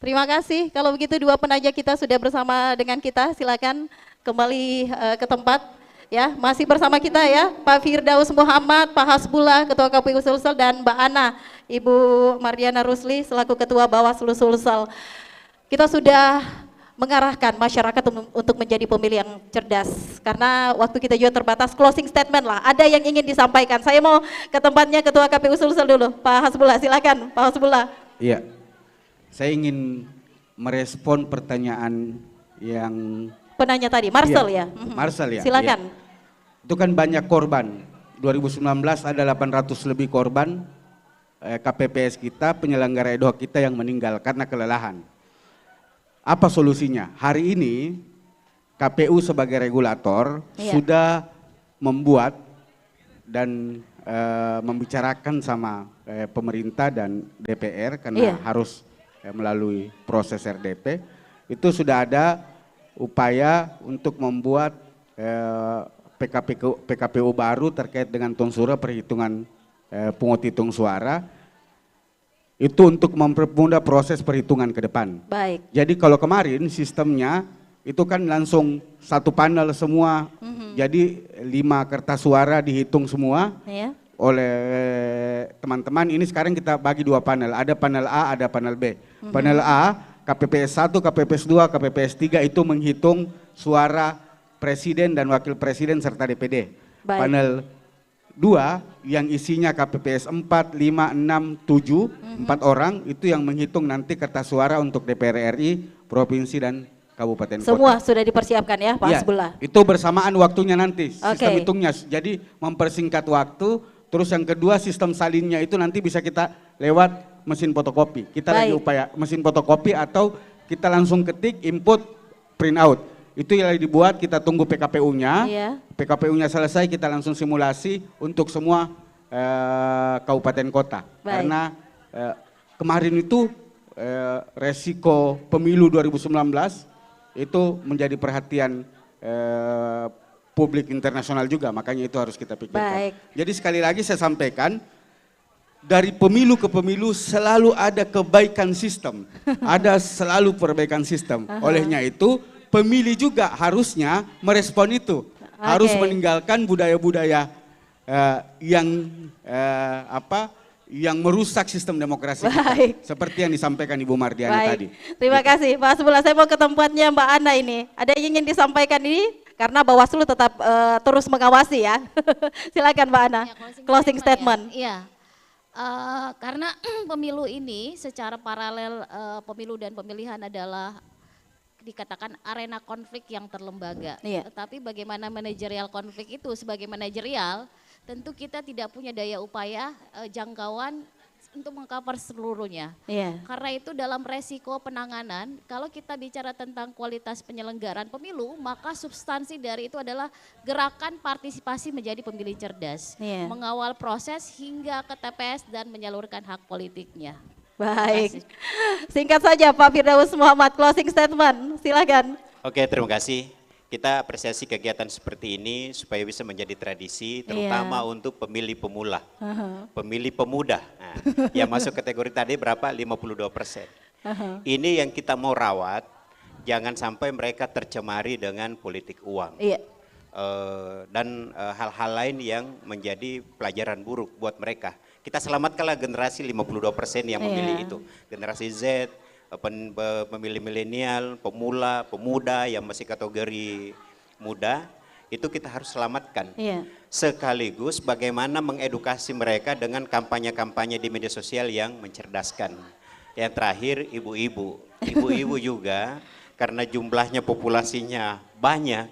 terima kasih. Kalau begitu dua penanya kita sudah bersama dengan kita, silakan kembali ke tempat. Ya, masih bersama kita ya, Pak Firdaus Muhammad, Pak Hasbullah, Ketua KPU Sulsel, dan Mbak Ana, Ibu Mardiana Rusli, selaku Ketua Bawaslu Sulsel. Kita sudah mengarahkan masyarakat untuk menjadi pemilih yang cerdas. Karena waktu kita juga terbatas, closing statement lah. Ada yang ingin disampaikan. Saya mau ke tempatnya Ketua KPU Sulsel dulu. Pak Hasbullah, silakan Pak Hasbullah. Iya, saya ingin merespon pertanyaan yang penanya tadi, Marcel iya, ya. Marcel ya. Silakan. Iya. Itu kan banyak korban. 2019 ada 800 lebih korban KPPS kita, penyelenggara ad hoc kita yang meninggal karena kelelahan. Apa solusinya? Hari ini KPU sebagai regulator sudah membuat dan membicarakan sama pemerintah dan DPR karena harus melalui proses RDP. Itu sudah ada upaya untuk membuat PKPU baru terkait dengan tonsura perhitungan pungut hitung suara. Itu untuk mempermudah proses perhitungan ke depan. Baik. Jadi kalau kemarin sistemnya itu kan langsung satu panel semua. Jadi 5 kertas suara dihitung semua oleh teman-teman. Ini sekarang kita bagi 2 panel. Ada panel A, ada panel B. Panel A, KPPS 1, KPPS 2, KPPS 3 itu menghitung suara presiden dan wakil presiden serta DPD. Baik. Panel 2 yang isinya KPPS 4, 5, 6, 7, 4 orang itu yang menghitung nanti kertas suara untuk DPR RI, provinsi dan kabupaten Semua kota. sudah dipersiapkan ya Pak Iya, Hasbullah. itu bersamaan waktunya nanti, sistem hitungnya. Jadi mempersingkat waktu, terus yang kedua sistem salinnya itu nanti bisa kita lewat mesin fotokopi. Kita lagi upaya mesin fotokopi atau kita langsung ketik input print out. Itu yang dibuat, kita tunggu PKPU-nya. PKPU-nya selesai, kita langsung simulasi untuk semua kabupaten kota. Karena kemarin itu resiko pemilu 2019 itu menjadi perhatian publik internasional juga, makanya itu harus kita pikirkan. Jadi sekali lagi saya sampaikan, dari pemilu ke pemilu selalu ada kebaikan sistem, ada selalu perbaikan sistem. Olehnya itu pemilih juga harusnya merespon itu, harus meninggalkan budaya-budaya yang merusak sistem demokrasi kita. Seperti yang disampaikan Ibu Mardiana tadi. Terima kasih Pak Hasbullah. Saya mau ke tempatnya Mbak Ana ini. Ada yang ingin disampaikan ini? Karena Bawaslu tetap terus mengawasi ya. Silakan Mbak Ana. Closing statement. Iya. Karena pemilu ini secara paralel pemilu dan pemilihan adalah dikatakan arena konflik yang terlembaga. Tetapi bagaimana manajerial konflik itu sebagai manajerial, tentu kita tidak punya daya upaya jangkauan untuk mengcover seluruhnya. Karena itu dalam resiko penanganan, kalau kita bicara tentang kualitas penyelenggaraan pemilu, maka substansi dari itu adalah gerakan partisipasi menjadi pemilih cerdas. Mengawal proses hingga ke TPS dan menyalurkan hak politiknya. Baik, singkat saja Pak Firdaus Muhammad, closing statement, silakan. Oke, terima kasih. Kita apresiasi kegiatan seperti ini supaya bisa menjadi tradisi, terutama untuk pemilih pemula, pemilih pemuda. Nah, yang masuk kategori tadi berapa? 52%. Ini yang kita mau rawat, jangan sampai mereka tercemari dengan politik uang. Dan hal-hal lain yang menjadi pelajaran buruk buat mereka. Kita selamatkanlah generasi 52% yang memilih itu. Generasi Z, pemilih milenial, pemula, pemuda yang masih kategori muda, itu kita harus selamatkan. Sekaligus bagaimana mengedukasi mereka dengan kampanye-kampanye di media sosial yang mencerdaskan. Yang terakhir ibu-ibu. Ibu-ibu juga karena jumlahnya populasinya banyak,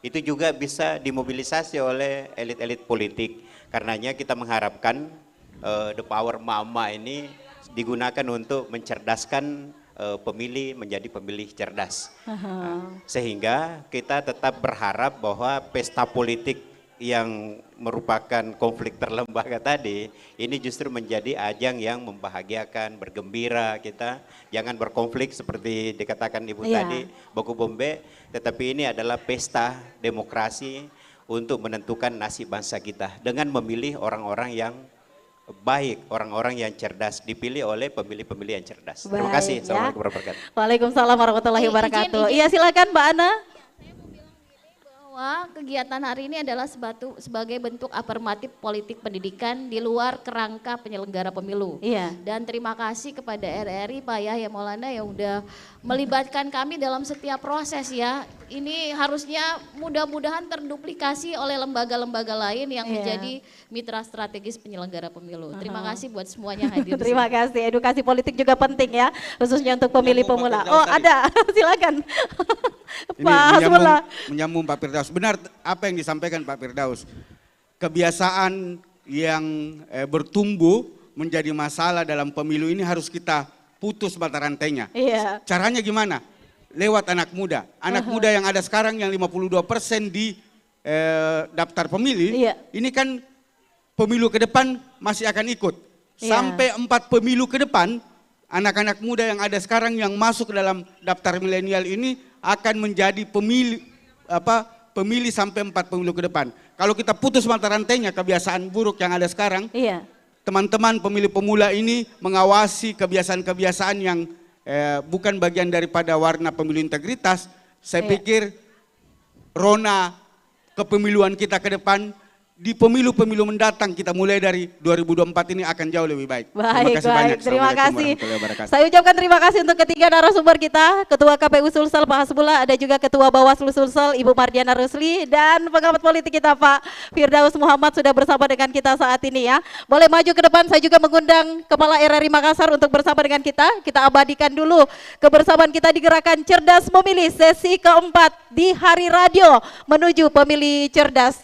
itu juga bisa dimobilisasi oleh elit-elit politik. Karenanya kita mengharapkan the power mama ini digunakan untuk mencerdaskan pemilih menjadi pemilih cerdas. Sehingga kita tetap berharap bahwa pesta politik yang merupakan konflik terlembaga tadi, ini justru menjadi ajang yang membahagiakan, bergembira. Kita jangan berkonflik seperti dikatakan Ibu tadi, baku bombe, tetapi ini adalah pesta demokrasi untuk menentukan nasib bangsa kita dengan memilih orang-orang yang baik, orang-orang yang cerdas, dipilih oleh pemilih-pemilih yang cerdas. Terima kasih. Assalamualaikum warahmatullahi wabarakatuh. Waalaikumsalam warahmatullahi wabarakatuh. Iya silakan Mbak Ana. Bahwa kegiatan hari ini adalah sebagai bentuk afirmatif politik pendidikan di luar kerangka penyelenggara pemilu. Iya. Dan terima kasih kepada RRI Pak Yahya Maulana yang udah melibatkan kami dalam setiap proses ya. Ini harusnya mudah-mudahan terduplikasi oleh lembaga-lembaga lain yang menjadi mitra strategis penyelenggara pemilu. Terima kasih buat semuanya hadir. Terima kasih, edukasi politik juga penting ya, khususnya untuk pemilih pemula. Oh ada, silakan. Pak Hasbullah. Menyambung Pak Firdaus. Benar apa yang disampaikan Pak Firdaus. Kebiasaan yang bertumbuh menjadi masalah dalam pemilu ini harus kita putus mata rantainya. Iya. Caranya gimana? Lewat anak muda. Anak muda yang ada sekarang yang 52% di daftar pemilih. Iya. Ini kan pemilu ke depan masih akan ikut. Iya. Sampai 4 pemilu ke depan, anak-anak muda yang ada sekarang yang masuk dalam daftar milenial ini akan menjadi pemilih sampai 4 pemilu ke depan. Kalau kita putus mata rantainya kebiasaan buruk yang ada sekarang, teman-teman pemilih pemula ini mengawasi kebiasaan-kebiasaan yang bukan bagian daripada warna pemilu integritas. Saya pikir rona kepemiluan kita ke depan di pemilu-pemilu mendatang kita mulai dari 2024 ini akan jauh lebih baik. Baik, baik. Terima kasih. Saya ucapkan terima kasih untuk ketiga narasumber kita, Ketua KPU Sulsel Pak Hasbullah, ada juga Ketua Bawaslu Sulsel Ibu Mardiana Rusli, dan pengamat politik kita Pak Firdaus Muhammad sudah bersama dengan kita saat ini ya. Boleh maju ke depan, saya juga mengundang Kepala RRI Makassar untuk bersama dengan kita. Kita abadikan dulu kebersamaan kita di Gerakan Cerdas Memilih sesi keempat di Hari Radio Menuju Pemilih Cerdas.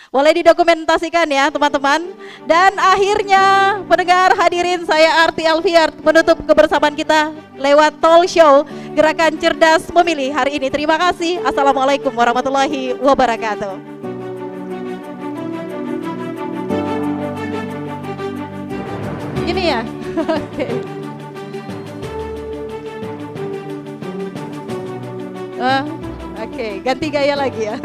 Boleh didokumentasikan ya teman-teman. Dan akhirnya pendengar hadirin, saya Arti Alfiar menutup kebersamaan kita lewat talk show Gerakan Cerdas Memilih hari ini. Terima kasih. Assalamualaikum warahmatullahi wabarakatuh. Ini ya. Oke, ganti gaya lagi ya.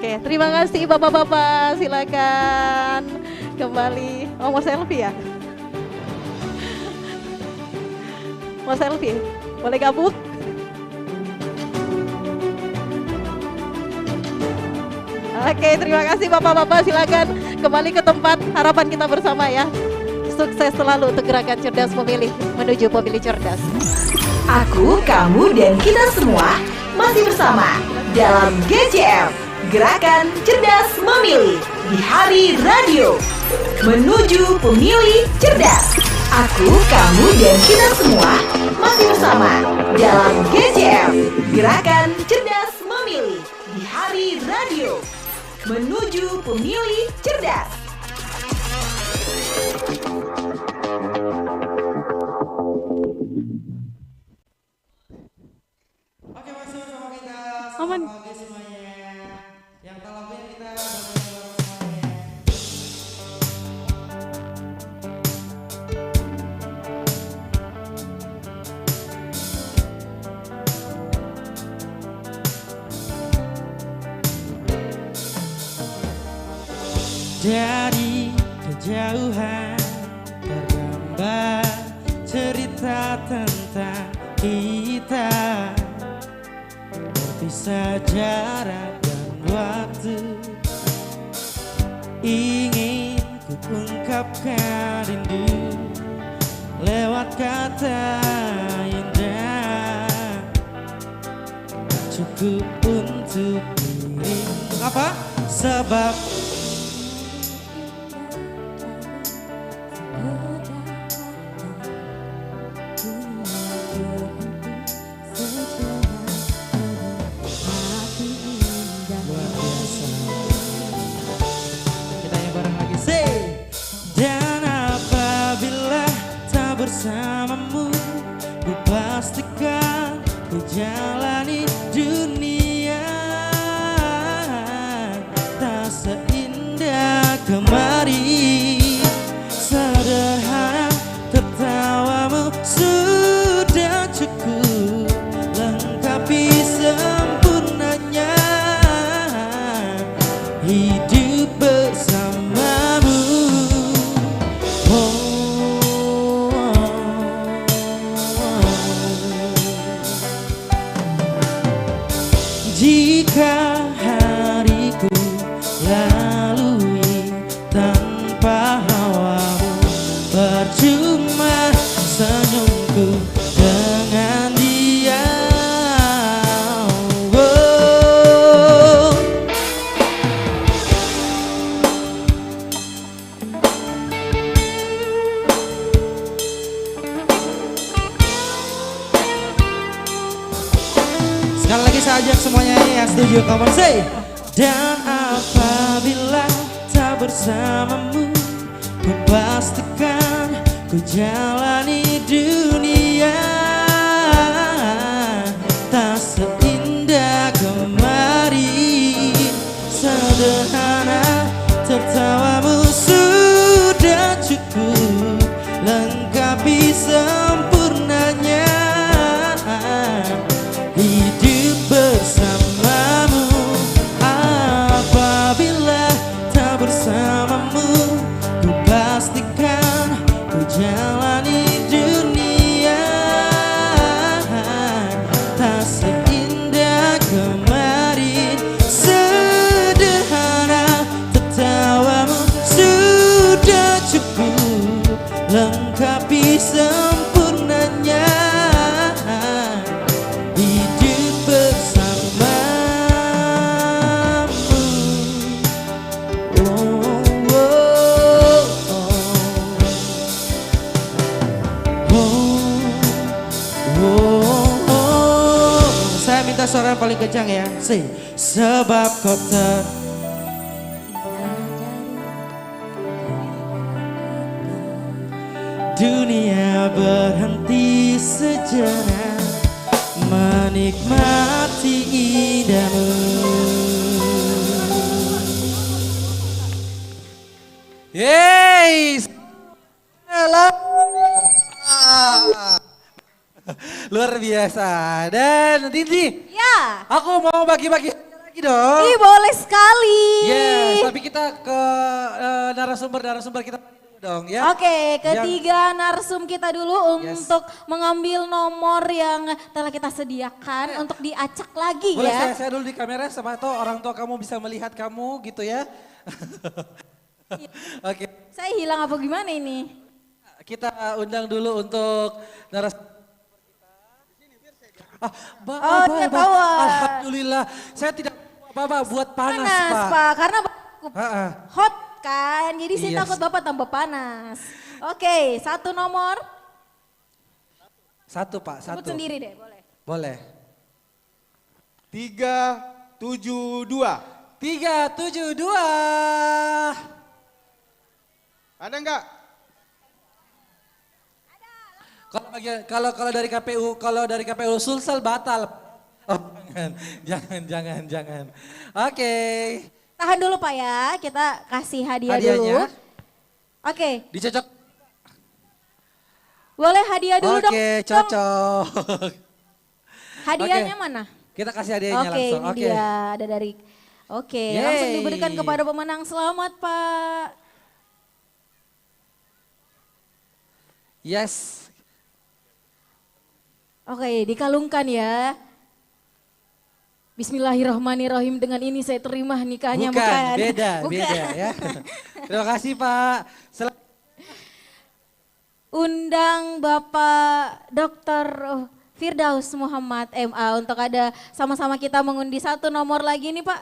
Oke, terima kasih Bapak-bapak, silakan kembali. Oh, mau selfie ya? Mau selfie? Boleh gabung? Oke, terima kasih Bapak-bapak, silakan kembali ke tempat. Harapan kita bersama ya. Sukses selalu untuk Gerakan Cerdas Memilih menuju Pemilih Cerdas. Aku, kamu, dan kita semua masih bersama dalam GCM, Gerakan Cerdas Memilih di Hari Radio Menuju Pemilih Cerdas. Aku, kamu, dan kita semua masih bersama dalam GCM, Gerakan Cerdas Memilih di Hari Radio Menuju Pemilih Cerdas. Oke, masih bersama kita. Aman. Pagi semuanya. Yang talabnya kita dari kejauhan tergambar cerita tentang kita, berpisah jarak dan waktu. Ingin ku ungkapkan rindu lewat kata indah, cukup untuk diri. Apa? Sebab bersamamu, ku pastikan ku jalani dunia tak seindah kemarin. Sederhana tertawamu sudah cukup lengkapi sempurnanya hidup bersamamu. Jika hariku lalui tanpa hawamu, percuma senyumku dengan dia. Oh. Sekali lagi saya ajak semuanya yang setuju, come on say. Dan apabila tak bersamamu, ku pastikan ku jalani dunia tak seindah kemarin. Sederhana tertawamu sudah cukup lengkapi sempurnanya hidup bersamamu. Apabila tak bersamamu, ku pastikan ku jalani dunia tak seindah kemarin. Sederhana tertawamu sudah cukup lengkapi sempurnanya hidup bersamamu. Oh, oh, oh. Oh, oh. Saya minta suara yang paling kencang ya. Say. Sebab kau dunia berhenti sejenak menikmati indahmu. Yeay. Luar biasa. Dan Titi, Ya. aku mau bagi-bagi lagi dong. Ih, boleh sekali. Yes, tapi kita ke narasumber kita dulu dong ya. Oke, ketiga narsum kita dulu untuk mengambil nomor yang telah kita sediakan untuk diacak lagi Boleh ya. saya dulu di kamera, sama atau orang tua kamu bisa melihat kamu gitu ya. Oke. Saya hilang apa gimana ini? Kita undang dulu untuk narasumber. Dia ketahuan. Alhamdulillah, saya tidak apa-apa buat panas, Panas, Pak. Karena hot kan, jadi saya Yes. takut Bapak tambah panas. Oke, satu nomor. Satu Pak, Sebut satu. sendiri deh, boleh. Boleh. 372. 372. Ada enggak? Kalau dari KPU Sulsel batal. Oh, jangan. Oke. Tahan dulu Pak ya, kita kasih hadiah Hadiahnya. dulu. Oke, Dicocok. boleh hadiah dulu dong. Oke, cocok. Hadiahnya Oke. mana? Kita kasih hadiahnya Oke, langsung. ini dia ada dari. Oke, Yeay. langsung diberikan kepada pemenang. Selamat Pak. Yes. Oke, dikalungkan ya. Bismillahirrahmanirrahim, dengan ini saya terima nikahnya. Bukan, beda ya. Terima kasih Pak. Undang Bapak Dr. Firdaus Muhammad MA untuk ada sama-sama kita mengundi satu nomor lagi nih Pak.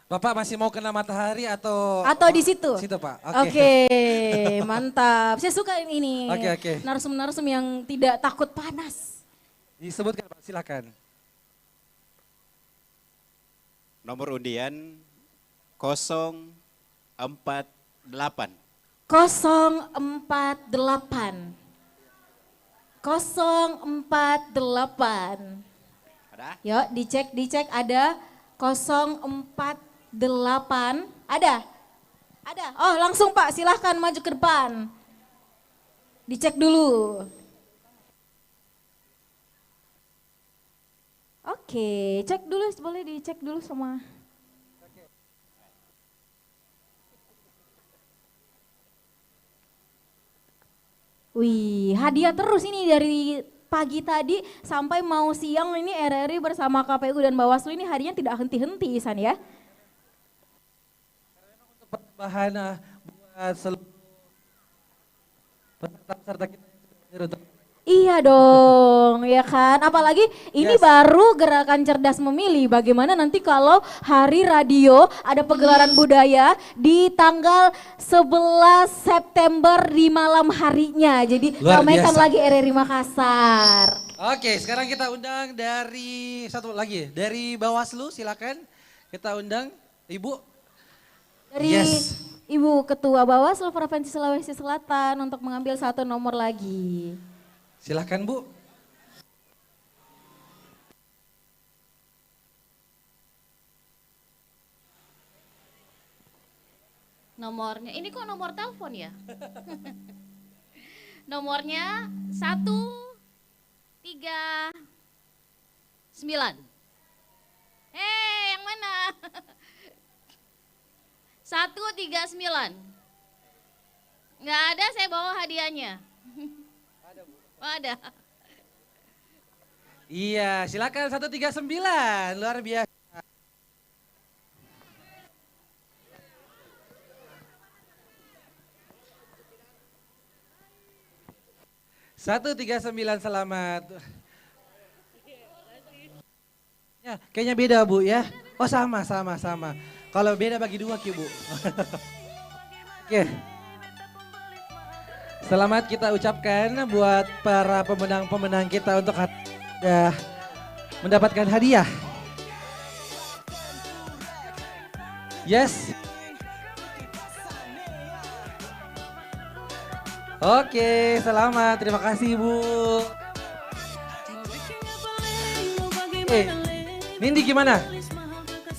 Bapak masih mau kena matahari atau? Atau di situ? Situ Pak. Oke, mantap. Saya suka ini. Oke. Narsum-narsum yang tidak takut panas. Disebutkan Pak, silakan. Nomor undian 048. 048. 048. Ada? Yuk dicek ada 048. Ada? Ada. Oh langsung Pak, silahkan maju ke depan. Dicek dulu. Oke, cek dulu, boleh dicek dulu sama. Wih, hadiah terus ini dari pagi tadi sampai mau siang ini RRI bersama KPU dan Bawaslu ini harinya tidak henti-henti Isan ya. Bahan buat seluruh peserta kita untuk Iya dong, ya kan. Apalagi ini baru gerakan cerdas memilih. Bagaimana nanti kalau hari radio ada pegelaran budaya di tanggal 11 September di malam harinya. Jadi Luar ramaikan biasa. lagi RRI Makassar. Oke, sekarang kita undang dari satu lagi dari Bawaslu, silakan kita undang Ibu. Dari Ibu Ketua Bawaslu Provinsi Sulawesi Selatan untuk mengambil satu nomor lagi. Silakan Bu. Nomornya, ini kok nomor telepon ya? Nomornya 139. Yang mana? 139. Nggak ada, saya bawa hadiahnya. Oh, ada. Iya, silakan 139. Luar biasa. Satu 139, selamat. Ya, kayaknya beda Bu ya. Oh sama. Kalau beda bagi dua Bu. Oke. Selamat kita ucapkan buat para pemenang-pemenang kita untuk sudah mendapatkan hadiah. Yes. Oke, selamat. Terima kasih Bu. Nindi gimana?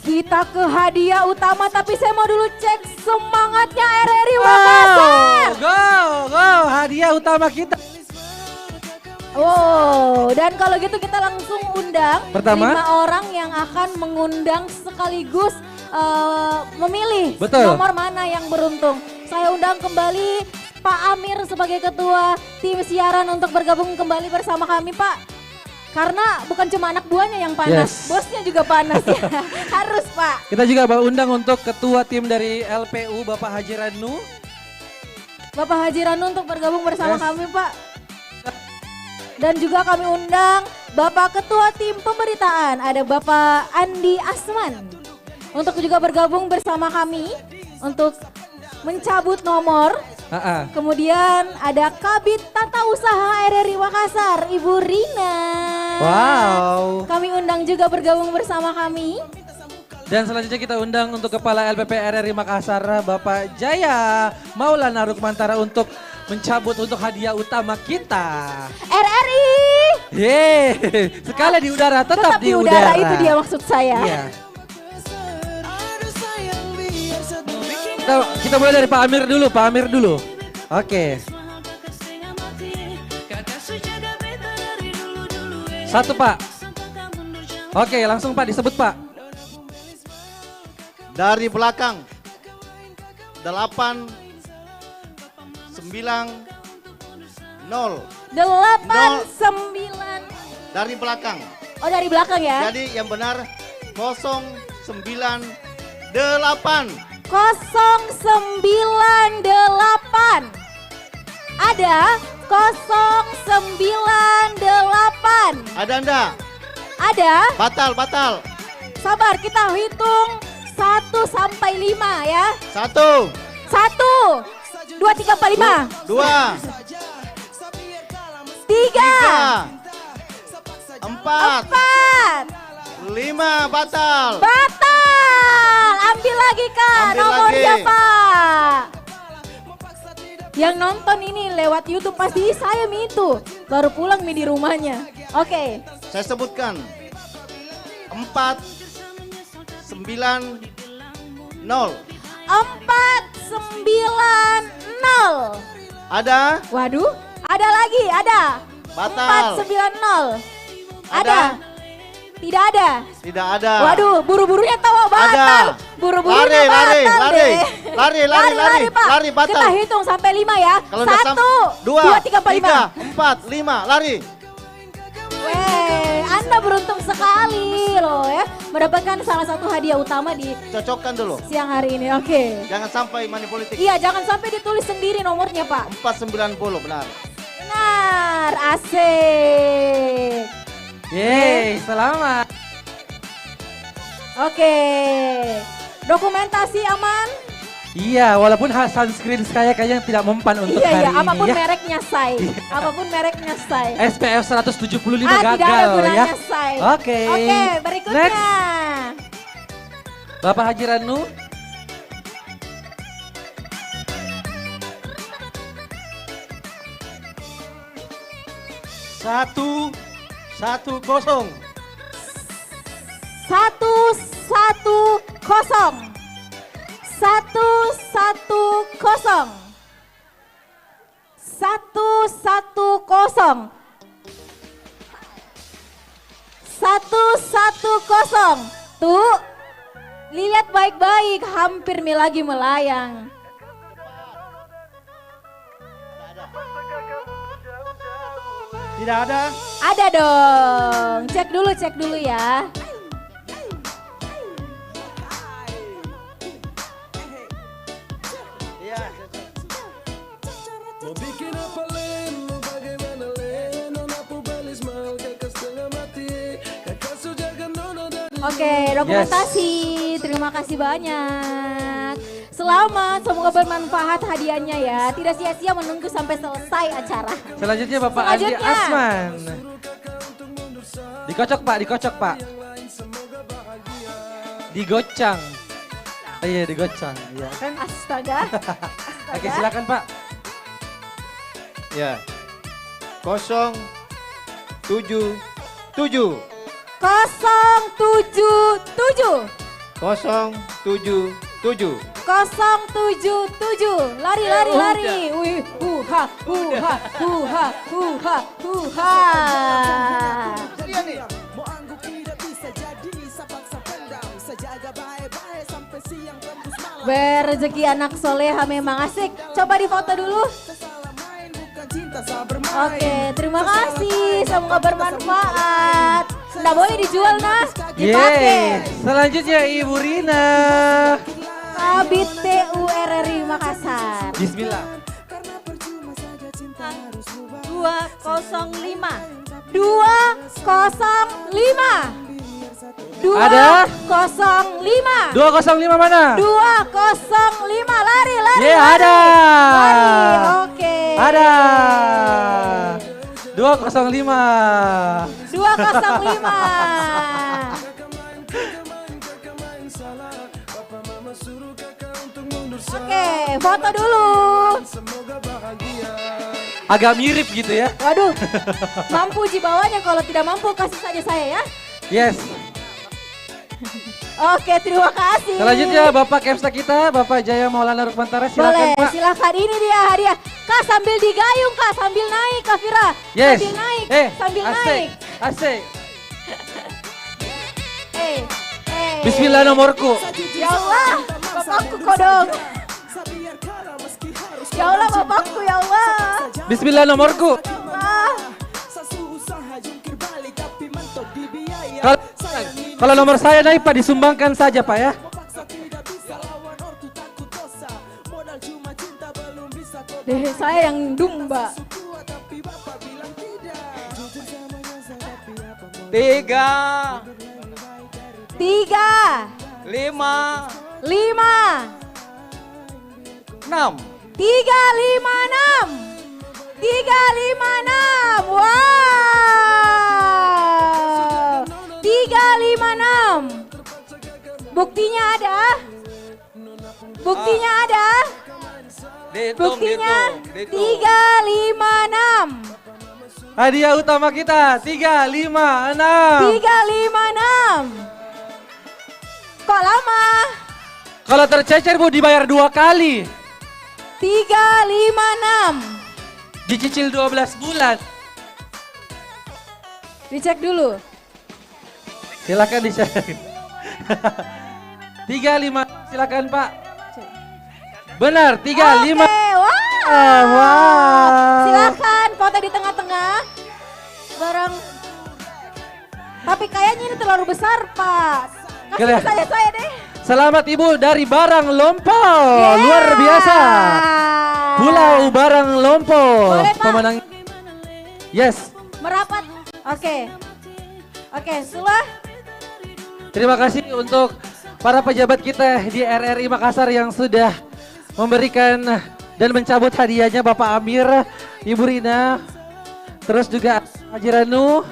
Kita ke hadiah utama tapi saya mau dulu cek semangatnya RRI Makassar. Go, hadiah utama kita. Oh, dan kalau gitu kita langsung undang Pertama? 5 orang yang akan mengundang sekaligus memilih Betul. nomor mana yang beruntung. Saya undang kembali Pak Amir sebagai ketua tim siaran untuk bergabung kembali bersama kami Pak. Karena bukan cuma anak buahnya yang panas, bosnya juga panas ya. Harus Pak. Kita juga undang untuk ketua tim dari LPU Bapak Haji Ranu. Bapak Haji Ranu untuk bergabung bersama kami Pak. Dan juga kami undang Bapak Ketua Tim Pemberitaan, ada Bapak Andi Asman. Untuk juga bergabung bersama kami untuk mencabut nomor. Kemudian ada Kabid Tata Usaha RRI Makassar, Ibu Rina. Wow. Kami undang juga bergabung bersama kami. Dan selanjutnya kita undang untuk Kepala LPP RRI Makassar, Bapak Jaya Maulana Rukmantara untuk mencabut untuk hadiah utama kita. RRI. Yeay, sekali di udara, tetap di udara. Itu dia maksud saya. Iya. Kita mulai dari Pak Amir dulu. Oke. Satu Pak. Oke, langsung Pak disebut Pak. Dari belakang 8 9 0. 8 9. Dari belakang. Oh dari belakang ya. Jadi yang benar 098. 098. Ada 098. Ada enggak? Ada. Batal. Sabar, kita hitung 1 sampai 5 ya. 1 2 3 4 5. 2 3 4 5 batal. Ambil lagi Kak Ambil nomornya lagi. Pak. Yang nonton ini lewat YouTube pasti saya Mi itu. Baru pulang Mi di rumahnya. Oke. Saya sebutkan 4 9 0. 490. Ada? Waduh, ada lagi, ada. Batal. 490. Ada. Tidak ada. Tidak ada. Waduh, buru-burunya tahu batal. Buru-burunya batal deh. Lari, Pak. lari, batal. Kita hitung sampai 5 ya. Kalau udah 1 2 3 4 5. 4 5 lari. Anda beruntung sekali loh ya, mendapatkan salah satu hadiah utama di Cocokkan dulu. siang hari ini. Oke. Jangan sampai money politik. Iya, jangan sampai ditulis sendiri nomornya, Pak. 490 benar. Benar, asik. Yeay, selamat. Oke. Dokumentasi aman? Iya, walaupun sunscreen saya kayaknya tidak mempan untuk Iya, hari apapun ini ya. mereknya say. Apapun mereknya say. SPF 175 Tidak ada gagal gunanya ya. say. Oke. Oke, berikutnya. Next. Bapak Haji Ranu. Satu, kosong. 1-1-0. 1-1-0. 1-1-0. 1-1-0. Tuh, lihat baik-baik, hampir lagi melayang. Tidak ada. Ada dong, cek dulu ya. Oke, dokumentasi. Terima kasih banyak. Selamat, semoga bermanfaat hadiahnya ya. Tidak sia-sia menunggu sampai selesai acara. Selanjutnya Bapak Andi Asman. Dikocok Pak. Digocang. Oh, iya, digocang. Iya kan? Astaga. Oke, silakan Pak. Ya. 077. 077. 077. 077. Lari. Wih, huha. Berrezeki anak soleha memang asik. Coba difoto dulu. Oke, terima kasih. Semoga bermanfaat. Nggak boleh dijual, nah. Dipakai. Selanjutnya Ibu Rina. Kabit TURRI Makassar. Bismillah. 205. 205. Ada? 205. 205 mana? 205. Lari. Ada. Lari. Oke. Ada. 205. 205. Oke, foto dulu. Agak mirip gitu ya. Waduh, mampu bawahnya, kalau tidak mampu kasih saja saya ya. Yes. Oke, terima kasih. Selanjutnya Bapak Kepsta kita, Bapak Jaya Maulana Rukmantara, silakan Boleh, Pak. silakan. Ini dia hadiah. Kak, sambil digayung Kak, sambil naik Kak Fira. Yes. Sambil naik, sambil asik, naik. Asik. Bismillah nomorku. Ya Allah, bapakku kodong. Ya Allah, bapakku ya Allah. Bismillah nomorku. Kalau nomor saya naik Pak, disumbangkan saja Pak ya. Deh, saya yang dumba. 3 5 6 356. Wow. 356. Buktinya ada? Buktinya 356. Hadiah utama kita 356. 356. Kok lama? Kalau tercecer Bu dibayar 2 kali. 356. Dicicil 12 bulan. Dicek dulu. Silakan dicek. 35, silakan Pak. Benar, 35. Oke, wow. Wow. Silakan foto di tengah-tengah. Barang Tapi kayaknya ini terlalu besar, Pak. Kasih saya deh. Selamat Ibu dari Barang Lompo. Luar biasa. Pulau Barang Lompo. Boleh, Pak. Pemenang. Yes. Merapat. Oke. Oke, Sula. Terima kasih untuk para pejabat kita di RRI Makassar yang sudah memberikan dan mencabut hadiahnya Bapak Amir, Ibu Rina, terus juga Haji Ranu,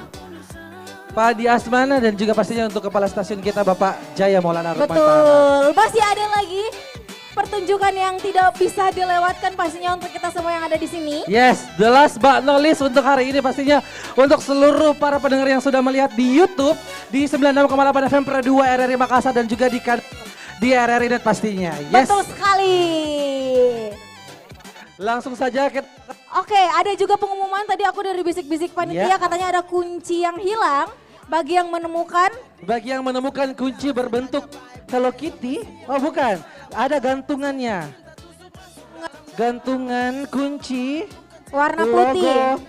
Pak Adi Asmana, dan juga pastinya untuk Kepala Stasiun kita Bapak Jaya Maulana Rukman. Betul, masih ada lagi pertunjukan yang tidak bisa dilewatkan pastinya untuk kita semua yang ada di sini. Yes, the last but not least untuk hari ini pastinya untuk seluruh para pendengar yang sudah melihat di YouTube di 96,8 FM Pro 2 RRI Makassar dan juga di RRI Net pastinya. Yes. Betul sekali. Langsung saja kita... Oke, ada juga pengumuman tadi aku dari bisik-bisik panitia katanya ada kunci yang hilang bagi yang menemukan. Bagi yang menemukan kunci berbentuk Hello Kitty, oh bukan, ada gantungannya. Gantungan kunci warna logo. putih.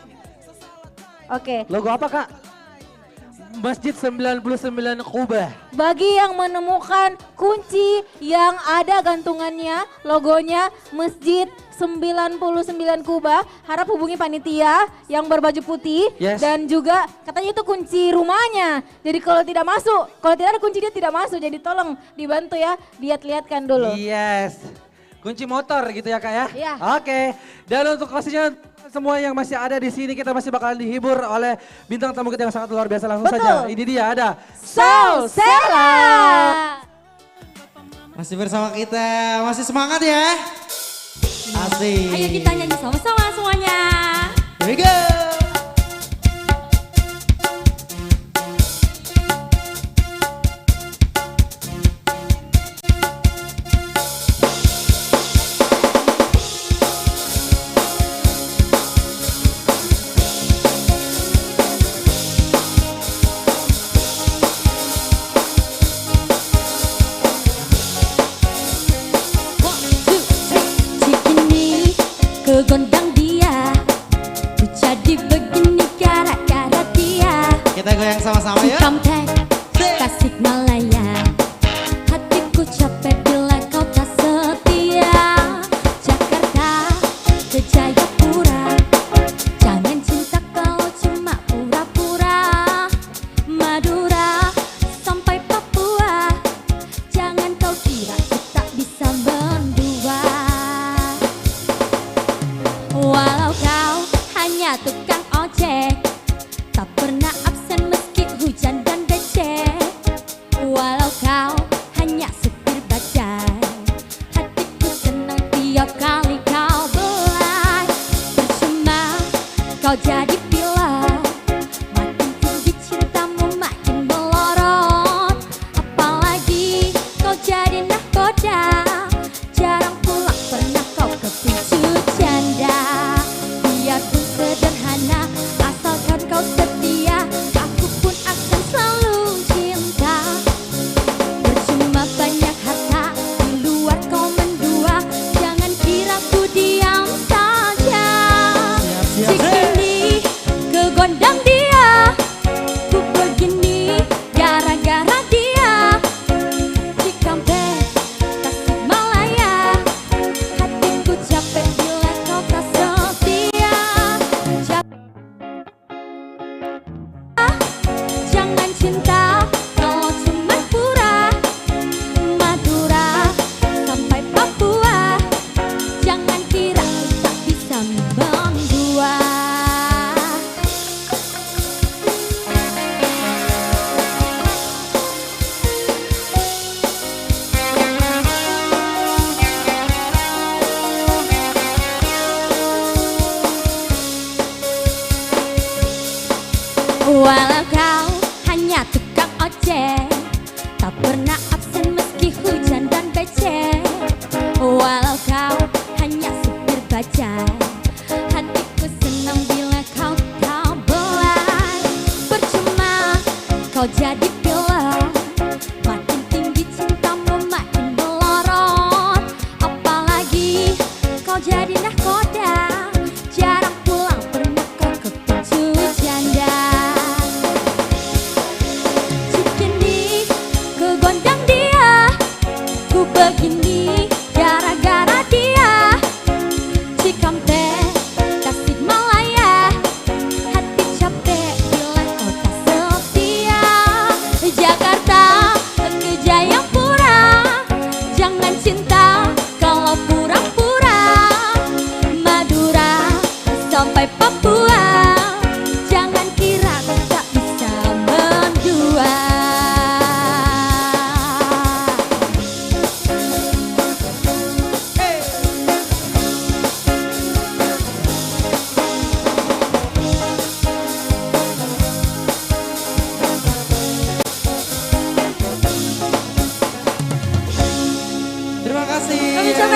Oke. Logo apa Kak? Masjid 99 Kubah. Bagi yang menemukan kunci yang ada gantungannya, logonya Masjid 99 Kubah, harap hubungi panitia yang berbaju putih. Yes. Dan juga katanya itu kunci rumahnya. Jadi kalau tidak masuk, kalau tidak ada kunci dia tidak masuk. Jadi tolong dibantu ya, lihat-lihatkan dulu. Yes. Kunci motor gitu ya Kak ya? Iya. Oke. Dan untuk pastinya semua yang masih ada di sini kita masih bakalan dihibur oleh bintang tamu kita yang sangat luar biasa. Langsung saja. Ini dia ada Sausera. Masih bersama kita, masih semangat ya. Asik. Ayo kita nyanyi sama-sama semuanya. Here we go. Gondang dia, ku jadi begini gara-gara dia. Kita goyang sama-sama ya. Cikampek, Tasikmalaya, hatiku capek bila kau tak setia. Jakarta, ke Jayapura, jangan cinta kalau cuma pura-pura. Madura, sampai Papua, jangan kau kira kita bisa berdua. Walau kau hanya tukang ojek, tak pernah absen meski hujan dan becek. Walau kau hanya supir bajai, hatiku senang tiap kali kau belai. Percuma kau jadi pilot, makin tinggi cintamu makin melorot. Apalagi kau jadi nahkoda, jarang pulang pernah kau kepicu janda. Biarpun sederhana, asalkan kau setia, aku pun akan selalu cinta. Percuma banyak harta, di luar kau mendua, jangan kira ku diam saja. Cikini, ke gondang dia, ku begini gara-gara dia. Cikampek, Tasikmalaya, hatiku capek bila kau tak setia. Jangan cinta kalau cuma pura. Madura sampai Papua, jangan kira tak bisa berdua. Walau kau hanya tukang ojek, tak pernah absen meski hujan dan becek. Walau kau hanya supir bajai, hatiku senang bila kau belai. Percuma kau jadi pilot, makin tinggi cintamu makin melorot. Apalagi kau jadi nahkoda, jarang pulang pernah kau kepicu janda.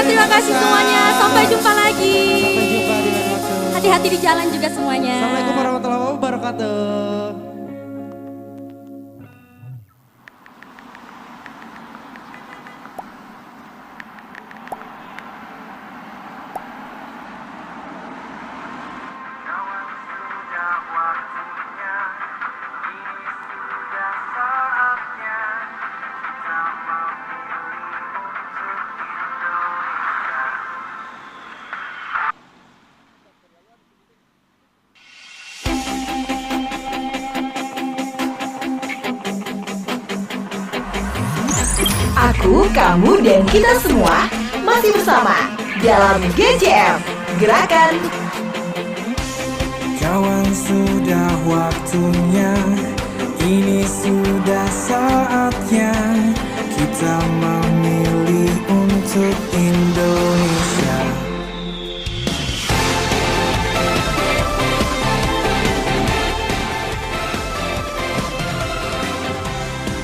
terima kasih semuanya. Sampai jumpa lagi. Sampai jumpa di lain waktu. Hati-hati di jalan juga semuanya. Assalamualaikum warahmatullahi wabarakatuh. Aku, kamu, dan kita semua masih bersama dalam GCM, Gerakan. Kawan, sudah waktunya, ini sudah saatnya kita memilih untuk Indonesia.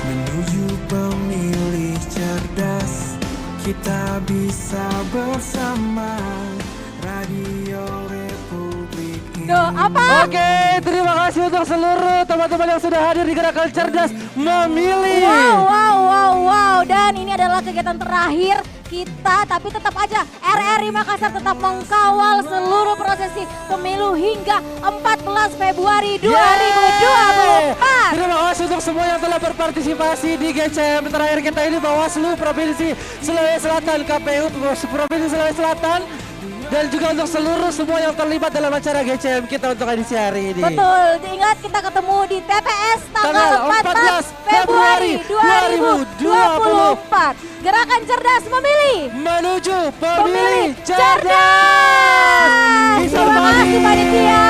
Menuju pemilih cerdas, kita bisa bersama. Radio Republik Apa? Oke, terima kasih untuk seluruh teman-teman yang sudah hadir di Gerakan Cerdas Memilih. Wow. Dan ini adalah kegiatan terakhir kita, tapi tetap aja RRI Makassar tetap mengkawal seluruh prosesi pemilu hingga 14 Februari 2024. Terima kasih untuk semua yang telah berpartisipasi di GCM. Terakhir kita ini Bawaslu Provinsi Sulawesi Selatan, KPU Provinsi Sulawesi Selatan, dan juga untuk seluruh semua yang terlibat dalam acara GCM kita untuk edisi hari ini. Betul, ingat kita ketemu di TPS tanggal 14 Februari 2024. Gerakan Cerdas Memilih. Menuju Pemilih Cerdas. Terima kasih panitia.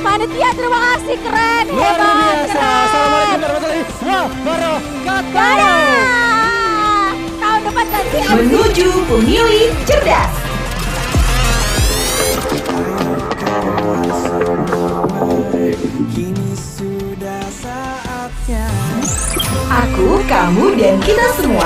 Panitia terima kasih, keren, Luar hebat, biasa. keren. Assalamualaikum warahmatullahi wabarakatuh. Dadah. Tahun depan ganti Menuju Pemilih Cerdas. Kini sudah saatnya. Aku, kamu, dan kita semua